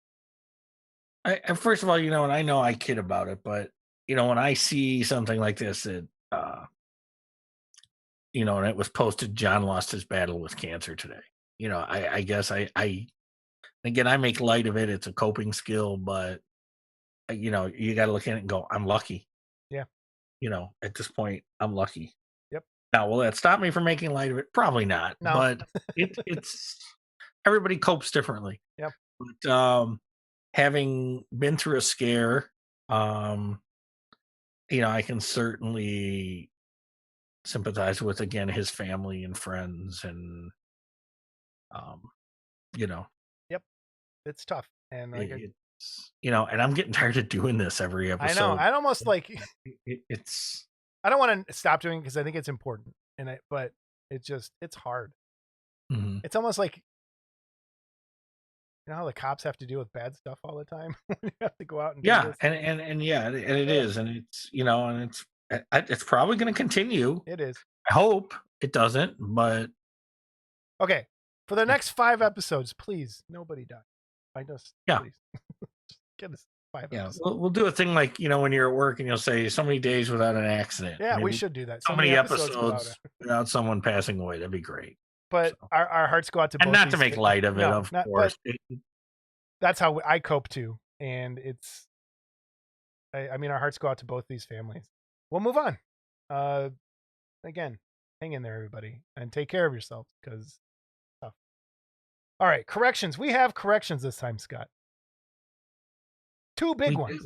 first of all, and I know I kid about it, but when I see something like this, that and it was posted, John lost his battle with cancer today. I guess I again, I make light of it. It's a coping skill, but you got to look at it and go, I'm lucky. Yeah. At this point, I'm lucky. Yep. Now, will that stop me from making light of it? Probably not. No. But it's everybody copes differently. Yep. But having been through a scare, I can certainly sympathize with, again, his family and friends, and Yep, it's tough, and and I'm getting tired of doing this every episode. I know. I'd almost like it's. I don't want to stop doing it because I think it's important, but it's hard. Mm-hmm. It's almost like how the cops have to deal with bad stuff all the time. You have to go out and do this. and it is, and it's and it's probably going to continue. It is. I hope it doesn't, but okay. For the next 5 episodes, please, nobody die. Please. Just get us 5 episodes. We'll do a thing like, when you're at work and you'll say so many days without an accident. Yeah, we should do that. So many episodes without someone passing away. That'd be great. But our hearts go out to both. And not to make light of it, of course. That's how I cope too. And it's, I mean, our hearts go out to both these families. We'll move on. Again, hang in there, everybody, and take care of yourselves, because tough. All right, corrections. We have corrections this time, Scott. 2 big ones.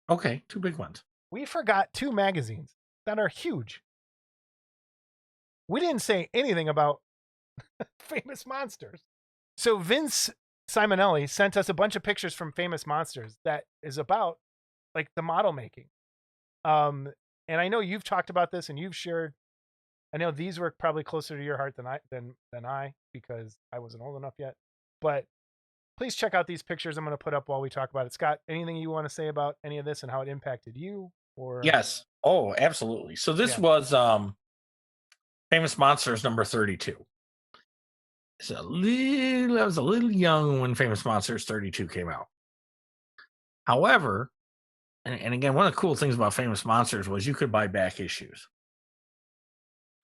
Okay, 2 big ones. we forgot 2 magazines that are huge. We didn't say anything about Famous Monsters. So Vince Simonelli sent us a bunch of pictures from Famous Monsters that is about like the model making. And I know you've talked about this and you've shared. I know these were probably closer to your heart than I because I wasn't old enough yet. But please check out these pictures I'm going to put up while we talk about it. Scott, anything you want to say about any of this and how it impacted you? Or Yes. Oh, absolutely. So this was Famous Monsters number 32. I was a little young when Famous Monsters 32 came out. However, and again, one of the cool things about Famous Monsters was you could buy back issues.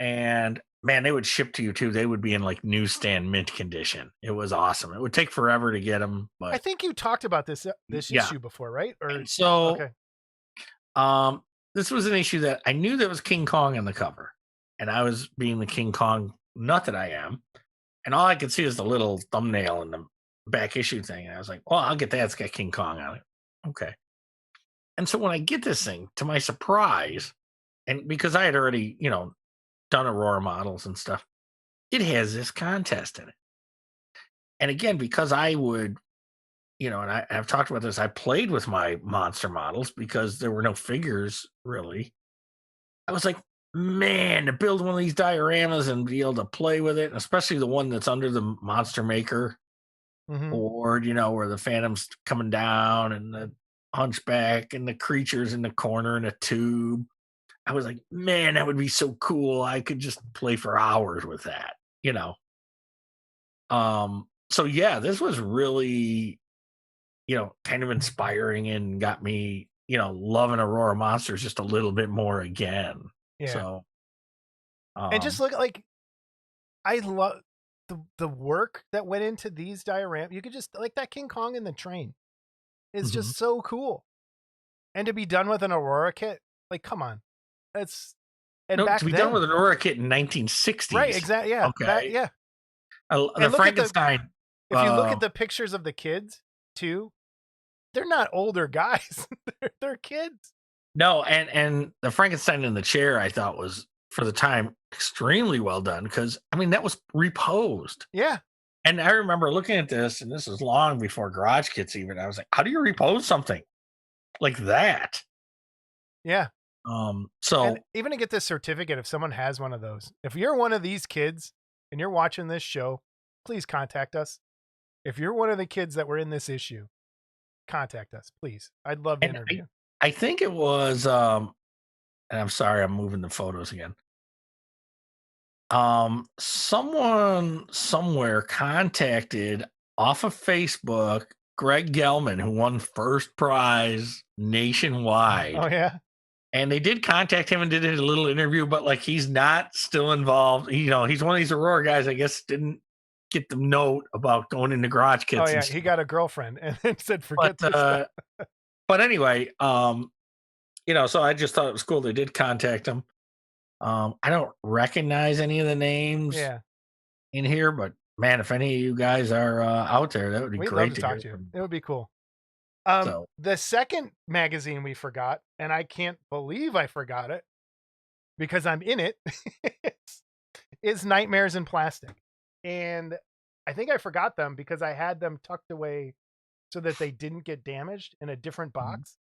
And man, they would ship to you too. They would be in like newsstand mint condition. It was awesome. It would take forever to get them, but I think you talked about this issue before, right? Or and so okay. This was an issue that I knew there was King Kong on the cover, and I was being the King Kong nut that I am, and all I could see is the little thumbnail in the back issue thing. And I was like, "Well, I'll get that. It's got King Kong on it." Okay. And so when I get this thing, to my surprise, and because I had already, done Aurora models and stuff, it has this contest in it. And again, because I would, and I've talked about this, I played with my monster models because there were no figures really. I was like, man, to build one of these dioramas and be able to play with it, especially the one that's under the Monster Maker board, where the Phantom's coming down and the Hunchback and the creatures in the corner in a tube. I was like, man, that would be so cool. I could just play for hours with that, So yeah, this was really, kind of inspiring and got me, loving Aurora Monsters just a little bit more again. Yeah. So, and just look like, I love the work that went into these dioramas. You could just like that King Kong in the train. It's just so cool. And to be done with an Aurora kit, like, come on. Back to be then, done with an Aurora kit in 1960s. Right, exactly. Yeah. Okay. And the Frankenstein. If you look at the pictures of the kids too, they're not older guys. they're kids. No, and the Frankenstein in the chair, I thought was, for the time, extremely well done because, that was reposed. Yeah. And I remember looking at this, and this is long before Garage Kits even. I was like, how do you repose something like that? Yeah. So and even to get this certificate, if someone has one of those, if you're one of these kids and you're watching this show, please contact us. If you're one of the kids that were in this issue, contact us, please. I'd love to interview. I think it was, and I'm sorry, I'm moving the photos again. Someone somewhere contacted off of Facebook Greg Gelman, who won first prize nationwide. Oh yeah. And they did contact him and did a little interview, but like he's not still involved. He's one of these Aurora guys, I guess, didn't get the note about going into Garage Kits. Oh yeah, he got a girlfriend and then said, forget this stuff. But anyway, so I just thought it was cool. They did contact him. I don't recognize any of the names in here, but man, if any of you guys are out there, that would be great love to talk to you. It would be cool. The second magazine we forgot, and I can't believe I forgot it because I'm in it, is Nightmares in Plastic. And I think I forgot them because I had them tucked away so that they didn't get damaged in a different box.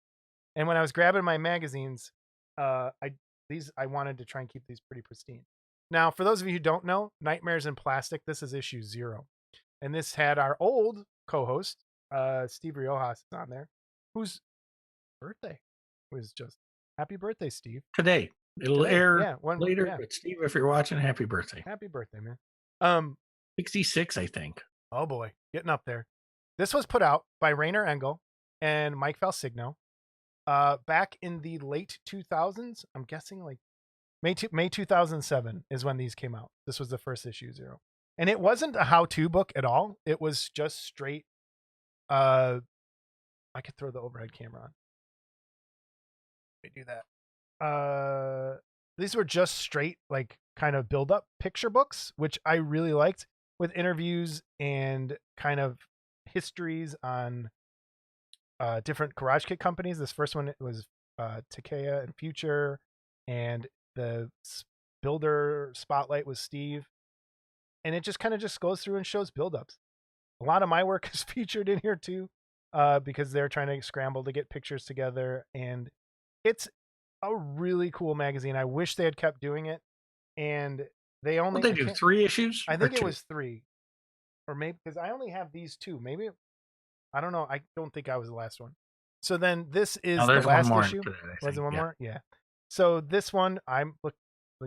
And when I was grabbing my magazines, I wanted to try and keep these pretty pristine. Now, for those of you who don't know, Nightmares in Plastic, this is issue 0. And this had our old co-host, Steve Riojas, is on there, whose birthday was just happy birthday, Steve. Today. It'll air later. Yeah. But Steve, if you're watching, happy birthday. Happy birthday, man. 66, I think. Oh boy, getting up there. This was put out by Rainer Engel and Mike Falsigno back in the late 2000s. I'm guessing like May 2007 is when these came out. This was the first issue 0. And it wasn't a how-to book at all. It was just straight. I could throw the overhead camera on. Let me do that. These were just straight, like, kind of build-up picture books, which I really liked, with interviews and kind of histories on different Garage Kit companies. This first one was Takea and Future, and the builder spotlight was Steve. And it just kind of just goes through and shows buildups. A lot of my work is featured in here too, because they're trying to scramble to get pictures together. And it's a really cool magazine. I wish they had kept doing it. And they only What they do 3 issues? I or think it 2? was 3, or maybe because I only have these 2. Maybe I don't know. I don't think I was the last one. So then this is No, the there's last one more issue. after that, I Was it think, one yeah. more? Yeah. So this one, look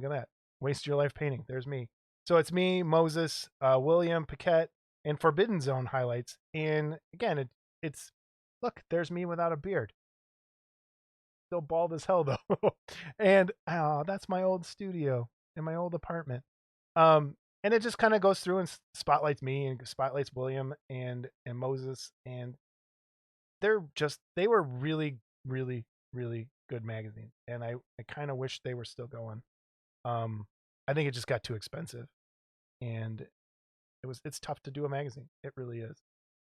at that. Waste Your Life painting. There's me. So it's me, Moses, William, Paquette, and Forbidden Zone highlights. And again, it's look, there's me without a beard. Still bald as hell though. And that's my old studio in my old apartment. And it just kind of goes through and spotlights me and spotlights William and Moses, and they were really, really, really good magazines. And I kind of wish they were still going. I think it just got too expensive, and it's tough to do a magazine. It really is.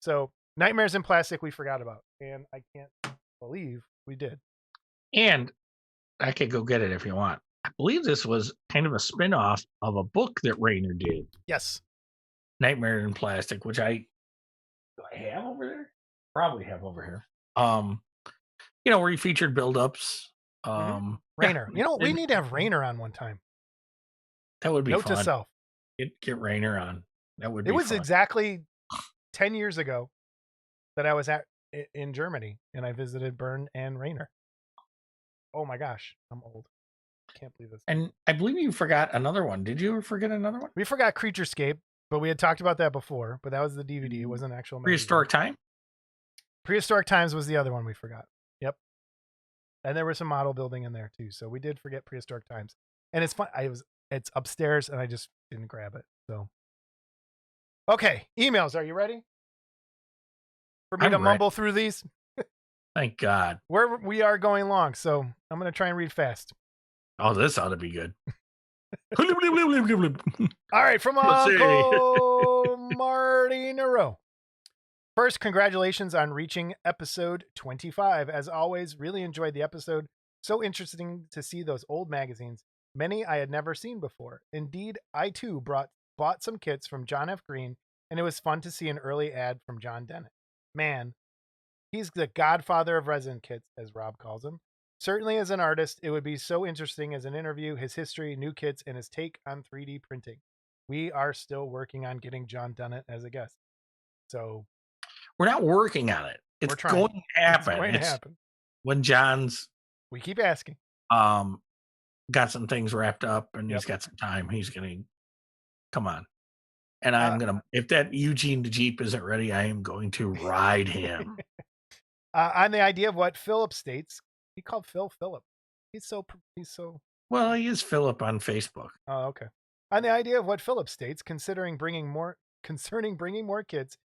So Nightmares in Plastic we forgot about, and I can't believe we did. And I could go get it if you want. I believe this was kind of a spin-off of a book that Rayner did, Yes. Nightmare in Plastic, which do I have over there? Probably have over here. Where he featured build-ups. Rayner. Yeah, We need to have Rayner on one time. That would be Note fun. to self. Get Rayner on. That would be It was fun. exactly 10 years ago that I was in Germany, and I visited Bern and Rayner. Oh my gosh, I'm old. Can't believe this. And I believe you forgot another one. Did you forget another one? We forgot Creaturescape, but we had talked about that before. But that was the DVD. It wasn't actual magazine. Prehistoric Time? Prehistoric Times was the other one we forgot. Yep. And there was some model building in there too. So we did forget Prehistoric Times. And it's fun. It's upstairs and I just didn't grab it. So okay. Emails. Are you ready? For me to mumble through these? Thank God. We are going long, so I'm going to try and read fast. Oh, this ought to be good. All right, from Uncle Marty Nero. First, congratulations on reaching episode 25. As always, really enjoyed the episode. So interesting to see those old magazines, many I had never seen before. Indeed, I too bought some kits from John F. Green, and it was fun to see an early ad from John Dennett. Man, he's the godfather of resin kits, as Rob calls him. Certainly as an artist, it would be so interesting as an interview, his history, new kits, and his take on 3D printing. We are still working on getting John Dennett as a guest. So we're not working on it. It's going to happen. It's going to happen. When John's we keep asking. Got some things wrapped up and he's got some time. He's gonna come on. And I'm gonna if that Eugene the Jeep isn't ready, I am going to ride him. On the idea of what Philip states, he called Phil Philip. He's so well, he is Philip on Facebook. Oh, okay. On the idea of what Philip states, concerning bringing more kids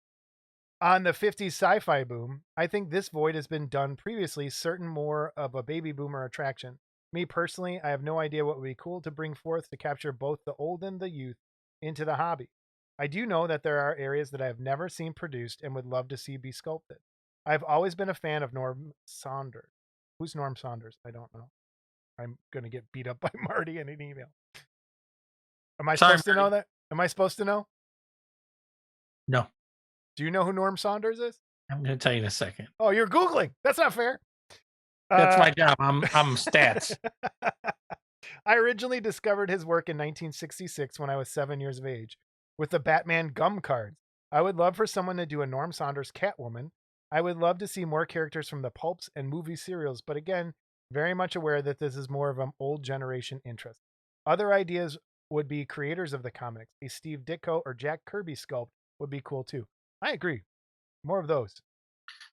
on the 50s sci-fi boom, I think this void has been done previously, certain more of a baby boomer attraction. Me personally, I have no idea what would be cool to bring forth to capture both the old and the youth into the hobby. I do know that there are areas that I have never seen produced and would love to see be sculpted. I've always been a fan of Norm Saunders. Who's Norm Saunders? I don't know. I'm going to get beat up by Marty in an email. Am I supposed to know that? Am I supposed to know? No. Do you know who Norm Saunders is? I'm going to tell you in a second. Oh, you're Googling. That's not fair. That's my job. I'm stats. I originally discovered his work in 1966 when I was 7 years of age with the Batman gum cards. I would love for someone to do a Norm Saunders Catwoman. I would love to see more characters from the pulps and movie serials, but again, very much aware that this is more of an old generation interest. Other ideas would be creators of the comics. A Steve Ditko or Jack Kirby sculpt would be cool too. I agree. More of those.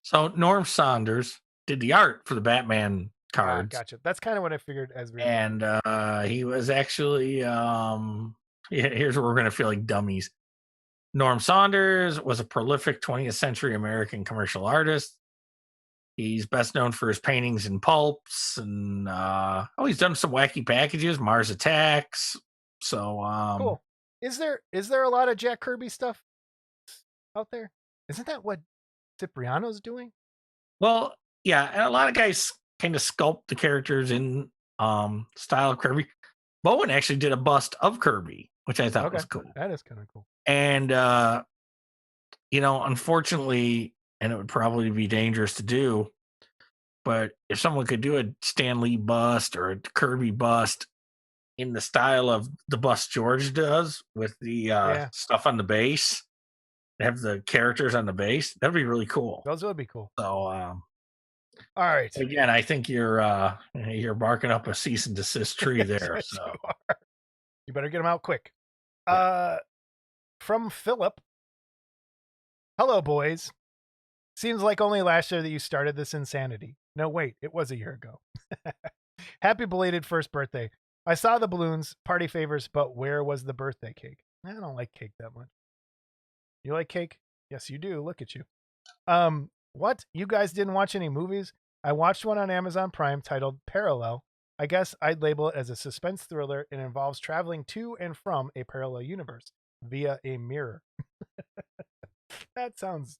So Norm Saunders did the art for the Batman cards. Gotcha. That's kind of what I figured as we and he was actually here's where we're going to feel like dummies. Norm Saunders was a prolific 20th century American commercial artist. He's best known for his paintings in pulps and he's done some wacky packages, Mars Attacks. So cool. Is there a lot of Jack Kirby stuff out there? Isn't that what Cipriano's doing? Well, yeah, and a lot of guys kind of sculpt the characters in style of Kirby. Bowen actually did a bust of Kirby, which I thought was cool. That is kind of cool. And unfortunately, and it would probably be dangerous to do, but if someone could do a Stan Lee bust or a Kirby bust in the style of the bust George does with the stuff on the base, have the characters on the base, that'd be really cool. Those would be cool. So all right. Again, I think you're barking up a cease and desist tree there. Yes, So you better get them out quick. Yeah. From Philip. Hello, boys. Seems like only last year that you started this insanity. No, wait, it was a year ago. Happy belated first birthday. I saw the balloons, party favors, but where was the birthday cake? I don't like cake that much. You like cake? Yes, you do. Look at you. What? You guys didn't watch any movies? I watched one on Amazon Prime titled Parallel. I guess I'd label it as a suspense thriller. It involves traveling to and from a parallel universe via a mirror. That sounds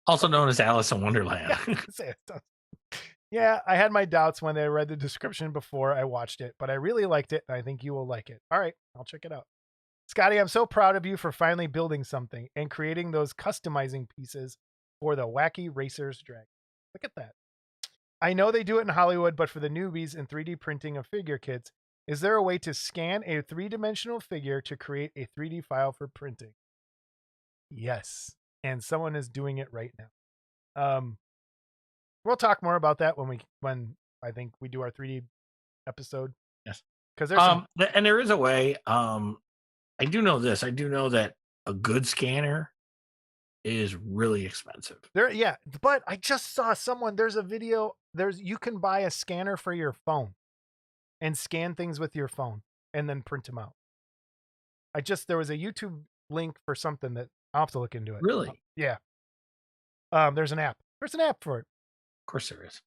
also known as Alice in Wonderland. Yeah, I had my doubts when I read the description before I watched it, but I really liked it, and I think you will like it. All right, I'll check it out. Scotty, I'm so proud of you for finally building something and creating those customizing pieces for the Wacky Racers Dragon. Look at that. I know they do it in Hollywood, but for the newbies in 3D printing of figure kits, is there a way to scan a three-dimensional figure to create a 3D file for printing? Yes, and someone is doing it right now. We'll talk more about that when I think we do our 3D episode. Yes, because there's and there is a way. I do know this. I do know that a good scanner is really expensive. But I just saw someone. There's a video. You can buy a scanner for your phone and scan things with your phone and then print them out. There was a YouTube link for something that I'll have to look into it. Really? Yeah. There's an app. There's an app for it. Of course there is.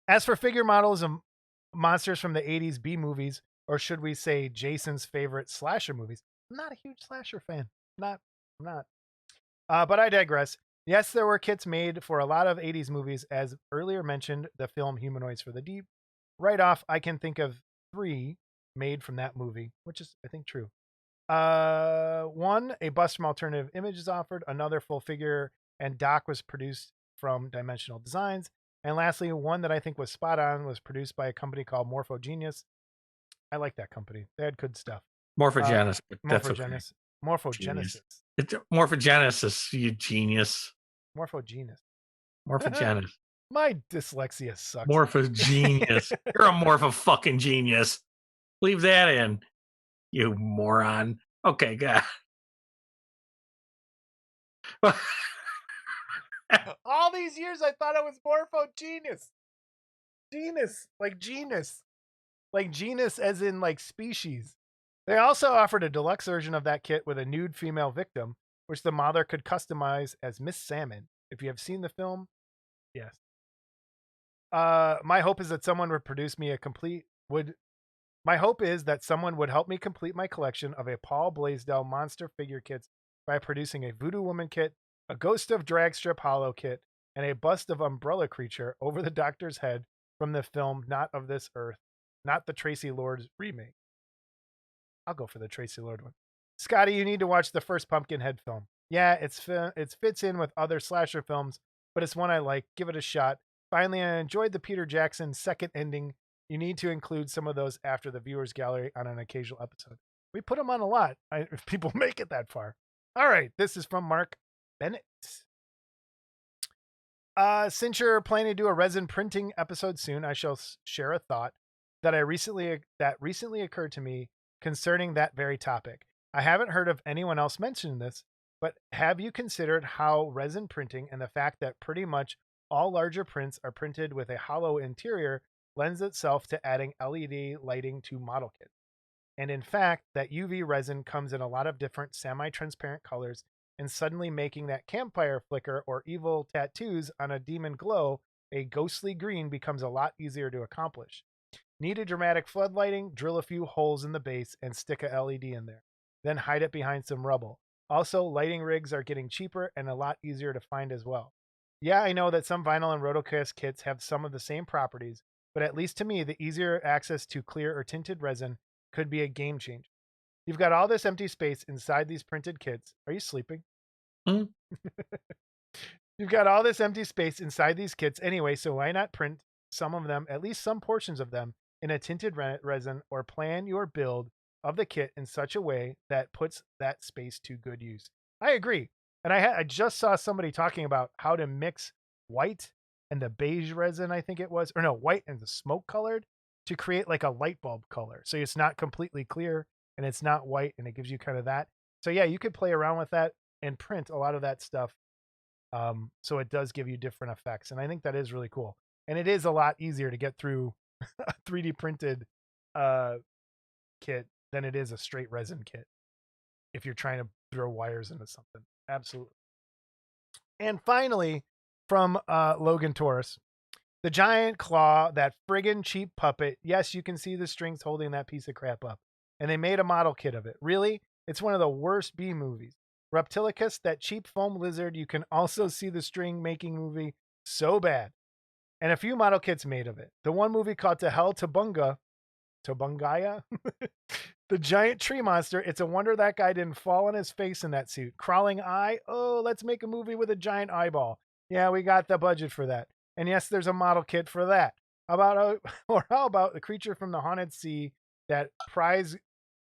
As for figure models of monsters from the 80s B movies, or should we say Jason's favorite slasher movies? I'm not a huge slasher fan. I'm not. But I digress. Yes, there were kits made for a lot of 80s movies, as earlier mentioned, the film Humanoids for the Deep. Right off, I can think of 3 made from that movie, which is, I think, true. 1, a bust from Alternative Images offered. Another full figure and dock was produced from Dimensional Designs. And lastly, one that I think was spot on was produced by a company called Morphogenius. I like that company. They had good stuff. Morphogenesis. Morphogenesis. Morphogenesis. It's Morphogenesis, you genius. Morphogenus. Morphogenesis. My dyslexia sucks. Morphogenius. You're a morpho fucking genius. Leave that in, you moron. Okay, God. All these years I thought it was Morphogenius. Genus. Like genus as in like species. They also offered a deluxe version of that kit with a nude female victim, which the modder could customize as Miss Salmon. If you have seen the film, yes. My hope is that someone would produce me My hope is that someone would help me complete my collection of a Paul Blaisdell monster figure kits by producing a Voodoo Woman kit, a Ghost of Dragstrip Hollow kit, and a bust of Umbrella Creature over the Doctor's head from the film Not of This Earth, not the Tracy Lord remake. I'll go for the Tracy Lord one. Scotty, you need to watch the first Pumpkinhead film. Yeah, it fits in with other slasher films, but it's one I like. Give it a shot. Finally, I enjoyed the Peter Jackson second ending. You need to include some of those after the viewers gallery on an occasional episode. We put them on a lot if people make it that far. All right, this is from Mark Bennett. Since you're planning to do a resin printing episode soon, I shall share a thought that recently occurred to me concerning that very topic. I haven't heard of anyone else mention this, but have you considered how resin printing and the fact that pretty much all larger prints are printed with a hollow interior lends itself to adding LED lighting to model kits? And in fact, that UV resin comes in a lot of different semi-transparent colors, and suddenly making that campfire flicker or evil tattoos on a demon glow a ghostly green becomes a lot easier to accomplish. Need a dramatic flood lighting, drill a few holes in the base and stick a LED in there. Then hide it behind some rubble. Also, lighting rigs are getting cheaper and a lot easier to find as well. Yeah, I know that some vinyl and rotocast kits have some of the same properties, but at least to me, the easier access to clear or tinted resin could be a game changer. You've got all this empty space inside these printed kits. Are you sleeping? Hmm? You've got all this empty space inside these kits anyway, so why not print some of them, at least some portions of them, in a tinted resin, or plan your build of the kit in such a way that puts that space to good use. I agree. And I just saw somebody talking about how to mix white and the beige resin, I think it was, or no, white and the smoke colored to create like a light bulb color. So it's not completely clear and it's not white, and it gives you kind of that. So yeah, you could play around with that and print a lot of that stuff. So it does give you different effects. And I think that is really cool. And it is a lot easier to get through a 3D printed kit than it is a straight resin kit if you're trying to throw wires into something. Absolutely. And finally, from Logan Taurus, the giant claw, that friggin' cheap puppet. Yes, you can see the strings holding that piece of crap up. And they made a model kit of it. Really? It's one of the worst B movies. Reptilicus, that cheap foam lizard. You can also see the string making movie. So bad. And a few model kits made of it. The one movie called To Hell Tobungaya, the giant tree monster. It's a wonder that guy didn't fall on his face in that suit. Crawling eye. Oh, let's make a movie with a giant eyeball. Yeah, we got the budget for that. And yes, there's a model kit for that. How about the creature from the haunted sea that prize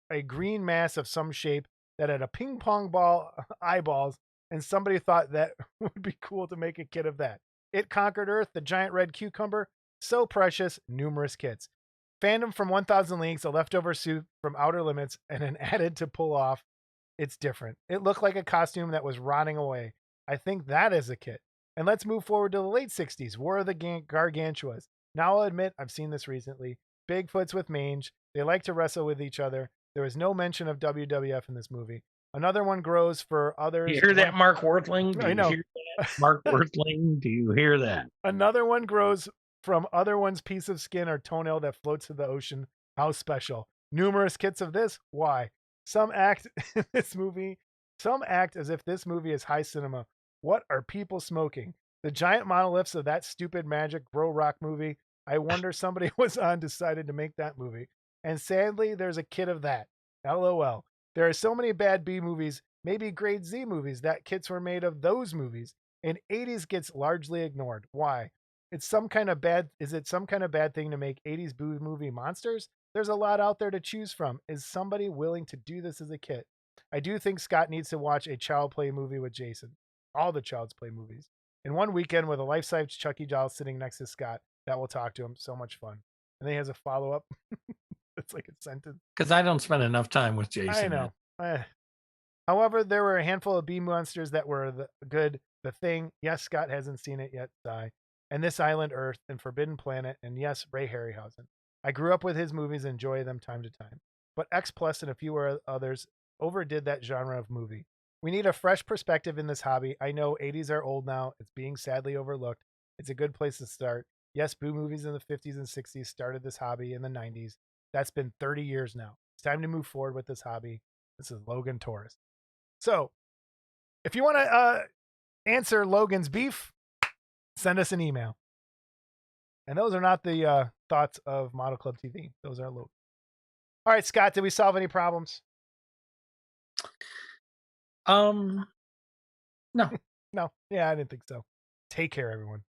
a green mass of some shape that had a ping pong ball eyeballs, and somebody thought that would be cool to make a kit of that. It Conquered Earth, the giant red cucumber. So precious, numerous kits. Fandom from 1000 Leagues, a leftover suit from Outer Limits, and an added to pull off. It's different. It looked like a costume that was rotting away. I think that is a kit. And let's move forward to the late 60s, War of the Gargantuas. Now I'll admit, I've seen this recently. Bigfoots with mange. They like to wrestle with each other. There was no mention of WWF in this movie. Another one grows for others. You hear that, Mark Worthling? I know. Hear that? Mark Worthling, do you hear that? Another one grows from other one's piece of skin or toenail that floats to the ocean. How special. Numerous kits of this. Why? Some act in this movie. Some act as if this movie is high cinema. What are people smoking? The giant monoliths of that stupid magic bro rock movie. I wonder somebody was on decided to make that movie. And sadly, there's a kit of that. LOL. There are so many bad B movies, maybe grade Z movies, that kits were made of those movies. And 80s gets largely ignored. Why? Is it some kind of bad thing to make 80s boo movie monsters? There's a lot out there to choose from. Is somebody willing to do this as a kit? I do think Scott needs to watch a Child Play movie with Jason. All the Child's Play movies. In one weekend with a life-size Chucky doll sitting next to Scott. That will talk to him. So much fun. And then he has a follow-up. It's like a sentence. Because I don't spend enough time with I Jason. know. However, there were a handful of B monsters that were good. The Thing. Yes, Scott hasn't seen it yet. Sigh. And This Island Earth and Forbidden Planet. And yes, Ray Harryhausen. I grew up with his movies and enjoy them time to time. But X Plus and a few others overdid that genre of movie. We need a fresh perspective in this hobby. I know 80s are old now. It's being sadly overlooked. It's a good place to start. Yes, boo movies in the 50s and 60s started this hobby in the 90s. That's been 30 years now. It's time to move forward with this hobby. This is Logan Taurus. So, if you want to answer Logan's beef, send us an email. And those are not the thoughts of Model Club TV. Those are Logan. All right, Scott, did we solve any problems? No. No. Yeah, I didn't think so. Take care, everyone.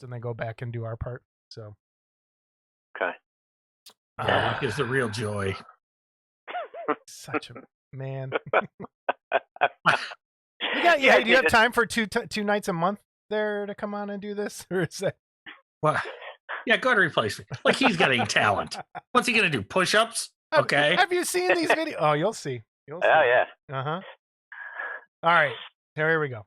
and then go back and do our part. So. Okay. Yeah, that gives the real joy. Such a man. We got, yeah. Do you have time for two nights a month there to come on and do this, or is that? Well, yeah, go ahead and replace me. Like he's got any talent. What's he gonna do? Push-ups? Okay. Have you seen these videos? Oh, you'll see. You'll see. Oh yeah. Uh huh. All right. Here we go.